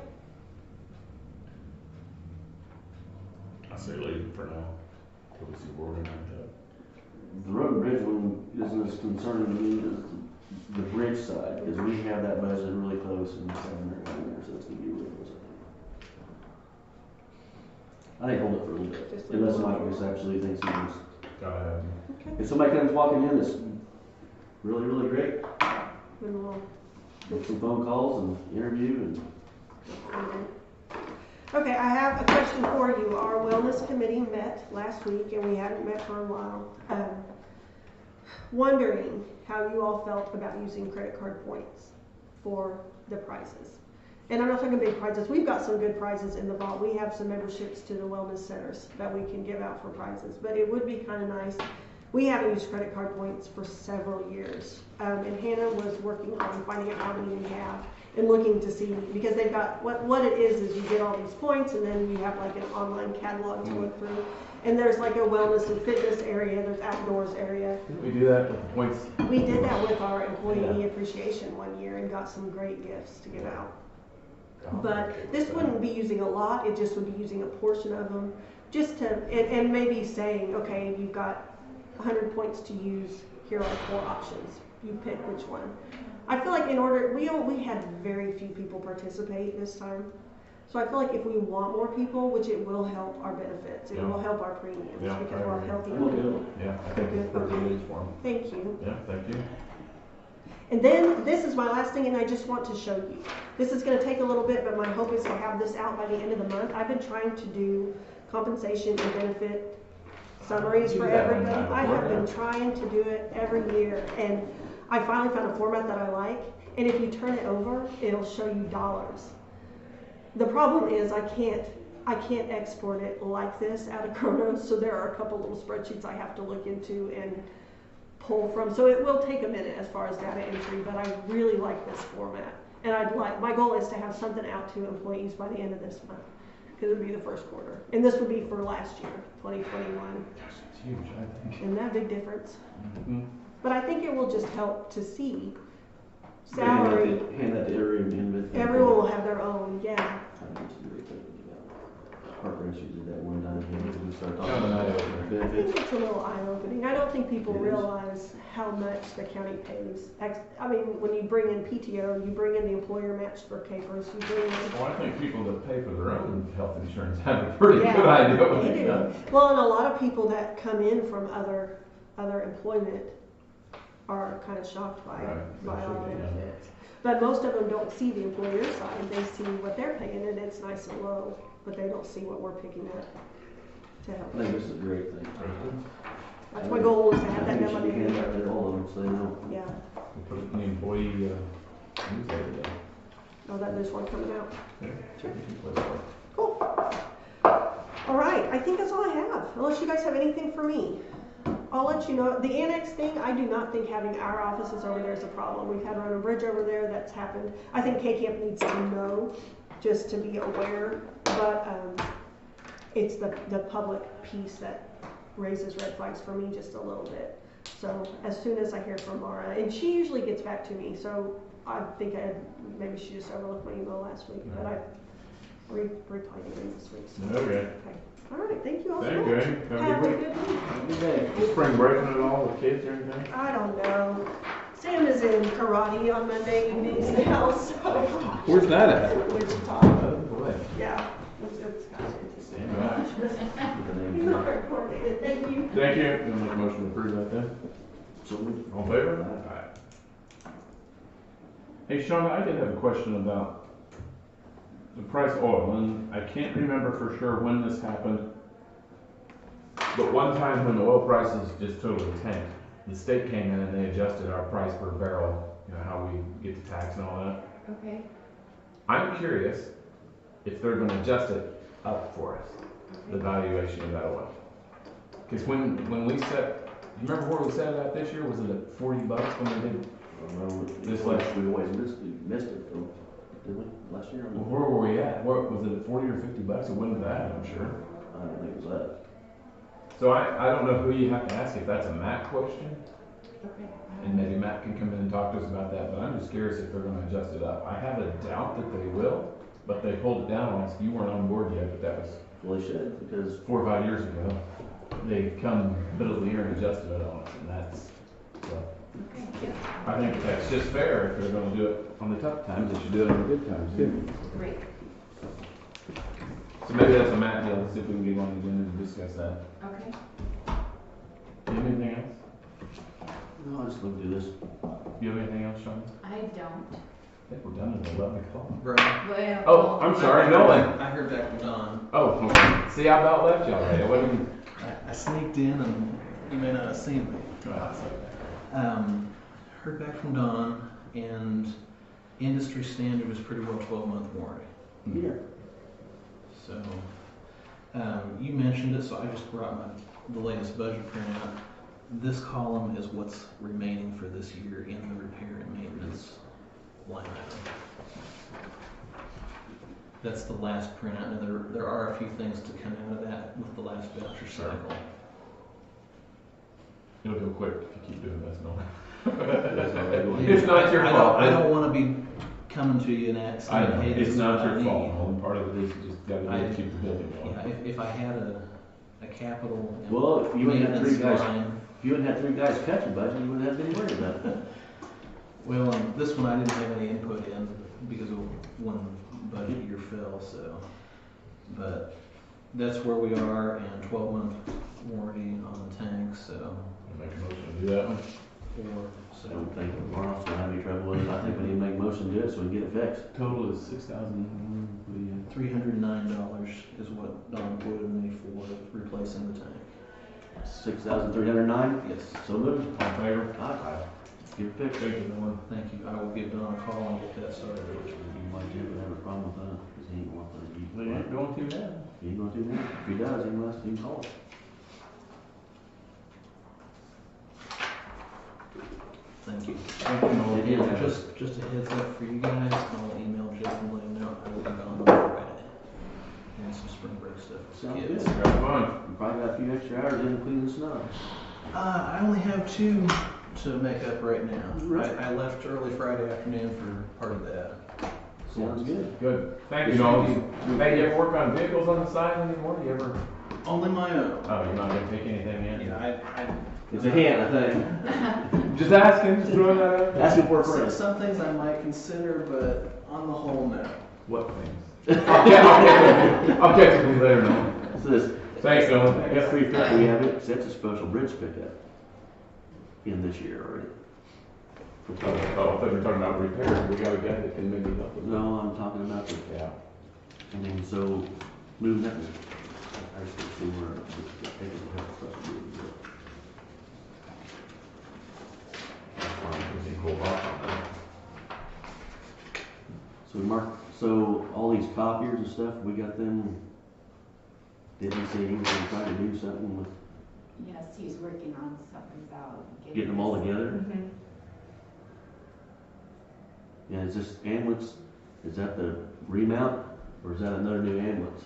I say leave it for now. Till we see where we're gonna end up. The Road and Bridge one isn't as concerning to me as the bridge side, because we have that budget really close and it's having there, so it's gonna be really close, I think. Hold it for a little bit, Just unless leave it Mike alone. just actually thinks he wants. Gotta have. Okay. If somebody comes walking in that's really, really great, Then we'll make some phone calls and interview and. Okay, I have a question for you. Our wellness committee met last week and we hadn't met for a while. Wondering how you all felt about using credit card points for the prizes. And I'm not talking big prizes. We've got some good prizes in the vault. We have some memberships to the wellness centers that we can give out for prizes, but it would be kind of nice. We haven't used credit card points for several years. And Hannah was working on finding out how many we have and looking to see, because they've got, what it is you get all these points and then you have like an online catalog to look through. And there's like a wellness and fitness area, there's outdoors area. Didn't we do that with the points? We did that with our employee appreciation one year and got some great gifts to give out. But this wouldn't be using a lot, it just would be using a portion of them, just to, and maybe saying, okay, you've got 100 points to use, here are 4 options, you pick which one. I feel like we had very few people participate this time. So I feel like if we want more people, which it will help our benefits, it will help our premiums, because we're a healthy people. Yeah, I think it's pretty good for them. Thank you. Yeah, thank you. And then, this is my last thing, and I just want to show you. This is gonna take a little bit, but my hope is to have this out by the end of the month. I've been trying to do compensation and benefit summaries for everybody. I have been trying to do it every year, and I finally found a format that I like, and if you turn it over, it'll show you dollars. The problem is I can't export it like this out of Chronos, so there are a couple little spreadsheets I have to look into and pull from. So it will take a minute as far as data entry, but I really like this format. And my goal is to have something out to employees by the end of this month, because it would be the first quarter. And this would be for last year, 2021. It's huge, I think. Isn't that a big difference? Mm-hmm. But I think it will just help to see salary. Hand that to everyone. Everyone will have their own, yeah. Harper did that one time, we started Kind of an talking eye-opener. about I benefits. think it's a little eye-opening. I don't think people It is. realize how much the county pays. I mean, when you bring in PTO, you bring in the employer match for capers, you bring in. Well, I think people that pay for their own health insurance have a pretty Yeah, good idea what they they've do. done. Well, and a lot of people that come in from other employment are kind of shocked by Right, they our should be, yeah. benefits. But most of them don't see the employer side. They see what they're paying, and it's nice and low, but they don't see what we're picking up to help. I think this is a great thing. That's my goal, is to have that I think done by it the should end be of handed the out to year. all of them, so they know. Yeah. We put it in the employee newsletter though. Oh, there's one coming out. Yeah, check the place. Cool. All right, I think that's all I have, unless you guys have anything for me. I'll let you know. The annex thing, I do not think having our offices over there is a problem. We've had Road and Bridge over there, that's happened. I think K-Camp needs to know, just to be aware, but it's the public piece that raises red flags for me just a little bit. So as soon as I hear from Mara, and she usually gets back to me, so I think maybe she just overlooked my email last week, but I replied again this week. So. Okay. All right, thank you all so Thank much. you. Have a good week. Have a good day. You spring breaking it all with kids or anything? I don't know. Sam is in karate on Monday evenings now, so. Where's that at? Wichita. Oh, boy. Yeah, it's kind of interesting. Stand by. He's not very coordinated. Thank you. Thank you. You want to make a motion to approve that then? So All in favor? Aye. Hey, Shonda, I did have a question about the price of oil, and I can't remember for sure when this happened, but one time when the oil prices just totally tanked, the state came in and they adjusted our price per barrel, you know, how we get the tax and all that. Okay. I'm curious if they're gonna adjust it up for us, the valuation of that oil. Because when we set, you remember where we set it at this year? Was it at $40 when we did? This last, we always missed it, though, didn't we, last year? Well, where were we at? Where, was it at 40 or 50 bucks? It wasn't that, I'm sure. I don't think it was that. So I don't know who you have to ask if that's a Matt question, Okay. and maybe Matt can come in and talk to us about that, but I'm just curious if they're gonna adjust it up. I have a doubt that they will, but they pulled it down on us. You weren't on board yet, but that was Well, they should, because 4 or 5 years ago. They come middle of the year and adjusted it on us, and that's, so. Okay, yeah. I think that's just fair. If they're gonna do it on the tough times, they should do it on the good times too. Great. So maybe that's a Matt deal. Let's see if we can get on the agenda to discuss that. Okay. Do you have anything else? no, I'll just look through this. Do you have anything else, Sean? I don't. I think we're done at 11 o'clock. Brian? Well, Oh, I'm sorry, Nolan. I heard back from Don. Oh, okay. See, I about left y'all already. I wasn't. I sneaked in and you may not have seen me. Heard back from Don, and industry standard is pretty well 12-month warranty. Yeah. So, you mentioned it, so I just brought the latest budget printout. This column is what's remaining for this year in the repair and maintenance line item. That's the last printout, and there are a few things to come out of that with the last voucher cycle. It'll go quick if you keep doing this, Nolan. It's It's not your fault. I don't want to be coming to you and I saying, know. hey, this It's is not what I your fault, need. Nolan. Part of it is you just gotta keep the building going. Yeah, if I had a capital and Well, if you wouldn't have three maintenance guys, line, if you wouldn't have 3 guys catching budget, you wouldn't have any worry about that. well, this one I didn't have any input in because of when budget year fell, so. But that's where we are, and 12-month warranty on the tank, so. Make a motion to do that one. I don't think Marlon's gonna have any trouble with it. I think we need to make a motion to do it so we can get it fixed. Total is $6,000. $309 is what Don quoted me for replacing the tank. 6,309? Yes. So moved. All in favor? Aye. Get it fixed. Thank you, Nolan. Thank you. I will give Don a call and get that started. You might ever have a problem with that, because he ain't want the. Well, you ain't going too bad. He ain't gonna do that. If he does, he can call it. Thank you. Thank you, Nolan. It is. Just a heads up for you guys, I'll email Jeff and let him know I will be gone on Friday. And some spring break stuff with the Sounds kids. good. Have fun. You probably got a few extra hours in to clean the snow. I only have 2 to make up right now. Right. I left early Friday afternoon for part of that. Sounds good. Good. Thank you, Nolan. Hey, you ever work on vehicles on the side anymore? You ever? Only my own. Oh, you're not gonna take anything in? Yeah, It's a hint, I think. Just asking, just throwing that out. That's good for a friend. Some things I might consider, but on the whole, no. What things? I'll catch you later, Nolan. So this Thanks, Nolan. F-350, we have it, that's a special bridge pickup in this year already. Oh, I thought you were talking about repairs. We got a guy that can maybe help with that. No, I'm talking about the, Yeah. I mean, so, moving that, I just want to see where, take it to help us do it. So Mark, so all these copiers and stuff, we got them, didn't he say he was gonna try to do something with Yes, he's working on something about getting them all together? Mhm. Yeah, is this ambulance, is that the remount, or is that another new ambulance?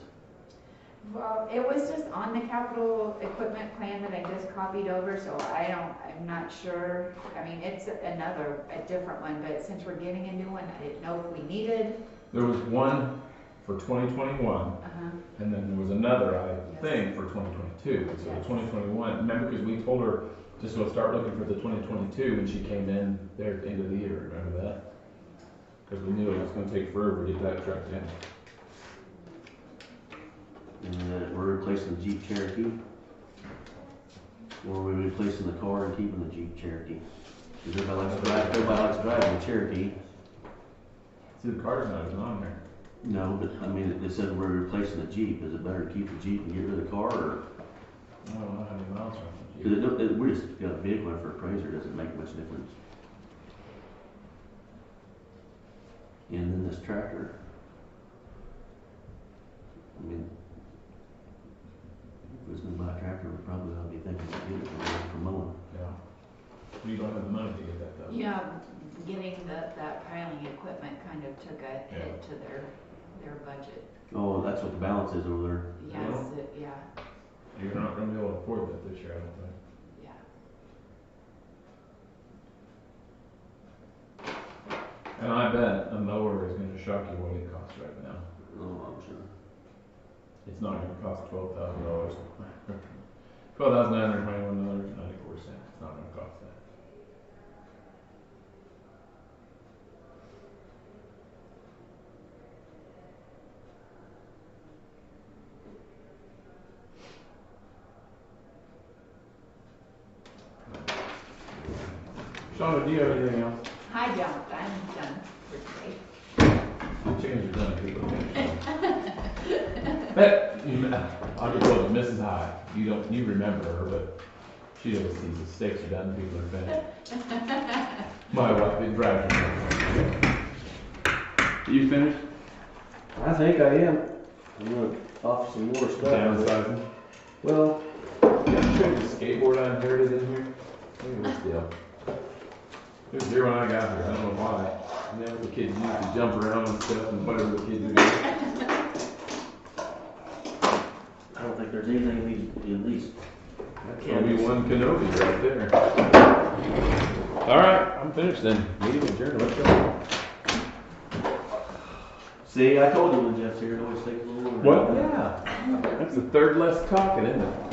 Well, it was just on the capital equipment plan that I just copied over, so I'm not sure. I mean, it's a different one, but since we're getting a new one, I didn't know if we needed. There was one for 2021, Uh-huh. and then there was another, I Yes. think, for 2022. And so Yes. the 2021, remember, because we told her just to start looking for the 2022, and she came in there at the end of the year. Remember that? Because we knew it was going to take forever to get that truck in. And we're replacing the Jeep Cherokee? Or are we replacing the car and keeping the Jeep Cherokee? Because everybody likes to drive the Cherokee. See, the car's not even on there. No, but I mean, it said we're replacing the Jeep. Is it better to keep the Jeep and get rid of the car, or? I don't know how many miles are on the Cause Jeep. we just got a vehicle in for appraiser, doesn't make much difference. And then this tractor. I mean, if we was gonna buy a tractor, we probably ought to be thinking about getting it for mowing. Yeah. We don't have the money to get that though. Yeah, getting that piling equipment kind of took a hit to their budget. Oh, that's what the balance is over there. Yes, yeah, You're not gonna be able to afford that this year, I don't think. yeah. And I bet a mower is gonna shock you what it costs right now. Oh, I'm sure. It's not gonna cost $12,000. $12,921.94. It's not gonna cost that. Shonda, do you have anything else? I don't, I'm done for today. Chickens are done, people. But, I'll get told Mrs. High, you remember her, but she always sees the steaks are done, people are finished. My wife did drive her. You finished? I think I am. I'm gonna offer some more stuff. Downsizing. Well, You got a skateboard I inherited in here? Look at this deal. It was here when I got here, I don't know why. And then the kids used to jump around and stuff and whatever the kids are doing. I don't think there's anything in these. There'll be one Kenobi right there. All right, I'm finished then. Meeting adjourned, let's go. See, I told you when Jeff's here, it always takes a little longer. Well, yeah, that's the third less talking, isn't it?